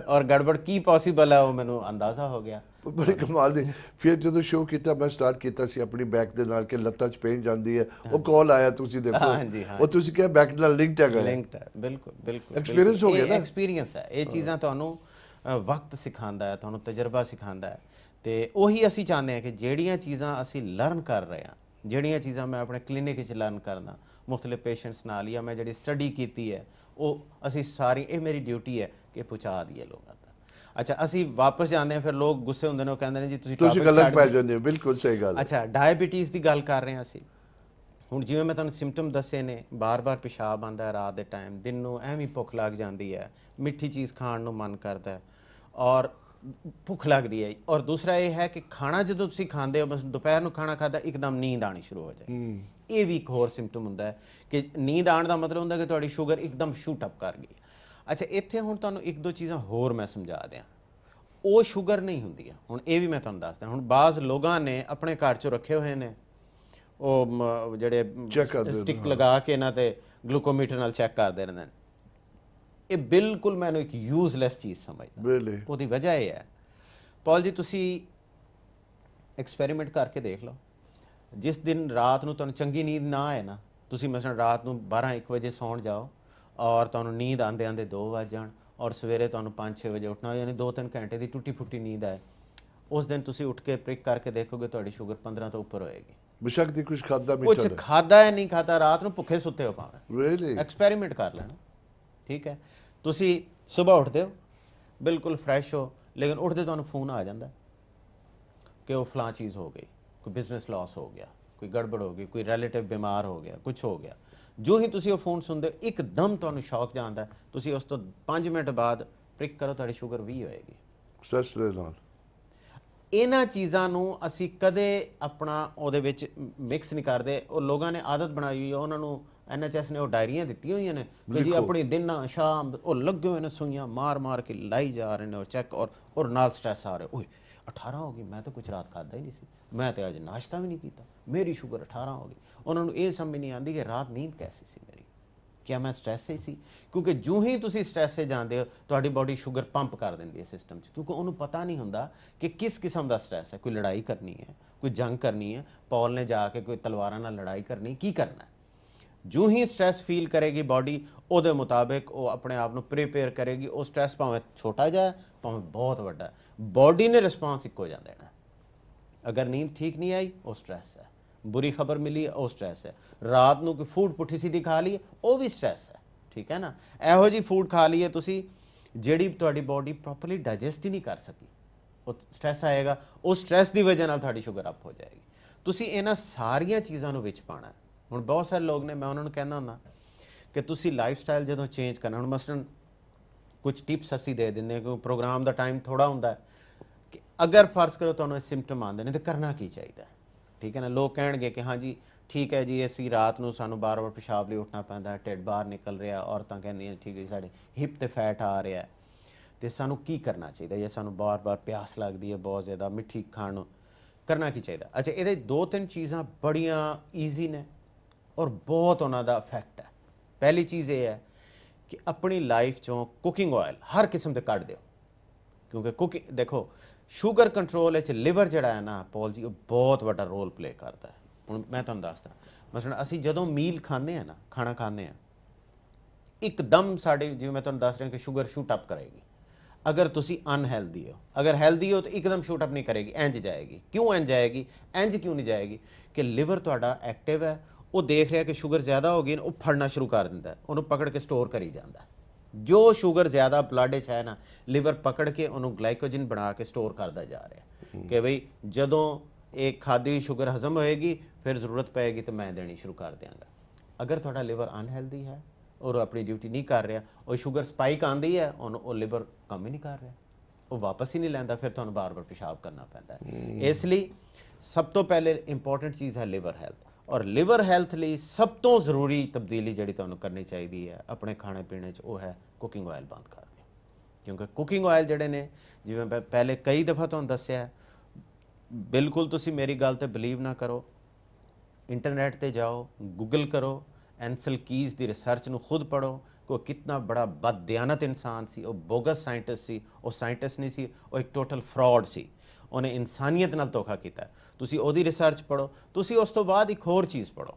ਔਰ ਗੜਬੜ ਕੀ ਪੋਸੀਬਲ ਹੈ ਉਹ ਮੈਨੂੰ ਅੰਦਾਜ਼ਾ ਹੋ ਗਿਆ। ਬੜੀ ਕਮਾਲ ਦੀ। ਫਿਰ ਜਦੋਂ ਸ਼ੋਅ ਕੀਤਾ ਮੈਂ ਸਟਾਰਟ ਕੀਤਾ ਸੀ ਆਪਣੀ ਬੈਕ ਦੇ ਨਾਲ ਕਿ ਲੱਤਾਂ 'ਚ ਪੇਨ ਜਾਂਦੀ ਹੈ, ਉਹ ਕਾਲ ਆਇਆ ਤੁਸੀਂ ਦੇਖੋ, ਉਹ ਤੁਸੀਂ ਕਿਹਾ ਬੈਕ ਨਾਲ ਲਿੰਕਡ ਹੈ। ਲਿੰਕਡ ਹੈ, ਬਿਲਕੁਲ ਬਿਲਕੁਲ ਐਕਸਪੀਰੀਅੰਸ ਹੋ ਗਿਆ ਨਾ। ਐਕਸਪੀਰੀਅੰਸ ਹੈ, ਇਹ ਚੀਜ਼ਾਂ ਤੁਹਾਨੂੰ ਵਕਤ ਸਿਖਾਉਂਦਾ ਹੈ, ਤੁਹਾਨੂੰ ਤਜਰਬਾ ਸਿਖਾਉਂਦਾ ਹੈ। ਤੇ ਉਹੀ ਅਸੀਂ ਚਾਹੁੰਦੇ ਹਾਂ ਕਿ ਜਿਹੜੀਆਂ ਚੀਜ਼ਾਂ ਅਸੀਂ ਲਰਨ ਕਰ ਰਹੇ ਹਾਂ, ਜਿਹੜੀਆਂ ਚੀਜ਼ਾਂ ਮੈਂ ਆਪਣੇ ਕਲੀਨਿਕ ਵਿੱਚ ਲਰਨ ਕਰਦਾ ਮੁਖਤਲਿਫ ਪੇਸ਼ੈਂਟਸ ਨਾਲ, ਜਾਂ ਮੈਂ ਜਿਹੜੀ ਸਟੱਡੀ ਕੀਤੀ ਹੈ ਉਹ ਅਸੀਂ ਸਾਰੀ, ਇਹ ਮੇਰੀ ਡਿਊਟੀ ਹੈ ਕਿ ਪਹੁੰਚਾ ਦਈਏ ਲੋਕਾਂ ਤੱਕ। ਅੱਛਾ, ਅਸੀਂ ਵਾਪਸ ਜਾਂਦੇ ਹਾਂ, ਫਿਰ ਲੋਕ ਗੁੱਸੇ ਹੁੰਦੇ ਨੇ, ਉਹ ਕਹਿੰਦੇ ਨੇ ਜੀ ਤੁਸੀਂ ਗੱਲਾਂ ਪੈ ਜਾਂਦੇ ਹੋ। ਬਿਲਕੁਲ ਸਹੀ ਗੱਲ। ਅੱਛਾ, ਡਾਇਬੀਟੀਜ਼ ਦੀ ਗੱਲ ਕਰ ਰਹੇ ਹਾਂ ਅਸੀਂ। ਹੁਣ ਜਿਵੇਂ ਮੈਂ ਤੁਹਾਨੂੰ ਸਿੰਪਟਮ ਦੱਸੇ ਨੇ, ਬਾਰ-ਬਾਰ ਪਿਸ਼ਾਬ ਆਉਂਦਾ ਹੈ ਰਾਤ ਦੇ ਟਾਈਮ, ਦਿਨ ਨੂੰ ਐਵੇਂ ਭੁੱਖ ਲੱਗ ਜਾਂਦੀ ਹੈ, ਮਿੱਠੀ ਚੀਜ਼ ਖਾਣ ਨੂੰ ਮਨ ਕਰਦਾ ਹੈ ਔਰ ਭੁੱਖ ਲੱਗਦੀ ਹੈ। ਔਰ ਦੂਸਰਾ ਇਹ ਹੈ ਕਿ ਖਾਣਾ ਜਦੋਂ ਤੁਸੀਂ ਖਾਂਦੇ ਹੋ, ਬਸ ਦੁਪਹਿਰ ਨੂੰ ਖਾਣਾ ਖਾਧਾ ਇੱਕਦਮ ਨੀਂਦ ਆਉਣੀ ਸ਼ੁਰੂ ਹੋ ਜਾਏ। ਇਹ ਵੀ ਇੱਕ ਹੋਰ ਸਿੰਪਟਮ ਹੁੰਦਾ ਹੈ ਕਿ ਨੀਂਦ ਆਉਣ ਦਾ ਮਤਲਬ ਹੁੰਦਾ ਕਿ ਤੁਹਾਡੀ ਸ਼ੂਗਰ ਇੱਕਦਮ ਸ਼ੂਟ ਅਪ ਕਰ ਗਈ। ਅੱਛਾ, ਇੱਥੇ ਹੁਣ ਤੁਹਾਨੂੰ ਇੱਕ ਦੋ ਚੀਜ਼ਾਂ ਹੋਰ ਮੈਂ ਸਮਝਾ ਦਿਆਂ। ਉਹ ਸ਼ੂਗਰ ਨਹੀਂ ਹੁੰਦੀਆਂ। ਹੁਣ ਇਹ ਵੀ ਮੈਂ ਤੁਹਾਨੂੰ ਦੱਸਦਾ। ਹੁਣ ਬਾਜ਼ ਲੋਕਾਂ ਨੇ ਆਪਣੇ ਘਰ 'ਚੋਂ ਰੱਖੇ ਹੋਏ ਨੇ ਉਹ ਜਿਹੜੇ ਸਟਿਕ ਲਗਾ ਕੇ ਇਹਨਾਂ ਤੇ ਗਲੂਕੋਮੀਟਰ ਨਾਲ ਚੈੱਕ ਕਰਦੇ ਰਹਿੰਦੇ ਨੇ। ਇਹ ਬਿਲਕੁਲ ਮੈਨੂੰ ਇੱਕ ਯੂਜ਼ਲੈਸ ਚੀਜ਼ ਸਮਝਦਾ। ਉਹਦੀ ਵਜ੍ਹਾ ਇਹ ਹੈ, ਪੌਲ ਜੀ ਤੁਸੀਂ ਐਕਸਪੈਰੀਮੈਂਟ ਕਰਕੇ ਦੇਖ ਲਓ। ਜਿਸ ਦਿਨ ਰਾਤ ਨੂੰ ਤੁਹਾਨੂੰ ਚੰਗੀ ਨੀਂਦ ਨਾ ਆਏ ਨਾ, ਤੁਸੀਂ ਮਸਲਨ ਰਾਤ ਨੂੰ 12-1 ਵਜੇ ਸੌਣ ਜਾਓ ਔਰ ਤੁਹਾਨੂੰ ਨੀਂਦ ਆਉਂਦੇ 2 ਵੱਜ ਜਾਣ ਔਰ ਸਵੇਰੇ ਤੁਹਾਨੂੰ 5-6 ਵਜੇ ਉੱਠਣਾ ਹੋ, ਯਾਨੀ 2-3 ਘੰਟੇ ਦੀ ਟੁੱਟੀ ਫੁੱਟੀ ਨੀਂਦ ਆਏ, ਉਸ ਦਿਨ ਤੁਸੀਂ ਉੱਠ ਕੇ ਪ੍ਰਿਕ ਕਰਕੇ ਦੇਖੋਗੇ ਤੁਹਾਡੀ ਸ਼ੂਗਰ 15 ਤੋਂ ਉੱਪਰ ਹੋਏਗੀ। ਬੇਸ਼ੱਕ ਦੀ ਕੁਝ ਖਾਦਾ ਹੈ ਨਹੀਂ ਖਾਦਾ, ਰਾਤ ਨੂੰ ਭੁੱਖੇ ਸੁੱਤੇ ਹੋ ਭਾਵੇਂ। ਐਕਸਪੈਰੀਮੈਂਟ ਕਰ ਲੈਣਾ, ਠੀਕ ਹੈ। ਤੁਸੀਂ ਸਵੇਰ ਉੱਠਦੇ ਹੋ ਬਿਲਕੁਲ ਫਰੈਸ਼ ਹੋ, ਲੇਕਿਨ ਉੱਠਦੇ ਤੁਹਾਨੂੰ ਫੋਨ ਆ ਜਾਂਦਾ ਕਿ ਉਹ ਫਲਾਂ ਚੀਜ਼ ਹੋ ਗਈ, ਕੋਈ ਬਿਜ਼ਨਸ ਲਾਸ ਹੋ ਗਿਆ, ਕੋਈ ਗੜਬੜ ਹੋ ਗਈ, ਕੋਈ ਰਿਲੇਟਿਵ ਬਿਮਾਰ ਹੋ ਗਿਆ, ਕੁਝ ਹੋ ਗਿਆ। ਜੋ ਹੀ ਤੁਸੀਂ ਉਹ ਫੋਨ ਸੁਣਦੇ ਹੋ ਇੱਕਦਮ ਤੁਹਾਨੂੰ ਸ਼ੌਕ ਜਾਂਦਾ, ਤੁਸੀਂ ਉਸ ਤੋਂ 5 ਮਿੰਟ ਬਾਅਦ ਪ੍ਰਿਕ ਕਰੋ, ਤੁਹਾਡੀ ਸ਼ੂਗਰ 20 ਹੋਏਗੀ। ਸਟ੍ਰੈਸ ਦੇ ਨਾਲ ਇਹਨਾਂ ਚੀਜ਼ਾਂ ਨੂੰ ਅਸੀਂ ਕਦੇ ਆਪਣਾ ਉਹਦੇ ਵਿੱਚ ਮਿਕਸ ਨਹੀਂ ਕਰਦੇ। ਉਹ ਲੋਕਾਂ ਨੇ ਆਦਤ ਬਣਾਈ ਹੋਈ ਹੈ, ਉਹਨਾਂ ਨੂੰ NHS ਨੇ ਉਹ ਡਾਇਰੀਆਂ ਦਿੱਤੀਆਂ ਹੋਈਆਂ ਨੇ ਕਿ ਜੀ ਆਪਣੀ ਦਿਨਾਂ ਸ਼ਾਮ ਉਹ ਲੱਗੇ ਹੋਏ ਨੇ ਸੂਈਆਂ ਮਾਰ ਕੇ ਲਾਈ ਜਾ ਰਹੇ ਨੇ ਔਰ ਚੈੱਕ ਔਰ ਨਾਲ ਸਟ੍ਰੈਸ ਆ ਰਿਹਾ। ਓਏ 18 ਹੋ ਗਈ, ਮੈਂ ਤਾਂ ਕੁਝ ਰਾਤ ਖਾਦਾ ਹੀ ਨਹੀਂ ਸੀ, ਮੈਂ ਤਾਂ ਅੱਜ ਨਾਸ਼ਤਾ ਵੀ ਨਹੀਂ ਕੀਤਾ, ਮੇਰੀ ਸ਼ੂਗਰ 18 ਹੋ ਗਈ। ਉਹਨਾਂ ਨੂੰ ਇਹ ਸਮਝ ਨਹੀਂ ਆਉਂਦੀ ਕਿ ਰਾਤ ਨੀਂਦ ਕੈਸੀ ਸੀ ਮੇਰੀ, क्या मैं स्ट्रैस से ही सी? क्योंकि जो ही तुसी स्ट्रैस से जाते हो ਤੁਹਾਡੀ ਬੋਡੀ ਸ਼ੂਗਰ ਪੰਪ ਕਰ ਦਿੰਦੀ ਹੈ ਸਿਸਟਮ 'ਚ, ਕਿਉਂਕਿ ਉਹਨੂੰ ਪਤਾ ਨਹੀਂ ਹੁੰਦਾ ਕਿ ਕਿਸ ਕਿਸਮ ਦਾ ਸਟ੍ਰੈਸ ਹੈ। ਕੋਈ ਲੜਾਈ ਕਰਨੀ ਹੈ, ਕੋਈ ਜੰਗ ਕਰਨੀ ਹੈ, ਪੌਲ ਨੇ ਜਾ ਕੇ ਕੋਈ ਤਲਵਾਰਾਂ ਨਾਲ ਲੜਾਈ ਕਰਨੀ, ਕੀ ਕਰਨਾ ਹੈ। ਜੋ ਹੀ ਸਟ੍ਰੈਸ ਫੀਲ ਕਰੇਗੀ ਬਾਡੀ, ਉਹਦੇ ਮੁਤਾਬਿਕ ਉਹ ਆਪਣੇ ਆਪ ਨੂੰ ਪ੍ਰੀਪੇਅਰ ਕਰੇਗੀ। ਉਹ ਸਟ੍ਰੈਸ ਭਾਵੇਂ ਛੋਟਾ ਜਿਹਾ ਭਾਵੇਂ ਬਹੁਤ ਵੱਡਾ, ਬਾਡੀ ਨੇ ਰਿਸਪਾਂਸ ਇੱਕੋ ਜਿਹਾ ਦੇਣਾ। ਅਗਰ ਨੀਂਦ ਠੀਕ ਨਹੀਂ ਆਈ, ਉਹ ਸਟ੍ਰੈਸ ਹੈ। बुरी खबर मिली है, वो स्ट्रैस है। रात ਨੂੰ ਕੋਈ ਫੂਡ ਪੁੱਠੀ ਸਿੱਧੀ ਖਾ ਲਈ, ਉਹ ਵੀ ਸਟ੍ਰੈਸ ਹੈ। ਠੀਕ ਹੈ ਨਾ। ਇਹੋ ਜਿਹੀ ਫੂਡ ਖਾ ਲਈਏ ਤੁਸੀਂ ਜਿਹੜੀ ਤੁਹਾਡੀ ਬਾਡੀ ਪ੍ਰੋਪਰਲੀ ਡਾਈਜੈਸਟ ਹੀ ਨਹੀਂ ਕਰ ਸਕੀ, ਉਹ ਸਟ੍ਰੈਸ ਆਏਗਾ। ਉਹ ਸਟ੍ਰੈਸ ਦੀ ਵਜ੍ਹਾ ਨਾਲ ਤੁਹਾਡੀ ਸ਼ੂਗਰ ਅਪ ਹੋ ਜਾਏਗੀ। ਤੁਸੀਂ ਇਹਨਾਂ ਸਾਰੀਆਂ ਚੀਜ਼ਾਂ ਨੂੰ ਵਿੱਚ ਪਾਉਣਾ। ਹੁਣ ਬਹੁਤ ਸਾਰੇ ਲੋਕ ਨੇ, ਮੈਂ ਉਹਨਾਂ ਨੂੰ ਕਹਿੰਦਾ ਹੁੰਦਾ ਕਿ ਤੁਸੀਂ ਲਾਈਫ ਸਟਾਈਲ ਜਦੋਂ ਚੇਂਜ ਕਰਨਾ, ਹੁਣ ਮਸਲਨ ਕੁਝ ਟਿਪਸ ਅਸੀਂ ਦੇ ਦਿੰਦੇ ਹਾਂ, ਕਿਉਂਕਿ ਪ੍ਰੋਗਰਾਮ ਦਾ ਟਾਈਮ ਥੋੜਾ ਹੁੰਦਾ ਕਿ ਅਗਰ ਫਰਜ਼ ਕਰੋ ਤੁਹਾਨੂੰ ਇਹ ਸਿੰਪਟਮ ਆਉਂਦੇ ਨੇ ਤਾਂ ਕਰਨਾ ਕੀ ਚਾਹੀਦਾ। ਠੀਕ ਹੈ ਨਾ। ਲੋਕ ਕਹਿਣਗੇ ਕਿ ਹਾਂਜੀ ਠੀਕ ਹੈ ਜੀ, ਅਸੀਂ ਰਾਤ ਨੂੰ ਸਾਨੂੰ ਬਾਰ-ਬਾਰ ਪਿਸ਼ਾਬ ਲਈ ਉੱਠਣਾ ਪੈਂਦਾ, ਢਿੱਡ ਬਾਹਰ ਨਿਕਲ ਰਿਹਾ, ਔਰਤਾਂ ਕਹਿੰਦੀਆਂ ਠੀਕ ਹੈ ਸਾਡੇ ਹਿਪ ਤੇ ਫੈਟ ਆ ਰਿਹਾ, ਤੇ ਸਾਨੂੰ ਕੀ ਕਰਨਾ ਚਾਹੀਦਾ, ਜਾਂ ਸਾਨੂੰ ਬਾਰ-ਬਾਰ ਪਿਆਸ ਲੱਗਦੀ ਹੈ ਬਹੁਤ ਜ਼ਿਆਦਾ, ਮਿੱਠੀ ਖਾਣ ਨੂੰ ਕਰਨਾ ਕੀ ਚਾਹੀਦਾ। ਅੱਛਾ, ਇਹਦੇ 2-3 ਚੀਜ਼ਾਂ ਬੜੀਆਂ ਈਜ਼ੀ ਨੇ ਔਰ ਬਹੁਤ ਉਹਨਾਂ ਦਾ ਇਫੈਕਟ ਹੈ। ਪਹਿਲੀ ਚੀਜ਼ ਇਹ ਹੈ ਕਿ ਆਪਣੀ ਲਾਈਫ 'ਚੋਂ ਕੁਕਿੰਗ ਆਇਲ ਹਰ ਕਿਸਮ ਦੇ ਕੱਢ ਦਿਓ, ਕਿਉਂਕਿ ਕੁਕਿੰਗ ਦੇਖੋ ਸ਼ੂਗਰ ਕੰਟਰੋਲ ਵਿੱਚ ਲਿਵਰ ਜਿਹੜਾ ਹੈ ਨਾ ਪੌਲ ਜੀ, ਉਹ ਬਹੁਤ ਵੱਡਾ ਰੋਲ ਪਲੇ ਕਰਦਾ ਹੈ। ਹੁਣ ਮੈਂ ਤੁਹਾਨੂੰ ਦੱਸਦਾ, ਮਸਲਨ ਅਸੀਂ ਜਦੋਂ ਮੀਲ ਖਾਂਦੇ ਹਾਂ ਨਾ, ਖਾਣਾ ਖਾਂਦੇ ਹਾਂ, ਇੱਕਦਮ ਸਾਡੇ, ਜਿਵੇਂ ਮੈਂ ਤੁਹਾਨੂੰ ਦੱਸ ਰਿਹਾ ਕਿ ਸ਼ੂਗਰ ਸ਼ੂਟ ਅਪ ਕਰੇਗੀ। ਅਗਰ ਤੁਸੀਂ ਅਨਹੈਲਦੀ ਹੋ, ਅਗਰ ਹੈਲਦੀ ਹੋ ਤਾਂ ਇੱਕਦਮ ਸ਼ੂਟ ਅਪ ਨਹੀਂ ਕਰੇਗੀ, ਇੰਜ ਜਾਏਗੀ। ਕਿਉਂ ਇੰਜ ਜਾਏਗੀ? ਇੰਜ ਕਿਉਂ ਨਹੀਂ ਜਾਏਗੀ ਕਿ ਲਿਵਰ ਤੁਹਾਡਾ ਐਕਟਿਵ ਹੈ, ਉਹ ਦੇਖ ਰਿਹਾ ਕਿ ਸ਼ੂਗਰ ਜ਼ਿਆਦਾ ਹੋ ਗਈ, ਉਹ ਫੜਨਾ ਸ਼ੁਰੂ ਕਰ ਦਿੰਦਾ, ਉਹਨੂੰ ਪਕੜ ਕੇ ਸਟੋਰ ਕਰੀ ਜਾਂਦਾ। ਜੋ ਸ਼ੂਗਰ ਜ਼ਿਆਦਾ ਬਲੱਡ 'ਚ ਹੈ ਨਾ, ਲਿਵਰ ਪਕੜ ਕੇ ਉਹਨੂੰ ਗਲਾਈਕੋਜਨ ਬਣਾ ਕੇ ਸਟੋਰ ਕਰਦਾ ਜਾ ਰਿਹਾ ਕਿ ਬਈ ਜਦੋਂ ਇਹ ਖਾਧੀ ਹੋਈ ਸ਼ੂਗਰ ਹਜ਼ਮ ਹੋਏਗੀ ਫਿਰ ਜ਼ਰੂਰਤ ਪਏਗੀ ਤਾਂ ਮੈਂ ਦੇਣੀ ਸ਼ੁਰੂ ਕਰ ਦਿਆਂਗਾ। ਅਗਰ ਤੁਹਾਡਾ ਲਿਵਰ ਅਨਹੈਲਦੀ ਹੈ ਔਰ ਆਪਣੀ ਡਿਊਟੀ ਨਹੀਂ ਕਰ ਰਿਹਾ, ਉਹ ਸ਼ੂਗਰ ਸਪਾਈਕ ਆਉਂਦੀ ਹੈ, ਉਹਨੂੰ ਉਹ ਲਿਵਰ ਕੰਮ ਹੀ ਨਹੀਂ ਕਰ ਰਿਹਾ, ਉਹ ਵਾਪਸ ਹੀ ਨਹੀਂ ਲੈਂਦਾ, ਫਿਰ ਤੁਹਾਨੂੰ ਬਾਰ-ਬਾਰ ਪਿਸ਼ਾਬ ਕਰਨਾ ਪੈਂਦਾ ਹੈ। ਇਸ ਲਈ ਸਭ ਤੋਂ ਪਹਿਲੇ ਇੰਪੋਰਟੈਂਟ ਚੀਜ਼ ਹੈ ਲਿਵਰ ਹੈਲਥ। ਔਰ ਲਿਵਰ ਹੈਲਥ ਲਈ ਸਭ ਤੋਂ ਜ਼ਰੂਰੀ ਤਬਦੀਲੀ ਜਿਹੜੀ ਤੁਹਾਨੂੰ ਕਰਨੀ ਚਾਹੀਦੀ ਹੈ ਆਪਣੇ ਖਾਣੇ ਪੀਣੇ 'ਚ, ਉਹ ਹੈ ਕੁਕਿੰਗ ਆਇਲ ਬੰਦ ਕਰ ਦਿਓ। ਕਿਉਂਕਿ ਕੁਕਿੰਗ ਆਇਲ ਜਿਹੜੇ ਨੇ, ਜਿਵੇਂ ਮੈਂ ਪਹਿਲੇ ਕਈ ਦਫਾ ਤੁਹਾਨੂੰ ਦੱਸਿਆ, ਬਿਲਕੁਲ ਤੁਸੀਂ ਮੇਰੀ ਗੱਲ ਤੇ ਬਿਲੀਵ ਨਾ ਕਰੋ, ਇੰਟਰਨੈਟ ਤੇ ਜਾਓ, ਗੂਗਲ ਕਰੋ, ਐਂਸਲ ਕੀਜ਼ ਦੀ ਰਿਸਰਚ ਨੂੰ ਖੁਦ ਪੜ੍ਹੋ ਕਿ ਉਹ ਕਿਤਨਾ ਬੜਾ ਬਦਦਿਆਨਤ ਇਨਸਾਨ ਸੀ। ਉਹ ਬੋਗਸ ਸਾਇੰਟਿਸਟ ਸੀ, ਉਹ ਸਾਇੰਟਿਸਟ ਨਹੀਂ ਸੀ, ਉਹ ਇੱਕ ਟੋਟਲ ਫਰਾਡ ਸੀ, ਉਹਨੇ ਇਨਸਾਨੀਅਤ ਨਾਲ ਧੋਖਾ ਕੀਤਾ। ਤੁਸੀਂ ਉਹਦੀ ਰਿਸਰਚ ਪੜ੍ਹੋ। ਤੁਸੀਂ ਉਸ ਤੋਂ ਬਾਅਦ ਇੱਕ ਹੋਰ ਚੀਜ਼ ਪੜ੍ਹੋ,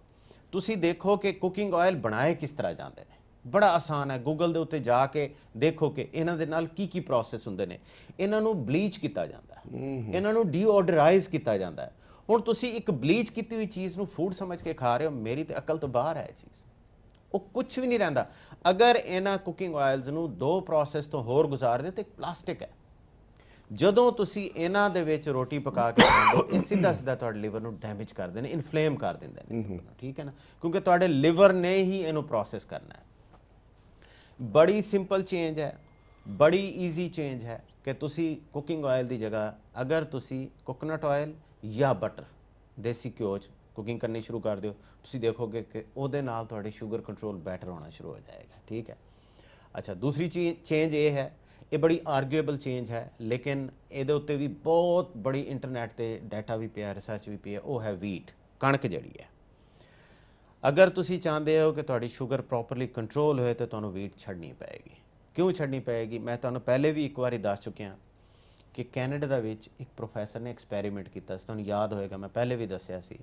ਤੁਸੀਂ ਦੇਖੋ ਕਿ ਕੁਕਿੰਗ ਆਇਲ ਬਣਾਏ ਕਿਸ ਤਰ੍ਹਾਂ ਜਾਂਦੇ ਨੇ। ਬੜਾ ਆਸਾਨ ਹੈ, ਗੂਗਲ ਦੇ ਉੱਤੇ ਜਾ ਕੇ ਦੇਖੋ ਕਿ ਇਹਨਾਂ ਦੇ ਨਾਲ ਕੀ ਕੀ ਪ੍ਰੋਸੈਸ ਹੁੰਦੇ ਨੇ। ਇਹਨਾਂ ਨੂੰ ਬਲੀਚ ਕੀਤਾ ਜਾਂਦਾ, ਇਹਨਾਂ ਨੂੰ ਡੀਓਡਰਾਈਜ਼ ਕੀਤਾ ਜਾਂਦਾ। ਹੁਣ ਤੁਸੀਂ ਇੱਕ ਬਲੀਚ ਕੀਤੀ ਹੋਈ ਚੀਜ਼ ਨੂੰ ਫੂਡ ਸਮਝ ਕੇ ਖਾ ਰਹੇ ਹੋ, ਮੇਰੀ ਤੇ ਅਕਲ ਤੋਂ ਬਾਹਰ ਹੈ ਇਹ ਚੀਜ਼। ਉਹ ਕੁਝ ਵੀ ਨਹੀਂ ਰਹਿੰਦਾ। ਅਗਰ ਇਹਨਾਂ ਕੁਕਿੰਗ ਆਇਲਸ ਨੂੰ 2 ਪ੍ਰੋਸੈਸ ਤੋਂ ਹੋਰ ਗੁਜ਼ਾਰਦੇ ਤੇ ਪਲਾਸਟਿਕ ਹੈ। ਜਦੋਂ ਤੁਸੀਂ ਇਹਨਾਂ ਦੇ ਵਿੱਚ ਰੋਟੀ ਪਕਾ ਕੇ ਖਾਂਦੇ ਹੋ, ਇਹ ਸਿੱਧਾ ਸਿੱਧਾ ਤੁਹਾਡੇ ਲਿਵਰ ਨੂੰ ਡੈਮੇਜ ਕਰਦੇ ਨੇ, ਇਨਫਲੇਮ ਕਰ ਦਿੰਦੇ ਨੇ। ਠੀਕ ਹੈ ਨਾ, ਕਿਉਂਕਿ ਤੁਹਾਡੇ ਲਿਵਰ ਨੇ ਹੀ ਇਹਨੂੰ ਪ੍ਰੋਸੈਸ ਕਰਨਾ ਹੈ। ਬੜੀ ਸਿੰਪਲ ਚੇਂਜ ਹੈ, ਬੜੀ ਈਜ਼ੀ ਚੇਂਜ ਹੈ ਕਿ ਤੁਸੀਂ ਕੁਕਿੰਗ ਆਇਲ ਦੀ ਜਗ੍ਹਾ ਅਗਰ ਤੁਸੀਂ ਕੋਕੋਨਟ ਆਇਲ ਜਾਂ ਬਟਰ, ਦੇਸੀ ਘਿਓ 'ਚ ਕੁਕਿੰਗ ਕਰਨੀ ਸ਼ੁਰੂ ਕਰ ਦਿਓ, ਤੁਸੀਂ ਦੇਖੋਗੇ ਕਿ ਉਹਦੇ ਨਾਲ ਤੁਹਾਡੀ ਸ਼ੂਗਰ ਕੰਟਰੋਲ ਬੈਟਰ ਹੋਣਾ ਸ਼ੁਰੂ ਹੋ ਜਾਏਗਾ। ਠੀਕ ਹੈ। ਅੱਛਾ, ਦੂਸਰੀ ਚੇਂਜ ਇਹ ਹੈ, ਇਹ ਬੜੀ ਆਰਗੂਏਬਲ ਚੇਂਜ ਹੈ, ਲੇਕਿਨ ਇਹਦੇ ਉੱਤੇ ਵੀ ਬਹੁਤ ਬੜੀ ਇੰਟਰਨੈਟ ਤੇ ਡਾਟਾ ਵੀ ਪਿਆ, ਰਿਸਰਚ ਵੀ ਪਿਆ। ਉਹ ਹੈ ਵੀਟ, ਕਣਕ ਜਿਹੜੀ ਹੈ। ਅਗਰ ਤੁਸੀਂ ਚਾਹੁੰਦੇ ਹੋ ਕਿ ਤੁਹਾਡੀ ਸ਼ੂਗਰ ਪ੍ਰੋਪਰਲੀ ਕੰਟਰੋਲ ਹੋਏ ਤਾਂ ਤੁਹਾਨੂੰ ਵੀਟ ਛੱਡਣੀ ਪਏਗੀ। ਕਿਉਂ ਛੱਡਣੀ ਪਏਗੀ? ਮੈਂ ਤੁਹਾਨੂੰ ਪਹਿਲੇ ਵੀ ਇੱਕ ਵਾਰੀ ਦੱਸ ਚੁੱਕਿਆ ਕਿ ਕੈਨੇਡਾ ਦੇ ਵਿੱਚ ਇੱਕ ਪ੍ਰੋਫੈਸਰ ਨੇ ਐਕਸਪੈਰੀਮੈਂਟ ਕੀਤਾ ਸੀ। ਤੁਹਾਨੂੰ ਯਾਦ ਹੋਏਗਾ, ਮੈਂ ਪਹਿਲੇ ਵੀ ਦੱਸਿਆ ਸੀ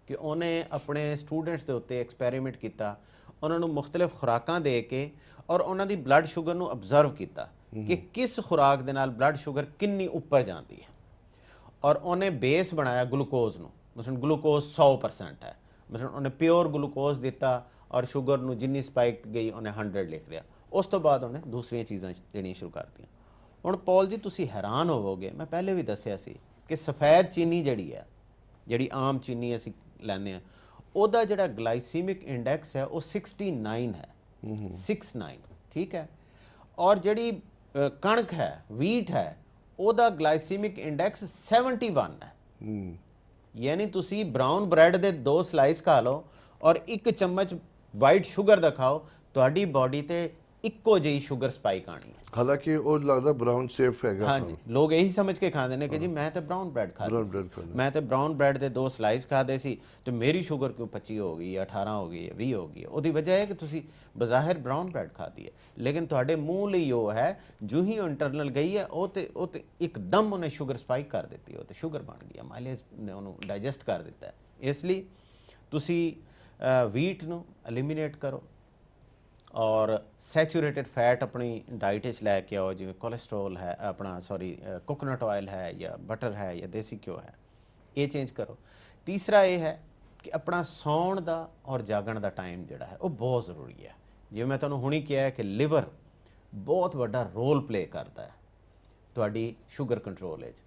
ਕਿ ਉਹਨੇ ਆਪਣੇ ਸਟੂਡੈਂਟਸ ਦੇ ਉੱਤੇ ਐਕਸਪੈਰੀਮੈਂਟ ਕੀਤਾ। ਉਹਨਾਂ ਨੂੰ ਮੁxtਲਿਫ ਖੁਰਾਕਾਂ ਦੇ ਕੇ ਔਰ ਉਹਨਾਂ ਦੀ ਬਲੱਡ ਸ਼ੂਗਰ ਨੂੰ ਅਬਜ਼ਰਵ ਕੀਤਾ ਕਿ ਕਿਸ ਖੁਰਾਕ ਦੇ ਨਾਲ ਬਲੱਡ ਸ਼ੂਗਰ ਕਿੰਨੀ ਉੱਪਰ ਜਾਂਦੀ ਹੈ। ਔਰ ਉਹਨੇ ਬੇਸ ਬਣਾਇਆ ਗਲੂਕੋਜ਼ ਨੂੰ। ਮਸਲਨ ਗਲੂਕੋਜ਼ 100% ਹੈ, ਮਸਲਨ ਉਹਨੇ ਪਿਓਰ ਗਲੂਕੋਜ਼ ਦਿੱਤਾ ਔਰ ਸ਼ੂਗਰ ਨੂੰ ਜਿੰਨੀ ਸਪਾਈਕ ਗਈ ਉਹਨੇ 100 ਲਿਖ ਲਿਆ। ਉਸ ਤੋਂ ਬਾਅਦ ਉਹਨੇ ਦੂਸਰੀਆਂ ਚੀਜ਼ਾਂ ਦੇਣੀਆਂ ਸ਼ੁਰੂ ਕਰਤੀਆਂ। ਹੁਣ ਪੌਲ ਜੀ ਤੁਸੀਂ ਹੈਰਾਨ ਹੋਵੋਗੇ, ਮੈਂ ਪਹਿਲੇ ਵੀ ਦੱਸਿਆ ਸੀ ਕਿ ਸਫੈਦ ਚੀਨੀ ਜਿਹੜੀ ਹੈ, ਜਿਹੜੀ ਆਮ ਚੀਨੀ ਅਸੀਂ ਲੈਂਦੇ ਹਾਂ, ਉਹਦਾ ਜਿਹੜਾ ਗਲਾਈਸੀਮਿਕ ਇੰਡੈਕਸ ਹੈ ਉਹ 69 ਹੈ, 69। ਠੀਕ ਹੈ। ਔਰ ਜਿਹੜੀ ਕਣਕ ਹੈ, ਵੀਟ ਹੈ, ਉਹਦਾ ਗਲਾਈਸੀਮਿਕ ਇੰਡੈਕਸ 71 ਹੈ। ਯਾਨੀ ਤੁਸੀਂ ਬਰਾਊਨ ਬ੍ਰੈਡ ਦੇ 2 ਸਲਾਈਸ ਖਾ ਲਓ ਔਰ 1 ਚਮਚ ਵਾਈਟ ਸ਼ੂਗਰ ਦਾ ਖਾਓ, ਤੁਹਾਡੀ ਬਾਡੀ ਤੇ ਇੱਕੋ ਜਿਹੀ ਸ਼ੂਗਰ ਸਪਾਈਕ ਆਣੀ ਹੈ। ਹਾਲਾਂਕਿ ਉਹ ਲੱਗਦਾ ਬਰਾਊਨ ਸੇਫ ਹੈਗਾ। ਹਾਂਜੀ, ਲੋਕ ਇਹੀ ਸਮਝ ਕੇ ਖਾਂਦੇ ਨੇ ਕਿ ਜੀ ਮੈਂ ਤੇ ਬਰਾਊਨ ਬ੍ਰੈਡ ਖਾਦਾ, ਮੈਂ ਤੇ ਬਰਾਊਨ ਬ੍ਰੈਡ ਦੇ 2 ਸਲਾਈਸ ਖਾਦੇ ਸੀ ਤੇ ਮੇਰੀ ਸ਼ੂਗਰ ਕਿਉਂ 25 ਹੋ ਗਈ, 18 ਹੋ ਗਈ, 20 ਹੋ ਗਈ। ਉਹਦੀ ਵਜ੍ਹਾ ਹੈ ਕਿ ਤੁਸੀਂ ਬਜ਼ਾਹਿਰ ਬਰਾਊਨ ਬ੍ਰੈਡ ਖਾਦੀ ਹੈ, ਲੇਕਿਨ ਤੁਹਾਡੇ ਮੂੰਹ ਲਈ ਉਹ ਹੈ ਜੋ ਹੀ ਇੰਟਰਨਲ ਗਈ ਹੈ, ਉਹ ਤੇ ਇੱਕਦਮ ਉਹਨੇ ਸ਼ੂਗਰ ਸਪਾਈਕ ਕਰ ਦਿੱਤੀ, ਉਹ ਤੇ ਸ਼ੂਗਰ ਬਣ ਗਈ, ਮਾਈਲੇਜ ਨੇ ਉਹਨੂੰ ਡਾਈਜੈਸਟ ਕਰ ਦਿੱਤਾ। ਇਸ ਲਈ ਤੁਸੀਂ ਵੀਟ ਨੂੰ ਐਲੀਮੀਨੇਟ ਕਰੋ ਔਰ ਸੈਚੂਰੇਟਡ ਫੈਟ ਆਪਣੀ ਡਾਈਟ ਵਿੱਚ ਲੈ ਕੇ ਆਓ, ਜਿਵੇਂ ਕੋਲੇਸਟ੍ਰੋਲ ਹੈ ਆਪਣਾ ਕੋਕੋਨਟ ਆਇਲ ਹੈ ਜਾਂ ਬਟਰ ਹੈ ਜਾਂ ਦੇਸੀ ਘਿਓ ਹੈ, ਇਹ ਚੇਂਜ ਕਰੋ। ਤੀਸਰਾ ਇਹ ਹੈ ਕਿ ਆਪਣਾ ਸੌਣ ਦਾ ਔਰ ਜਾਗਣ ਦਾ ਟਾਈਮ ਜਿਹੜਾ ਹੈ ਉਹ ਬਹੁਤ ਜ਼ਰੂਰੀ ਹੈ। ਜਿਵੇਂ ਮੈਂ ਤੁਹਾਨੂੰ ਹੁਣੀ ਕਿਹਾ ਹੈ ਕਿ ਲਿਵਰ ਬਹੁਤ ਵੱਡਾ ਰੋਲ ਪਲੇ ਕਰਦਾ ਹੈ ਤੁਹਾਡੀ ਸ਼ੂਗਰ ਕੰਟਰੋਲ ਵਿੱਚ,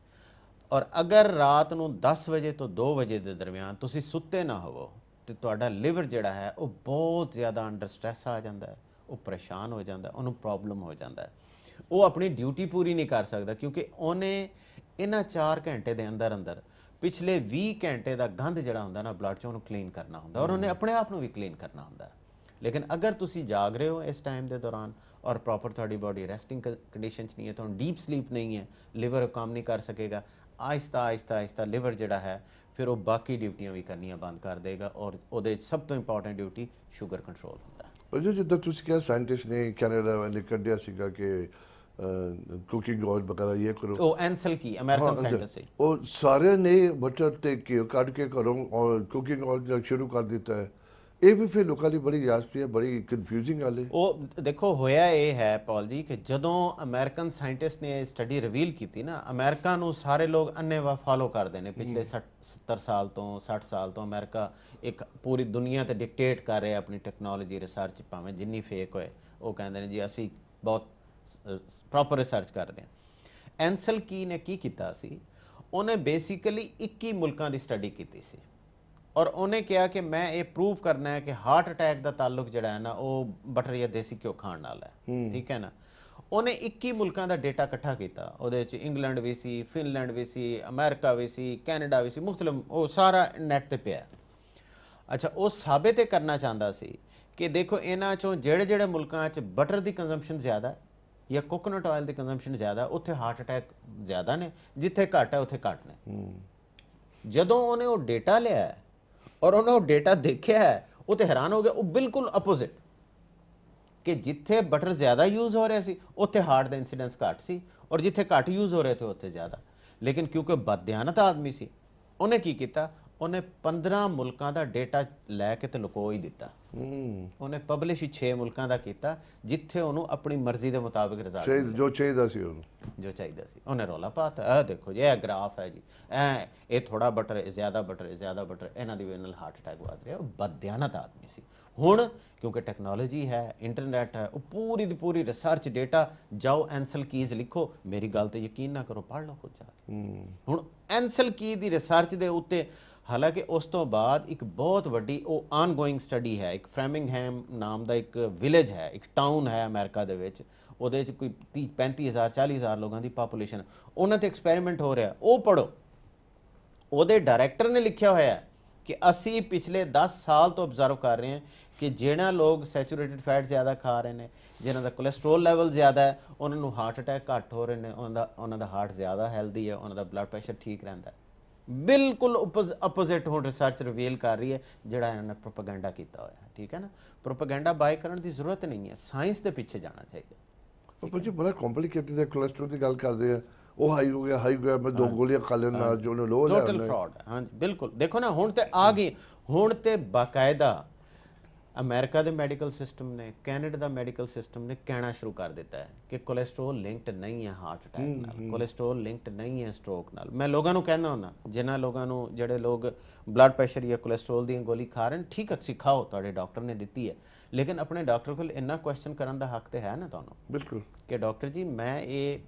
ਔਰ ਅਗਰ ਰਾਤ ਨੂੰ 10 ਵਜੇ ਤੋਂ 2 ਵਜੇ ਦੇ ਦਰਮਿਆਨ ਤੁਸੀਂ ਸੁੱਤੇ ਨਾ ਹੋਵੋ ਤੇ ਤੁਹਾਡਾ ਲਿਵਰ ਜਿਹੜਾ ਹੈ ਉਹ ਬਹੁਤ ਜ਼ਿਆਦਾ ਅੰਡਰ ਸਟ੍ਰੈਸ ਆ ਜਾਂਦਾ ਹੈ, ਉਹ ਪਰੇਸ਼ਾਨ ਹੋ ਜਾਂਦਾ, ਉਹਨੂੰ ਪ੍ਰੋਬਲਮ ਹੋ ਜਾਂਦਾ ਹੈ, ਉਹ ਆਪਣੀ ਡਿਊਟੀ ਪੂਰੀ ਨਹੀਂ ਕਰ ਸਕਦਾ, ਕਿਉਂਕਿ ਉਹਨੇ ਇਹਨਾਂ 4 ਘੰਟੇ ਦੇ ਅੰਦਰ ਅੰਦਰ ਪਿਛਲੇ 20 ਘੰਟੇ ਦਾ ਗੰਦ ਜਿਹੜਾ ਹੁੰਦਾ ਨਾ ਬਲੱਡ 'ਚ, ਉਹਨੂੰ ਕਲੀਨ ਕਰਨਾ ਹੁੰਦਾ ਔਰ ਉਹਨੇ ਆਪਣੇ ਆਪ ਨੂੰ ਵੀ ਕਲੀਨ ਕਰਨਾ ਹੁੰਦਾ। ਲੇਕਿਨ ਅਗਰ ਤੁਸੀਂ ਜਾਗ ਰਹੇ ਹੋ ਇਸ ਟਾਈਮ ਦੇ ਦੌਰਾਨ ਔਰ ਪ੍ਰੋਪਰ ਤੁਹਾਡੀ ਬਾਡੀ ਰੈਸਟਿੰਗ ਕੰਡੀਸ਼ਨ 'ਚ ਨਹੀਂ ਹੈ, ਤੁਹਾਨੂੰ ਡੀਪ ਸਲੀਪ ਨਹੀਂ ਹੈ, ਲਿਵਰ ਕੰਮ ਨਹੀਂ ਕਰ ਸਕੇਗਾ, ਆਹਿਸਤਾ ਆਹਿਸਤਾ ਆਹਿਸਤਾ ਲਿਵਰ ਜਿਹੜਾ ਹੈ ਫਿਰ ਉਹ ਬਾਕੀ ਡਿਊਟੀਆਂ ਵੀ ਕਰਨੀਆਂ ਬੰਦ ਕਰ ਦੇਗਾ ਔਰ ਉਹਦੇ ਸਭ ਤੋਂ ਇੰਪੋਰਟੈਂਟ ਡਿਊਟੀ ਸ਼ੂਗਰ ਕੰਟਰੋਲ ਹੁੰਦਾ ਹੈ। ਪਰ ਜਿੱਦਾਂ ਤੁਸੀਂ ਕਿਹਾ ਸਾਇੰਟਿਸਟ ਨੇ ਕੈਨੇਡਾ ਵਾਲੇ ਕੱਢਿਆ ਸੀਗਾ ਕਿ ਕੁਕਿੰਗ ਆਇਲ ਵਗੈਰਾ ਇਹ ਕਰੋ, ਉਹ ਐਂਸਲ ਕੀ ਅਮਰੀਕਨ ਸਾਇੰਟਿਸਟ ਸੀ, ਉਹ ਸਾਰਿਆਂ ਨੇ ਬਟਰ ਤੇ ਘਿਓ ਕੱਢ ਕੇ ਘਰੋਂ ਔਰ ਕੁਕਿੰਗ ਆਇਲ ਸ਼ੁਰੂ ਕਰ ਦਿੱਤਾ ਹੈ। ਇਹ ਵੀ ਫਿਰ ਲੋਕਾਂ ਦੀ ਬੜੀ ਰਿਆਸਤੀ ਹੈ, ਬੜੀ ਕਨਫਿਊਜ਼ਿੰਗ ਗੱਲ ਹੈ। ਉਹ ਦੇਖੋ ਹੋਇਆ ਇਹ ਹੈ ਪੌਲ ਜੀ ਕਿ ਜਦੋਂ ਅਮਰੀਕਨ ਸਾਇੰਟਿਸਟ ਨੇ ਇਹ ਸਟੱਡੀ ਰਿਵੀਲ ਕੀਤੀ ਨਾ, ਅਮਰੀਕਾ ਨੂੰ ਸਾਰੇ ਲੋਕ ਅੰਨ੍ਹੇਵਾਹ ਫਾਲੋ ਕਰਦੇ ਨੇ ਪਿਛਲੇ 70 ਸਾਲ ਤੋਂ 60 ਸਾਲ ਤੋਂ। ਅਮਰੀਕਾ ਇੱਕ ਪੂਰੀ ਦੁਨੀਆ ਤੇ ਡਿਕਟੇਟ ਕਰ ਰਿਹਾ ਆਪਣੀ ਟੈਕਨੋਲੋਜੀ ਰਿਸਰਚ, ਭਾਵੇਂ ਜਿੰਨੀ ਫੇਕ ਹੋਏ। ਉਹ ਕਹਿੰਦੇ ਨੇ ਜੀ ਅਸੀਂ ਬਹੁਤ ਪ੍ਰੋਪਰ ਰਿਸਰਚ ਕਰਦੇ ਹਾਂ। ਐਂਸਲ ਕੀ ਨੇ ਕੀ ਕੀਤਾ ਸੀ, ਉਹਨੇ ਬੇਸਿਕਲੀ 21 ਮੁਲਕਾਂ ਦੀ ਸਟੱਡੀ ਕੀਤੀ ਸੀ ਔਰ ਉਹਨੇ ਕਿਹਾ ਕਿ ਮੈਂ ਇਹ ਪ੍ਰੂਵ ਕਰਨਾ ਹੈ ਕਿ ਹਾਰਟ ਅਟੈਕ ਦਾ ਤਾਲੁਕ ਜਿਹੜਾ ਹੈ ਨਾ ਉਹ ਬਟਰ ਜਾਂ ਦੇਸੀ ਘਿਓ ਖਾਣ ਨਾਲ ਹੈ, ਠੀਕ ਹੈ ਨਾ। ਉਹਨੇ 21 ਮੁਲਕਾਂ ਦਾ ਡੇਟਾ ਇਕੱਠਾ ਕੀਤਾ, ਉਹਦੇ ਵਿੱਚ ਇੰਗਲੈਂਡ ਵੀ ਸੀ, ਫਿਨਲੈਂਡ ਵੀ ਸੀ, ਅਮਰੀਕਾ ਵੀ ਸੀ, ਕੈਨੇਡਾ ਵੀ ਸੀ, ਮੁਖਤਲਿਫ, ਉਹ ਸਾਰਾ ਨੈਟ ਤੇ ਪਿਆ। ਅੱਛਾ, ਉਹ ਸਾਬਿਤ ਇਹ ਕਰਨਾ ਚਾਹੁੰਦਾ ਸੀ ਕਿ ਦੇਖੋ ਇਹਨਾਂ ਚੋਂ ਜਿਹੜੇ ਜਿਹੜੇ ਮੁਲਕਾਂ 'ਚ ਬਟਰ ਦੀ ਕੰਜ਼ੰਪਸ਼ਨ ਜ਼ਿਆਦਾ ਜਾਂ ਕੋਕੋਨਟ ਆਇਲ ਦੀ ਕੰਜ਼ੰਪਸ਼ਨ ਜ਼ਿਆਦਾ, ਉੱਥੇ ਹਾਰਟ ਅਟੈਕ ਜ਼ਿਆਦਾ ਨੇ, ਜਿੱਥੇ ਘੱਟ ਹੈ ਉੱਥੇ ਘੱਟ ਨੇ। ਜਦੋਂ ਉਹਨੇ ਉਹ ਡੇਟਾ ਲਿਆ ਔਰ ਉਹਨੇ ਉਹ ਡੇਟਾ ਦੇਖਿਆ ਉਹ ਤੇ ਹੈਰਾਨ ਹੋ ਗਿਆ, ਉਹ ਬਿਲਕੁਲ ਅਪੋਜ਼ਿਟ, ਕਿ ਜਿੱਥੇ ਬਟਰ ਜ਼ਿਆਦਾ ਯੂਜ਼ ਹੋ ਰਿਹਾ ਸੀ ਉੱਥੇ ਹਾਰਟ ਦਾ ਇਨਸੀਡੈਂਸ ਘੱਟ ਸੀ ਔਰ ਜਿੱਥੇ ਘੱਟ ਯੂਜ਼ ਹੋ ਰਿਹਾ ਤੇ ਉੱਥੇ ਜ਼ਿਆਦਾ। ਲੇਕਿਨ ਕਿਉਂਕਿ ਬਦਦਿਆਨਤ ਆਦਮੀ ਸੀ, ਉਹਨੇ ਕੀ ਕੀਤਾ, ਉਹਨੇ 15 ਮੁਲਕਾਂ ਦਾ ਡੇਟਾ ਲੈ ਕੇ ਤੇ ਲੁਕੋ ਹੀ ਦਿੱਤਾ। ਉਹਨੇ ਪਬਲਿਸ਼ 6 ਮੁਲਕਾਂ ਦਾ ਕੀਤਾ ਜਿੱਥੇ ਉਹਨੂੰ ਆਪਣੀ ਮਰਜ਼ੀ ਦੇ ਮੁਤਾਬਿਕ ਰਿਜ਼ਲਟ ਜੋ ਚਾਹੀਦਾ ਸੀ ਉਹਨੇ ਰੌਲਾ ਪਾਤਾ। ਇਹ ਦੇਖੋ ਜੀ, ਇਹ ਗ੍ਰਾਫ ਹੈ ਜੀ, ਇਹ ਥੋੜਾ ਬਟਰ ਹੈ, ਜ਼ਿਆਦਾ ਬਟਰ ਹੈ, ਜ਼ਿਆਦਾ ਬਟਰ, ਇਹਨਾਂ ਦੀ ਵਜ੍ਹਾ ਨਾਲ ਹਾਰਟ ਅਟੈਕ ਵੱਧ ਰਿਹਾ। ਉਹ ਬਦਦਿਆਨਤ ਆਦਮੀ ਸੀ। ਹੁਣ ਕਿਉਂਕਿ ਟੈਕਨੋਲੋਜੀ ਹੈ, ਇੰਟਰਨੈਟ ਹੈ, ਉਹ ਪੂਰੀ ਦੀ ਪੂਰੀ ਰਿਸਰਚ ਡੇਟਾ, ਜਾਓ ਐਂਸਲ ਕੀਜ਼ ਲਿਖੋ, ਮੇਰੀ ਗੱਲ ਤੇ ਯਕੀਨ ਨਾ ਕਰੋ, ਪੜ੍ਹ ਲਓ ਖੁਦ ਜਾ ਕੇ। ਹੁਣ ਐਂਸਲ ਕੀ ਦੀ ਰਿਸਰਚ ਦੇ ਉੱਤੇ, ਹਾਲਾਂਕਿ ਉਸ ਤੋਂ ਬਾਅਦ ਇੱਕ ਬਹੁਤ ਵੱਡੀ ਉਹ ਆਨਗੋਇੰਗ ਸਟੱਡੀ ਹੈ, ਇੱਕ ਫਰੈਮਿੰਗਹੈਮ ਨਾਮ ਦਾ ਇੱਕ ਵਿਲੇਜ ਹੈ, ਇੱਕ ਟਾਊਨ ਹੈ ਅਮਰੀਕਾ ਦੇ ਵਿੱਚ, ਉਹਦੇ 'ਚ ਕੋਈ 35,000 40,000 ਲੋਕਾਂ ਦੀ ਪਾਪੂਲੇਸ਼ਨ, ਉਹਨਾਂ ਤੇ ਐਕਸਪੈਰੀਮੈਂਟ ਹੋ ਰਿਹਾ, ਉਹ ਪੜ੍ਹੋ। ਉਹਦੇ ਡਾਇਰੈਕਟਰ ਨੇ ਲਿਖਿਆ ਹੋਇਆ ਕਿ ਅਸੀਂ ਪਿਛਲੇ 10 ਸਾਲ ਤੋਂ ਆਬਜ਼ਰਵ ਕਰ ਰਹੇ ਹਾਂ ਕਿ ਜਿਹੜਾ ਲੋਕ ਸੈਚੂਰੇਟਡ ਫੈਟ ਜ਼ਿਆਦਾ ਖਾ ਰਹੇ ਨੇ, ਜਿਨ੍ਹਾਂ ਦਾ ਕੋਲੇਸਟ੍ਰੋਲ ਲੈਵਲ ਜ਼ਿਆਦਾ ਹੈ, ਉਹਨਾਂ ਨੂੰ ਹਾਰਟ ਅਟੈਕ ਘੱਟ ਹੋ ਰਹੇ ਨੇ, ਉਹਨਾਂ ਦਾ ਹਾਰਟ ਜ਼ਿਆਦਾ ਹੈਲਦੀ ਹੈ, ਉਹਨਾਂ ਦਾ ਬਲੱਡ ਪ੍ਰੈਸ਼ਰ ਠੀਕ ਰਹਿੰਦਾ ਹੈ। ਬਿਲਕੁਲ ਅਪੋਜ਼ਿਟ ਹੁਣ ਰਿਸਰਚ ਰਿਵੀਲ ਕਰ ਰਹੀ ਹੈ ਜਿਹੜਾ ਇਹਨਾਂ ਨੇ ਪ੍ਰੋਪੇਗੈਂਡਾ ਕੀਤਾ ਹੋਇਆ, ਠੀਕ ਹੈ ਨਾ। ਪ੍ਰੋਪੇਗੈਂਡਾ ਬਾਏ ਕਰਨ ਦੀ ਜ਼ਰੂਰਤ ਨਹੀਂ ਹੈ, ਸਾਇੰਸ ਦੇ ਪਿੱਛੇ ਜਾਣਾ ਚਾਹੀਦਾ। ਪਰ ਜੀ ਬੜਾ ਕੰਪਲਿਕੇਟਡ ਹੈ, ਕੋਲੇਸਟ੍ਰੋਲ ਦੀ ਗੱਲ ਕਰਦੇ ਆ, ਉਹ ਹਾਈ ਹੋ ਗਿਆ, ਮੈਂ 2 ਗੋਲੀਆਂ ਖਾ ਲੈਣਾ ਜੋ ਨੇ ਲੋ ਟੋਟਲ ਫਰਾਡ ਹੈ। ਹਾਂਜੀ ਬਿਲਕੁਲ, ਦੇਖੋ ਨਾ ਹੁਣ ਤੇ ਆ ਗਈ, ਹੁਣ ਤੇ ਬਾਕਾਇਦਾ ਅਮਰੀਕਾ ਦੇ ਮੈਡੀਕਲ ਸਿਸਟਮ ਨੇ, ਕੈਨੇਡਾ ਦਾ ਮੈਡੀਕਲ ਸਿਸਟਮ ਨੇ ਕਹਿਣਾ ਸ਼ੁਰੂ ਕਰ ਦਿੱਤਾ ਹੈ ਕਿ ਕੋਲੇਸਟ੍ਰੋਲ ਲਿੰਕਡ ਨਹੀਂ ਹੈ ਹਾਰਟ ਅਟੈਕ ਨਾਲ, ਕੋਲੇਸਟ੍ਰੋਲ ਲਿੰਕਡ ਨਹੀਂ ਹੈ ਸਟ੍ਰੋਕ ਨਾਲ। ਮੈਂ ਲੋਕਾਂ ਨੂੰ ਕਹਿੰਦਾ ਹੁੰਦਾ, ਜਿਨ੍ਹਾਂ ਲੋਕਾਂ ਨੂੰ, ਜਿਹੜੇ ਲੋਕ ਬਲੱਡ ਪ੍ਰੈਸ਼ਰ ਜਾਂ ਕੋਲੇਸਟ੍ਰੋਲ ਦੀ ਗੋਲੀ ਖਾ ਰਹੇ ਨੇ, ਠੀਕ ਹੈ ਸਿਖਾਓ, ਤੁਹਾਡੇ ਡਾਕਟਰ ਨੇ ਦਿੱਤੀ ਹੈ, ਲੇਕਿਨ ਆਪਣੇ ਡਾਕਟਰ ਕੋਲ ਇੰਨਾ ਕੁਐਸਚਨ ਕਰਨ ਦਾ ਹੱਕ ਤੇ ਹੈ ਨਾ ਤੁਹਾਨੂੰ, ਬਿਲਕੁਲ, ਕਿ ਡਾਕਟਰ ਜੀ ਮੈਂ ਇਹ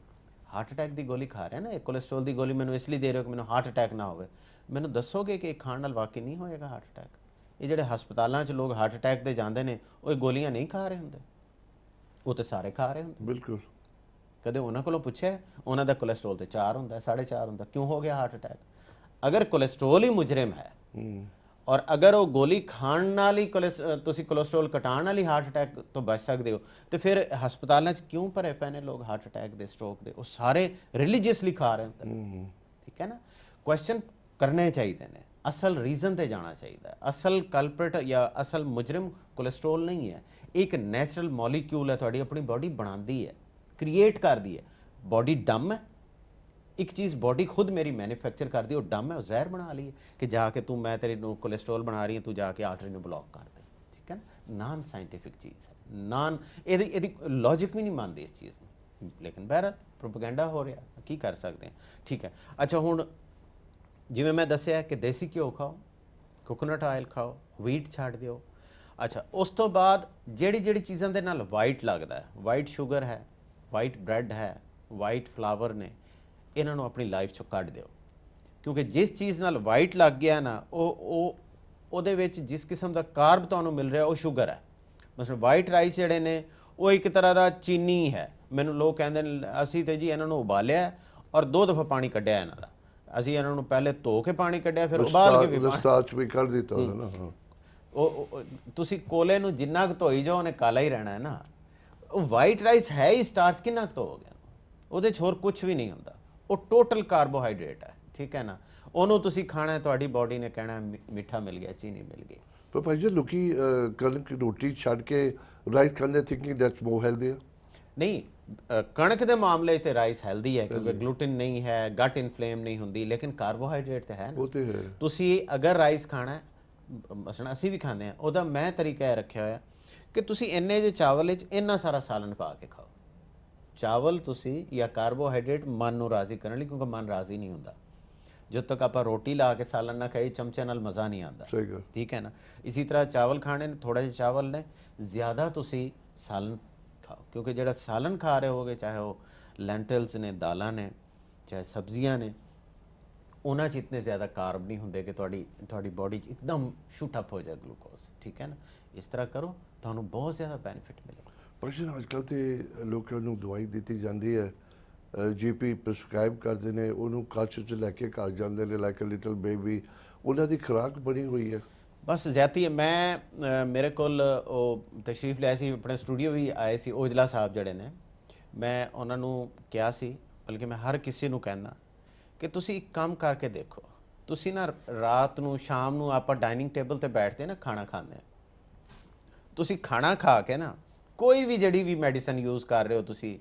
ਹਾਰਟ ਅਟੈਕ ਦੀ ਗੋਲੀ ਖਾ ਰਿਹਾ ਨਾ, ਇਹ ਕੋਲੇਸਟ੍ਰੋਲ ਦੀ ਗੋਲੀ ਮੈਨੂੰ ਇਸ ਲਈ ਦੇ ਰਹੇ ਹੋ ਕਿ ਮੈਨੂੰ ਹਾਰਟ ਅਟੈਕ ਨਾ ਹੋਵੇ, ਮੈਨੂੰ ਦੱਸੋਗੇ ਕਿ ਇਹ ਖਾਣ ਨਾਲ ਵਾਕਈ ਨਹੀਂ ਹੋਏਗਾ ਹਾਰਟ ਅਟੈਕ? ਇਹ ਜਿਹੜੇ ਹਸਪਤਾਲਾਂ 'ਚ ਲੋਕ ਹਾਰਟ ਅਟੈਕ ਦੇ ਜਾਂਦੇ ਨੇ, ਉਹ ਇਹ ਗੋਲੀਆਂ ਨਹੀਂ ਖਾ ਰਹੇ ਹੁੰਦੇ, ਉਹ ਤਾਂ ਸਾਰੇ ਖਾ ਰਹੇ ਹੁੰਦੇ। ਬਿਲਕੁਲ, ਕਦੇ ਉਹਨਾਂ ਕੋਲੋਂ ਪੁੱਛਿਆ, ਉਹਨਾਂ ਦਾ ਕੋਲੇਸਟ੍ਰੋਲ ਤੇ 4 ਹੁੰਦਾ, 4.5 ਹੁੰਦਾ, ਕਿਉਂ ਹੋ ਗਿਆ ਹਾਰਟ ਅਟੈਕ? ਅਗਰ ਕੋਲੇਸਟ੍ਰੋਲ ਹੀ ਮੁਜਰਮ ਹੈ ਔਰ ਅਗਰ ਉਹ ਗੋਲੀ ਖਾਣ ਨਾਲ ਹੀ ਤੁਸੀਂ ਕੋਲੇਸਟ੍ਰੋਲ ਘਟਾਉਣ ਨਾਲ ਹੀ ਹਾਰਟ ਅਟੈਕ ਤੋਂ ਬਚ ਸਕਦੇ ਹੋ, ਤੇ ਫਿਰ ਹਸਪਤਾਲਾਂ 'ਚ ਕਿਉਂ ਭਰੇ ਪਏ ਨੇ ਲੋਕ ਹਾਰਟ ਅਟੈਕ ਦੇ, ਸਟ੍ਰੋਕ ਦੇ? ਉਹ ਸਾਰੇ ਰਿਲੀਜੀਅਸਲੀ ਖਾ ਰਹੇ ਹੁੰਦੇ, ਠੀਕ ਹੈ ਨਾ। ਕੁਐਸਚਨ ਕਰਨੇ ਚਾਹੀਦੇ ਨੇ, ਅਸਲ ਰੀਜ਼ਨ ਤੇ ਜਾਣਾ ਚਾਹੀਦਾ ਹੈ। ਅਸਲ ਕਲਪਰੇਟ ਜਾਂ ਅਸਲ ਮੁਜਰਮ ਕੋਲੇਸਟ੍ਰੋਲ ਨਹੀਂ ਹੈ, ਇੱਕ ਨੈਚੁਰਲ ਮੋਲੀਕਿਊਲ ਹੈ, ਤੁਹਾਡੀ ਆਪਣੀ ਬਾਡੀ ਬਣਾਉਂਦੀ ਹੈ, ਕ੍ਰੀਏਟ ਕਰਦੀ ਹੈ। ਬਾਡੀ ਡੰਮ ਹੈ, ਇੱਕ ਚੀਜ਼ ਬਾਡੀ ਖੁਦ ਮੇਰੀ ਮੈਨੂਫੈਕਚਰ ਕਰਦੀ, ਉਹ ਡਮ ਹੈ, ਉਹ ਜ਼ਹਿਰ ਬਣਾ ਲਈ ਕਿ ਜਾ ਕੇ ਤੂੰ, ਮੈਂ ਤੇਰੇ ਨੂੰ ਕੋਲੇਸਟ੍ਰੋਲ ਬਣਾ ਰਹੀ ਹਾਂ, ਤੂੰ ਜਾ ਕੇ ਆਰਟਰੀ ਨੂੰ ਬਲੌਕ ਕਰ ਦੇ, ਠੀਕ ਹੈ ਨਾ। ਨਾਨ ਸਾਇੰਟੀਫਿਕ ਚੀਜ਼ ਹੈ, ਇਹਦੀ ਲੌਜਿਕ ਵੀ ਨਹੀਂ ਮੰਨਦੀ ਇਸ ਚੀਜ਼ ਨੂੰ, ਲੇਕਿਨ ਬਹਿਰਹਾਲ ਪ੍ਰੋਪੇਗੈਂਡਾ ਹੋ ਰਿਹਾ, ਕੀ ਕਰ ਸਕਦੇ ਹਾਂ, ਠੀਕ ਹੈ। ਅੱਛਾ, ਹੁਣ ਜਿਵੇਂ ਮੈਂ ਦੱਸਿਆ ਕਿ ਦੇਸੀ ਘਿਓ ਖਾਓ, ਕੋਕੋਨਟ ਆਇਲ ਖਾਓ, ਵੀਟ ਛੱਡ ਦਿਓ। ਅੱਛਾ, ਉਸ ਤੋਂ ਬਾਅਦ ਜਿਹੜੀ ਚੀਜ਼ਾਂ ਦੇ ਨਾਲ ਵਾਈਟ ਲੱਗਦਾ ਹੈ, ਵਾਈਟ ਸ਼ੂਗਰ ਹੈ, ਵਾਈਟ ਬ੍ਰੈਡ ਹੈ, ਵਾਈਟ ਫਲਾਵਰ ਨੇ, ਇਹਨਾਂ ਨੂੰ ਆਪਣੀ ਲਾਈਫ 'ਚੋਂ ਕੱਢ ਦਿਓ, ਕਿਉਂਕਿ ਜਿਸ ਚੀਜ਼ ਨਾਲ ਵਾਈਟ ਲੱਗ ਗਿਆ ਨਾ, ਉਹਦੇ ਵਿੱਚ ਜਿਸ ਕਿਸਮ ਦਾ ਕਾਰਬ ਤੁਹਾਨੂੰ ਮਿਲ ਰਿਹਾ ਉਹ ਸ਼ੂਗਰ ਹੈ। ਮਤਲਬ ਵਾਈਟ ਰਾਈਸ ਜਿਹੜੇ ਨੇ ਉਹ ਇੱਕ ਤਰ੍ਹਾਂ ਦਾ ਚੀਨੀ ਹੈ। ਮੈਨੂੰ ਲੋਕ ਕਹਿੰਦੇ ਨੇ ਅਸੀਂ ਤੇ ਜੀ ਇਹਨਾਂ ਨੂੰ ਉਬਾਲਿਆ ਔਰ 2 ਦਫਾ ਪਾਣੀ ਕੱਢਿਆ ਇਹਨਾਂ ਦਾ, ਅਸੀਂ ਇਹਨਾਂ ਨੂੰ ਪਹਿਲੇ ਧੋ ਕੇ ਪਾਣੀ ਕੱਢਿਆ, ਫਿਰ ਉਬਾਲ ਕੇ ਵੀ ਸਟਾਰਚ ਵੀ ਕਰ ਦਿੱਤਾ ਨਾ। ਹਾਂ, ਉਹ ਤੁਸੀਂ ਕੋਲੇ ਨੂੰ ਜਿੰਨਾ ਕੁ ਧੋਈ ਜਾਓ ਉਹਨੇ ਕਾਲਾ ਹੀ ਰਹਿਣਾ ਹੈ ਨਾ। ਉਹ ਵਾਈਟ ਰਾਈਸ ਹੈ ਹੀ ਸਟਾਰਚ, ਕਿੰਨਾ ਕੁ ਧੋਗੇ, ਉਹਦੇ 'ਚ ਹੋਰ ਕੁਝ ਵੀ ਨਹੀਂ ਹੁੰਦਾ, ਉਹ ਟੋਟਲ ਕਾਰਬੋਹਾਈਡਰੇਟ ਹੈ, ਠੀਕ ਹੈ ਨਾ। ਉਹਨੂੰ ਤੁਸੀਂ ਖਾਣਾ, ਤੁਹਾਡੀ ਬਾਡੀ ਨੇ ਕਹਿਣਾ ਮਿੱਠਾ ਮਿਲ ਗਿਆ, ਚੀਨੀ ਮਿਲ ਗਈ। ਪਰ ਭਾਈ ਜੀ ਲੋਕੀ ਕਣਕ ਰੋਟੀ ਛੱਡ ਕੇ ਰਾਈਸ ਖਾਂਦੇ, ਥਿੰਕਿੰਗ ਦੈਟਸ ਮੋਰ ਹੈਲਦੀ। ਨਹੀਂ, ਕਣਕ ਦੇ ਮਾਮਲੇ 'ਤੇ ਰਾਈਸ ਹੈਲਦੀ ਹੈ ਕਿਉਂਕਿ ਗਲੂਟਨ ਨਹੀਂ ਹੈ, ਗਟ ਇਨਫਲੇਮ ਨਹੀਂ ਹੁੰਦੀ, ਲੇਕਿਨ ਕਾਰਬੋਹਾਈਡਰੇਟ ਤਾਂ ਹੈ ਨਾ। ਉਹ ਤੇ ਹੈ। ਤੁਸੀਂ ਅਗਰ ਰਾਈਸ ਖਾਣਾ, ਮਸਲਨ ਅਸੀਂ ਵੀ ਖਾਂਦੇ ਹਾਂ, ਉਹਦਾ ਮੈਂ ਤਰੀਕਾ ਇਹ ਰੱਖਿਆ ਹੋਇਆ ਕਿ ਤੁਸੀਂ ਇੰਨੇ ਜਿਹੇ ਚਾਵਲ ਵਿੱਚ ਇੰਨਾ ਸਾਰਾ ਸਾਲਨ ਪਾ ਕੇ ਖਾਓ। ਚਾਵਲ ਤੁਸੀਂ ਜਾਂ ਕਾਰਬੋਹਾਈਡਰੇਟ ਮਨ ਨੂੰ ਰਾਜ਼ੀ ਕਰਨ ਲਈ, ਕਿਉਂਕਿ ਮਨ ਰਾਜ਼ੀ ਨਹੀਂ ਹੁੰਦਾ ਜਦੋਂ ਤੱਕ ਆਪਾਂ ਰੋਟੀ ਲਾ ਕੇ ਸਾਲਨ ਨਾ ਖਾਈਏ, ਚਮਚੇ ਨਾਲ ਮਜ਼ਾ ਨਹੀਂ ਆਉਂਦਾ, ਠੀਕ ਹੈ ਨਾ। ਇਸੇ ਤਰ੍ਹਾਂ ਚਾਵਲ ਖਾਣੇ ਨੇ, ਥੋੜਾ ਜਿਹਾ ਚਾਵਲ ਨੇ, ਜ਼ਿਆਦਾ ਤੁਸੀਂ ਸਾਲਨ ਖਾਓ, ਕਿਉਂਕਿ ਜਿਹੜਾ ਸਾਲਨ ਖਾ ਰਹੇ ਹੋਗੇ, ਚਾਹੇ ਉਹ ਲੈਂਟਲਸ ਨੇ, ਦਾਲਾਂ ਨੇ, ਚਾਹੇ ਸਬਜ਼ੀਆਂ ਨੇ, ਉਹਨਾਂ 'ਚ ਇਤਨੇ ਜ਼ਿਆਦਾ ਕਾਰਬ ਨਹੀਂ ਹੁੰਦੇ ਕਿ ਤੁਹਾਡੀ ਬਾਡੀ 'ਚ ਇੱਕਦਮ ਸ਼ੂਟ ਅਪ ਹੋ ਜਾਏ ਗਲੂਕੋਜ਼, ਠੀਕ ਹੈ ਨਾ। ਇਸ ਤਰ੍ਹਾਂ ਕਰੋ, ਤੁਹਾਨੂੰ ਬਹੁਤ ਜ਼ਿਆਦਾ ਬੈਨੀਫਿਟ ਮਿਲੇਗਾ। ਪਰ ਅੱਜ ਕੱਲ੍ਹ ਤੇ ਲੋਕਾਂ ਨੂੰ ਦਵਾਈ ਦਿੱਤੀ ਜਾਂਦੀ ਹੈ, ਜੀਪੀ ਪ੍ਰਸਕ੍ਰਾਈਬ ਕਰਦੇ ਨੇ, ਉਹਨੂੰ ਕੱਚ 'ਚ ਲੈ ਕੇ ਘਰ ਜਾਂਦੇ ਨੇ ਲਾਈਕ ਅ ਲਿਟਲ ਬੇਬੀ, ਉਹਨਾਂ ਦੀ ਖੁਰਾਕ ਬਣੀ ਹੋਈ ਹੈ। ਬਸ ਜ਼ਿਆਦਤੀ। ਮੈਂ ਮੇਰੇ ਕੋਲ ਉਹ ਤਸ਼ਰੀਫ ਲਿਆਏ ਸੀ, ਆਪਣੇ ਸਟੂਡੀਓ ਵੀ ਆਏ ਸੀ ਔਜਲਾ ਸਾਹਿਬ ਜਿਹੜੇ ਨੇ, ਮੈਂ ਉਹਨਾਂ ਨੂੰ ਕਿਹਾ ਸੀ, ਬਲਕਿ ਮੈਂ ਹਰ ਕਿਸੇ ਨੂੰ ਕਹਿੰਦਾ ਕਿ ਤੁਸੀਂ ਇੱਕ ਕੰਮ ਕਰਕੇ ਦੇਖੋ, ਤੁਸੀਂ ਨਾ ਰਾਤ ਨੂੰ, ਸ਼ਾਮ ਨੂੰ ਆਪਾਂ ਡਾਈਨਿੰਗ ਟੇਬਲ ਤੇ ਬੈਠਦੇ ਨਾ, ਖਾਣਾ ਖਾਂਦੇ, ਤੁਸੀਂ ਖਾਣਾ ਖਾ ਕੇ ਨਾ ਕੋਈ ਵੀ ਜਿਹੜੀ ਵੀ ਮੈਡੀਸਨ ਯੂਜ਼ ਕਰ ਰਹੇ ਹੋ ਤੁਸੀਂ,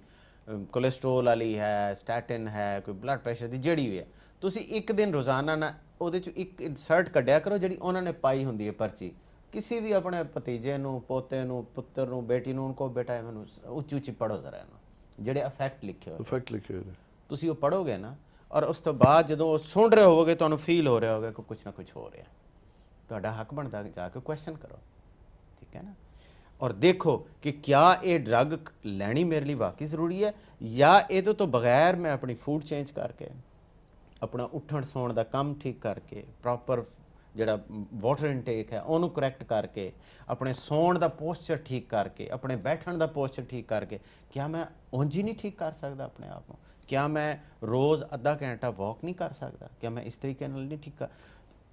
ਕੋਲੇਸਟ੍ਰੋਲ ਵਾਲੀ ਹੈ, ਸਟੈਟਿਨ ਹੈ, ਕੋਈ ਬਲੱਡ ਪ੍ਰੈਸ਼ਰ ਦੀ ਜਿਹੜੀ ਵੀ ਹੈ, ਤੁਸੀਂ ਇੱਕ ਦਿਨ ਰੋਜ਼ਾਨਾ ਨਾ ਉਹਦੇ 'ਚ ਇੱਕ ਇਨਸਰਟ ਕੱਢਿਆ ਕਰੋ ਜਿਹੜੀ ਉਹਨਾਂ ਨੇ ਪਾਈ ਹੁੰਦੀ ਹੈ ਪਰਚੀ, ਕਿਸੇ ਵੀ ਆਪਣੇ ਭਤੀਜੇ ਨੂੰ, ਪੋਤੇ ਨੂੰ, ਪੁੱਤਰ ਨੂੰ, ਬੇਟੀ ਨੂੰ, ਉनको ਬੇਟਾ ਮੈਨੂੰ ਉੱਚੀ ਉੱਚੀ ਪੜ੍ਹੋ ਜ਼ਰਾ ਇਹਨੂੰ, ਜਿਹੜੇ ਇਫੈਕਟ ਲਿਖੇ ਹੋਏ ਤੁਸੀਂ ਉਹ ਪੜ੍ਹੋਗੇ ਨਾ, ਔਰ ਉਸ ਤੋਂ ਬਾਅਦ ਜਦੋਂ ਉਹ ਸੁਣ ਰਹੇ ਹੋਵੋਗੇ, ਤੁਹਾਨੂੰ ਫੀਲ ਹੋ ਰਿਹਾ ਹੋਵੇਗਾ ਕਿ ਕੁਛ ਨਾ ਕੁਛ ਹੋ ਰਿਹਾ, ਤੁਹਾਡਾ ਹੱਕ ਬਣਦਾ ਜਾ ਕੇ ਕੁਐਸਚਨ ਕਰੋ, ਠੀਕ ਹੈ ਨਾ। ਔਰ ਦੇਖੋ ਕਿ ਕਿਆ ਇਹ ਡਰੱਗ ਲੈਣੀ ਮੇਰੇ ਲਈ ਵਾਕਈ ਜ਼ਰੂਰੀ ਹੈ, ਜਾਂ ਇਹਦੇ ਤੋਂ ਬਗੈਰ ਮੈਂ ਆਪਣੀ ਫੂਡ ਚੇਂਜ ਕਰਕੇ, ਆਪਣਾ ਉੱਠਣ ਸੌਣ ਦਾ ਕੰਮ ਠੀਕ ਕਰਕੇ, ਪ੍ਰੋਪਰ ਜਿਹੜਾ ਵਾਟਰ ਇਨਟੇਕ ਹੈ ਉਹਨੂੰ ਕਰੈਕਟ ਕਰਕੇ, ਆਪਣੇ ਸੌਣ ਦਾ ਪੋਸਚਰ ਠੀਕ ਕਰਕੇ, ਆਪਣੇ ਬੈਠਣ ਦਾ ਪੋਸਚਰ ਠੀਕ ਕਰਕੇ, ਕਿਆ ਮੈਂ ਉਂਝ ਹੀ ਨਹੀਂ ਠੀਕ ਕਰ ਸਕਦਾ ਆਪਣੇ ਆਪ ਨੂੰ? ਕਿਆ ਮੈਂ ਰੋਜ਼ ਅੱਧਾ ਘੰਟਾ ਵਾਕ ਨਹੀਂ ਕਰ ਸਕਦਾ? ਕਿਆ ਮੈਂ ਇਸ ਤਰੀਕੇ ਨਾਲ ਨਹੀਂ ਠੀਕ ਕਰ?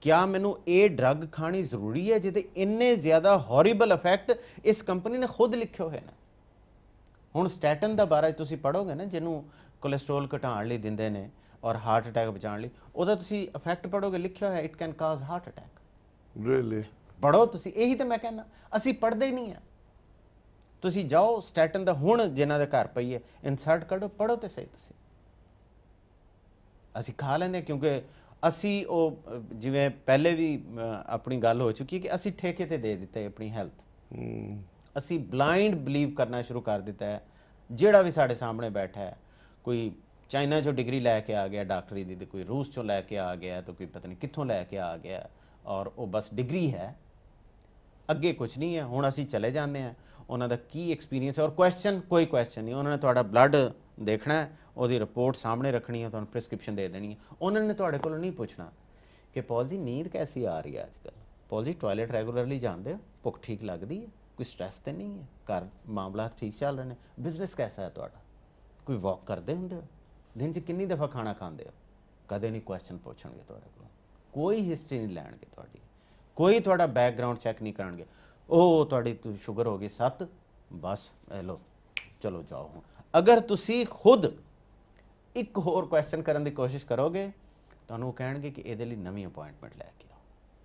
ਕਿਆ ਮੈਨੂੰ ਇਹ ਡਰੱਗ ਖਾਣੀ ਜ਼ਰੂਰੀ ਹੈ ਜਿਹਦੇ ਇੰਨੇ ਜ਼ਿਆਦਾ ਹੌਰੀਬਲ ਇਫੈਕਟ ਇਸ ਕੰਪਨੀ ਨੇ ਖੁਦ ਲਿਖੇ ਹੋਏ ਨੇ? ਹੁਣ ਸਟੈਟਨ ਦਾ ਬਾਰੇ ਤੁਸੀਂ ਪੜ੍ਹੋਗੇ ਨਾ, ਜਿਹਨੂੰ ਕੋਲੇਸਟ੍ਰੋਲ ਘਟਾਉਣ ਲਈ ਦਿੰਦੇ ਨੇ ਔਰ ਹਾਰਟ ਅਟੈਕ ਬਚਾਉਣ ਲਈ, ਉਹਦਾ ਤੁਸੀਂ ਇਫੈਕਟ ਪੜ੍ਹੋਗੇ, ਲਿਖਿਆ ਹੋਇਆ it can cause heart attack. Really? ਪੜ੍ਹੋ ਤੁਸੀਂ। ਇਹੀ ਤਾਂ ਮੈਂ ਕਹਿੰਦਾ, ਅਸੀਂ ਪੜ੍ਹਦੇ ਹੀ ਨਹੀਂ ਆ। ਤੁਸੀਂ ਜਾਓ ਸਟੈਟਨ ਦਾ, ਹੁਣ ਜਿਨ੍ਹਾਂ ਦੇ ਘਰ ਪਈ ਹੈ, ਇਨਸਰਟ ਕੱਢੋ, ਪੜ੍ਹੋ ਤੇ ਸਹੀ ਤੁਸੀਂ। ਅਸੀਂ ਖਾ ਲੈਂਦੇ ਕਿਉਂਕਿ ਅਸੀਂ ਉਹ ਜਿਵੇਂ ਪਹਿਲੇ ਵੀ ਆਪਣੀ ਗੱਲ ਹੋ ਚੁੱਕੀ ਹੈ ਕਿ ਅਸੀਂ ਠੇਕੇ ਤੇ ਦੇ ਦਿੱਤਾ ਹੈ ਆਪਣੀ ਹੈਲਥ। ਅਸੀਂ ਬਲਾਈਂਡ ਬਲੀਵ ਕਰਨਾ ਸ਼ੁਰੂ ਕਰ ਦਿੱਤਾ ਹੈ। ਜਿਹੜਾ ਵੀ ਸਾਡੇ ਸਾਹਮਣੇ ਬੈਠਾ ਹੈ, ਕੋਈ ਚਾਈਨਾ 'ਚੋਂ ਡਿਗਰੀ ਲੈ ਕੇ ਆ ਗਿਆ ਡਾਕਟਰੀ ਦੀ, ਤੇ ਕੋਈ ਰੂਸ 'ਚੋਂ ਲੈ ਕੇ ਆ ਗਿਆ, ਤੇ ਕੋਈ ਪਤਾ ਨਹੀਂ ਕਿੱਥੋਂ ਲੈ ਕੇ ਆ ਗਿਆ, ਔਰ ਉਹ ਬਸ ਡਿਗਰੀ ਹੈ, ਅੱਗੇ ਕੁਝ ਨਹੀਂ ਹੈ। ਹੁਣ ਅਸੀਂ ਚਲੇ ਜਾਂਦੇ ਹਾਂ, ਉਹਨਾਂ ਦਾ ਕੀ ਐਕਸਪੀਰੀਅੰਸ ਹੈ, ਔਰ ਕੋਈ ਕੁਐਸਚਨ ਨਹੀਂ। ਉਹਨਾਂ ਨੇ ਤੁਹਾਡਾ ਬਲੱਡ ਦੇਖਣਾ, ਉਹਦੀ ਰਿਪੋਰਟ ਸਾਹਮਣੇ ਰੱਖਣੀ ਹੈ, ਤੁਹਾਨੂੰ ਪ੍ਰਿਸਕ੍ਰਿਪਸ਼ਨ ਦੇ ਦੇਣੀ ਹੈ। ਉਹਨਾਂ ਨੇ ਤੁਹਾਡੇ ਕੋਲੋਂ ਨਹੀਂ ਪੁੱਛਣਾ ਕਿ ਪੌਲ ਜੀ ਨੀਂਦ ਕੈਸੀ ਆ ਰਹੀ ਹੈ ਅੱਜ ਕੱਲ੍ਹ, ਪੌਲ ਜੀ ਟਾਇਲਟ ਰੈਗੂਲਰਲੀ ਜਾਂਦੇ ਹੋ, ਭੁੱਖ ਠੀਕ ਲੱਗਦੀ ਹੈ, ਕੋਈ ਸਟ੍ਰੈਸ ਤਾਂ ਨਹੀਂ ਹੈ, ਘਰ ਮਾਮਲਾ ਠੀਕ ਚੱਲ ਰਹੇ ਨੇ, ਬਿਜ਼ਨਸ ਕੈਸਾ ਹੈ ਤੁਹਾਡਾ, ਕੋਈ ਵਾਕ ਕਰਦੇ ਹੁੰਦੇ ਹੋ, ਦਿਨ 'ਚ ਕਿੰਨੀ ਦਫਾ ਖਾਣਾ ਖਾਂਦੇ ਹੋ? ਕਦੇ ਨਹੀਂ ਕੁਐਸਚਨ ਪੁੱਛਣਗੇ ਤੁਹਾਡੇ ਕੋਲੋਂ, ਕੋਈ ਹਿਸਟਰੀ ਨਹੀਂ ਲੈਣਗੇ ਤੁਹਾਡੀ, ਕੋਈ ਤੁਹਾਡਾ ਬੈਕਗਰਾਊਂਡ ਚੈੱਕ ਨਹੀਂ ਕਰਨਗੇ। ਉਹ ਤੁਹਾਡੀ ਸ਼ੂਗਰ ਹੋ ਗਈ 7, ਬਸ ਇਹ ਲਓ ਚਲੋ ਜਾਓ। ਹੁਣ ਅਗਰ ਤੁਸੀਂ ਖੁਦ ਇੱਕ ਹੋਰ ਕੁਐਸਚਨ ਕਰਨ ਦੀ ਕੋਸ਼ਿਸ਼ ਕਰੋਗੇ, ਤੁਹਾਨੂੰ ਕਹਿਣਗੇ ਕਿ ਇਹਦੇ ਲਈ ਨਵੀਂ ਅਪਾਇੰਟਮੈਂਟ ਲੈ ਕੇ ਆਓ।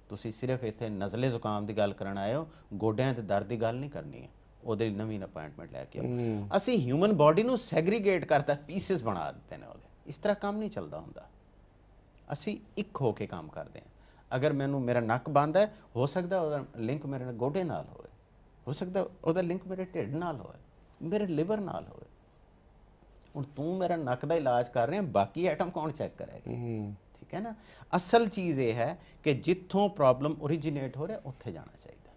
ਤੁਸੀਂ ਸਿਰਫ ਇੱਥੇ ਨਜ਼ਲੇ ਜ਼ੁਕਾਮ ਦੀ ਗੱਲ ਕਰਨ ਆਏ ਹੋ, ਗੋਡਿਆਂ ਤੇ ਦਰਦ ਦੀ ਗੱਲ ਨਹੀਂ ਕਰਨੀ ਹੈ, ਉਹਦੇ ਲਈ ਨਵੀਂ ਅਪਾਇੰਟਮੈਂਟ ਲੈ ਕੇ ਆਓ। ਅਸੀਂ ਹਿਊਮਨ ਬਾਡੀ ਨੂੰ ਸੈਗਰੀਗੇਟ ਕਰਤਾ, ਪੀਸਿਸ ਬਣਾ ਦਿੱਤੇ ਨੇ ਉਹਦੇ। ਇਸ ਤਰ੍ਹਾਂ ਕੰਮ ਨਹੀਂ ਚੱਲਦਾ ਹੁੰਦਾ। ਅਸੀਂ ਇੱਕ ਹੋ ਕੇ ਕੰਮ ਕਰਦੇ ਹਾਂ। ਅਗਰ ਮੈਨੂੰ ਮੇਰਾ ਨੱਕ ਬੰਦ ਹੈ, ਹੋ ਸਕਦਾ ਉਹਦਾ ਲਿੰਕ ਮੇਰੇ ਗੋਡੇ ਨਾਲ ਹੋਵੇ, ਹੋ ਸਕਦਾ ਉਹਦਾ ਲਿੰਕ ਮੇਰੇ ਢਿੱਡ ਨਾਲ ਹੋਵੇ, ਮੇਰੇ ਲਿਵਰ ਨਾਲ ਹੋਵੇ। ਹੁਣ ਤੂੰ ਮੇਰਾ ਨੱਕ ਦਾ ਇਲਾਜ ਕਰ ਰਿਹਾ, ਬਾਕੀ ਐਟਮ ਕੌਣ ਚੈੱਕ ਕਰੇਗਾ? ਠੀਕ ਹੈ ਨਾ। ਅਸਲ ਚੀਜ਼ ਇਹ ਹੈ ਕਿ ਜਿੱਥੋਂ ਪ੍ਰੋਬਲਮ ਓਰੀਜੀਨੇਟ ਹੋ ਰਿਹਾ ਉੱਥੇ ਜਾਣਾ ਚਾਹੀਦਾ।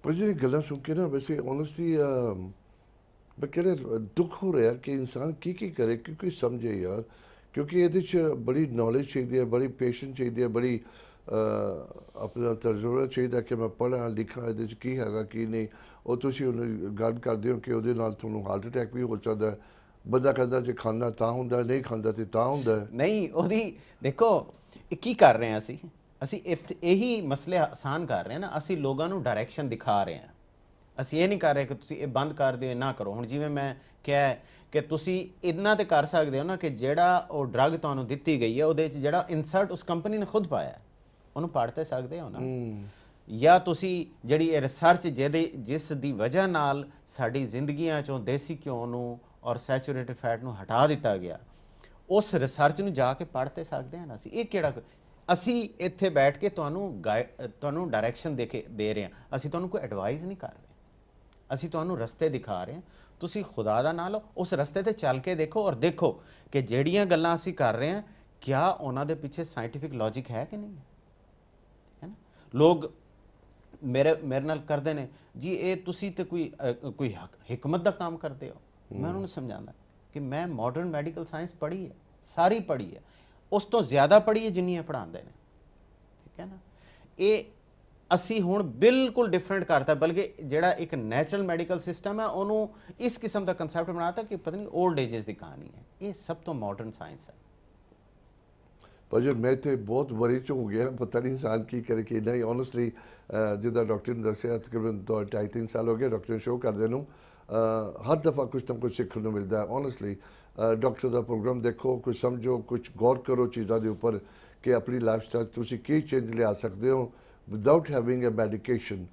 ਪਰ ਜਿਹੜੀ ਗੱਲਾਂ ਸੁਣ ਕੇ ਨਾ ਵੈਸੇ ਓਨੈਸਟਲੀ ਮੈਂ ਕਹਿੰਦਾ ਦੁੱਖ ਹੋ ਰਿਹਾ ਕਿ ਇਨਸਾਨ ਕੀ ਕਰੇ, ਕਿਉਂਕਿ ਸਮਝੇ ਯਾਰ, ਕਿਉਂਕਿ ਇਹਦੇ 'ਚ ਬੜੀ ਨੌਲੇਜ ਚਾਹੀਦੀ ਹੈ, ਬੜੀ ਪੇਸ਼ੈਂਸ ਚਾਹੀਦੀ ਹੈ, ਬੜੀ ਆਪਣਾ ਤਜਰਬਾ ਚਾਹੀਦਾ ਕਿ ਮੈਂ ਪੜ੍ਹਾਂ ਲਿਖਾਂ ਇਹਦੇ 'ਚ ਕੀ ਹੈਗਾ ਕੀ ਨਹੀਂ। ਉਹ ਤੁਸੀਂ ਉਹਨੂੰ ਗੱਲ ਕਰਦੇ ਹੋ ਕਿ ਉਹਦੇ ਨਾਲ ਤੁਹਾਨੂੰ ਹਾਰਟ ਅਟੈਕ ਵੀ ਹੋ ਸਕਦਾ। ਬੰਦਾ ਕਹਿੰਦਾ ਜੇ ਖਾਂਦਾ ਤਾਂ ਹੁੰਦਾ, ਨਹੀਂ ਖਾਂਦਾ ਤੇ ਤਾਂ ਹੁੰਦਾ। ਨਹੀਂ, ਉਹਦੀ ਦੇਖੋ ਇਹ ਕੀ ਕਰ ਰਹੇ ਹਾਂ ਅਸੀਂ ਇਹੀ ਮਸਲੇ ਆਸਾਨ ਕਰ ਰਹੇ ਹਾਂ ਨਾ। ਅਸੀਂ ਲੋਕਾਂ ਨੂੰ ਡਾਇਰੈਕਸ਼ਨ ਦਿਖਾ ਰਹੇ ਹਾਂ। ਅਸੀਂ ਇਹ ਨਹੀਂ ਕਰ ਰਹੇ ਕਿ ਤੁਸੀਂ ਇਹ ਬੰਦ ਕਰ ਦਿਓ, ਇਹ ਨਾ ਕਰੋ। ਹੁਣ ਜਿਵੇਂ ਮੈਂ ਕਿਹਾ ਕਿ ਤੁਸੀਂ ਇੰਨਾ ਤੇ ਕਰ ਸਕਦੇ ਹੋ ਨਾ ਕਿ ਜਿਹੜਾ ਉਹ ਡਰੱਗ ਤੁਹਾਨੂੰ ਦਿੱਤੀ ਗਈ ਹੈ ਉਹਦੇ 'ਚ ਜਿਹੜਾ ਇਨਸਰਟ ਉਸ ਕੰਪਨੀ ਨੇ ਖੁਦ ਪਾਇਆ, ਉਹਨੂੰ ਪੜ੍ਹ ਤੇ ਸਕਦੇ ਹੋ ਨਾ। ਜਾਂ ਤੁਸੀਂ ਜਿਹੜੀ ਇਹ ਰਿਸਰਚ ਜਿਸ ਦੀ ਵਜ੍ਹਾ ਨਾਲ ਸਾਡੀ ਜ਼ਿੰਦਗੀਆਂ 'ਚੋਂ ਦੇਸੀ ਘਿਓ ਨੂੰ ਔਰ ਸੈਚੂਰੇਟਡ ਫੈਟ ਨੂੰ ਹਟਾ ਦਿੱਤਾ ਗਿਆ, ਉਸ ਰਿਸਰਚ ਨੂੰ ਜਾ ਕੇ ਪੜ੍ਹ ਤੇ ਸਕਦੇ ਹਾਂ ਨਾ ਅਸੀਂ। ਇਹ ਕਿਹੜਾ ਅਸੀਂ ਇੱਥੇ ਬੈਠ ਕੇ ਤੁਹਾਨੂੰ ਡਾਇਰੈਕਸ਼ਨ ਦੇ ਰਹੇ ਹਾਂ। ਅਸੀਂ ਤੁਹਾਨੂੰ ਕੋਈ ਐਡਵਾਈਸ ਨਹੀਂ ਕਰ ਰਹੇ, ਅਸੀਂ ਤੁਹਾਨੂੰ ਰਸਤੇ ਦਿਖਾ ਰਹੇ ਹਾਂ। ਤੁਸੀਂ ਖੁਦਾ ਦਾ ਨਾਂ ਲਓ, ਉਸ ਰਸਤੇ ਤੇ ਚੱਲ ਕੇ ਦੇਖੋ ਔਰ ਦੇਖੋ ਕਿ ਜਿਹੜੀਆਂ ਗੱਲਾਂ ਅਸੀਂ ਕਰ ਰਹੇ ਹਾਂ ਕਿਆ ਉਹਨਾਂ ਦੇ ਪਿੱਛੇ ਸਾਇੰਟੀਫਿਕ ਲੌਜਿਕ ਹੈ ਕਿ ਨਹੀਂ ਹੈ ਨਾ। ਲੋਕ ਮੇਰੇ ਨਾਲ ਕਰਦੇ ਨੇ ਜੀ ਇਹ ਤੁਸੀਂ ਤੇ ਕੋਈ ਹਕਮਤ ਦਾ ਕੰਮ ਕਰਦੇ ਹੋ। ਮੈਂ ਉਹਨਾਂ ਨੂੰ ਸਮਝਾਉਂਦਾ ਕਿ ਮੈਂ ਮਾਡਰਨ ਮੈਡੀਕਲ ਸਾਇੰਸ ਪੜ੍ਹੀ ਹੈ, ਸਾਰੀ ਪੜ੍ਹੀ ਹੈ, ਉਸ ਤੋਂ ਜ਼ਿਆਦਾ ਪੜ੍ਹੀ ਹੈ ਜਿੰਨੀ ਇਹ ਪੜ੍ਹਾਉਂਦੇ ਨੇ। ਠੀਕ ਹੈ ਨਾ। ਇਹ ਅਸੀਂ ਹੁਣ ਬਿਲਕੁਲ ਡਿਫਰੈਂਟ ਕਰਤਾ, ਬਲਕਿ ਜਿਹੜਾ ਇੱਕ ਨੈਚੁਰਲ ਮੈਡੀਕਲ ਸਿਸਟਮ ਹੈ ਉਹਨੂੰ ਇਸ ਕਿਸਮ ਦਾ ਕਨਸੈਪਟ ਬਣਾਤਾ ਕਿ ਪਤਾ ਨਹੀਂ 올ਡ ਏਜਸ ਦੀ ਕਹਾਣੀ ਹੈ। ਇਹ ਸਭ ਤੋਂ ਮਾਡਰਨ ਸਾਇੰਸ ਹੈ। ਪਰ ਜੇ ਮੈਂ ਤੇ ਬਹੁਤ ਵਰੀ 'ਚ ਹੋ ਗਿਆ, ਪਤਾ ਨਹੀਂ ਇਨਸਾਨ ਕੀ ਕਰੇ ਕੀ ਨਹੀਂ। ਓਨੈਸਟਲੀ ਜਿੱਦਾਂ ਡਾਕਟਰ ਨੇ ਦੱਸਿਆ ਤਕਰੀਬਨ 2.5-3 ਸਾਲ ਹੋ ਗਏ ਡਾਕਟਰ ਸ਼ੋਅ ਕਰਦੇ ਨੂੰ। ਹਰ ਦਫਾ ਕੁਛ ਨਾ ਕੁਛ ਸਿੱਖਣ ਨੂੰ ਮਿਲਦਾ ਹੈ। ਓਨੈਸਟਲੀ ਡਾਕਟਰ ਦਾ ਪ੍ਰੋਗਰਾਮ ਦੇਖੋ, ਕੁਛ ਸਮਝੋ, ਕੁਛ ਗੌਰ ਕਰੋ ਚੀਜ਼ਾਂ ਦੇ ਉੱਪਰ ਕਿ ਆਪਣੀ ਲਾਈਫ ਸਟਾਈਲ ਤੁਸੀਂ ਕੀ ਚੇਂਜ ਲਿਆ ਸਕਦੇ ਹੋ without having a medication.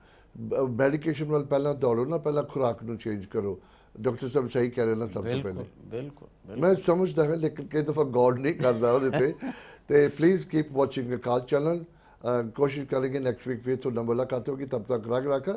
Medication ਵੱਲ ਪਹਿਲਾਂ ਦੌੜੋ ਨਾ, ਪਹਿਲਾਂ ਖੁਰਾਕ ਨੂੰ ਚੇਂਜ ਕਰੋ। ਡਾਕਟਰ ਸਾਹਿਬ ਸਹੀ ਕਹਿ ਰਹੇ ਨਾ ਸਭ ਤੋਂ ਪਹਿਲੇ। ਬਿਲਕੁਲ ਮੈਂ ਸਮਝਦਾ ਹਾਂ, ਲੇਕਿਨ ਕਈ ਦਫਾ ਗੌਰ ਨਹੀਂ ਕਰਦਾ ਉਹਦੇ ਤੇ। ਤੇ please keep watching Akal channel. ਕੋਸ਼ਿਸ਼ करेंगे नेक्स्ट वीक फिर तो मुलाकात होगी। तब तक रख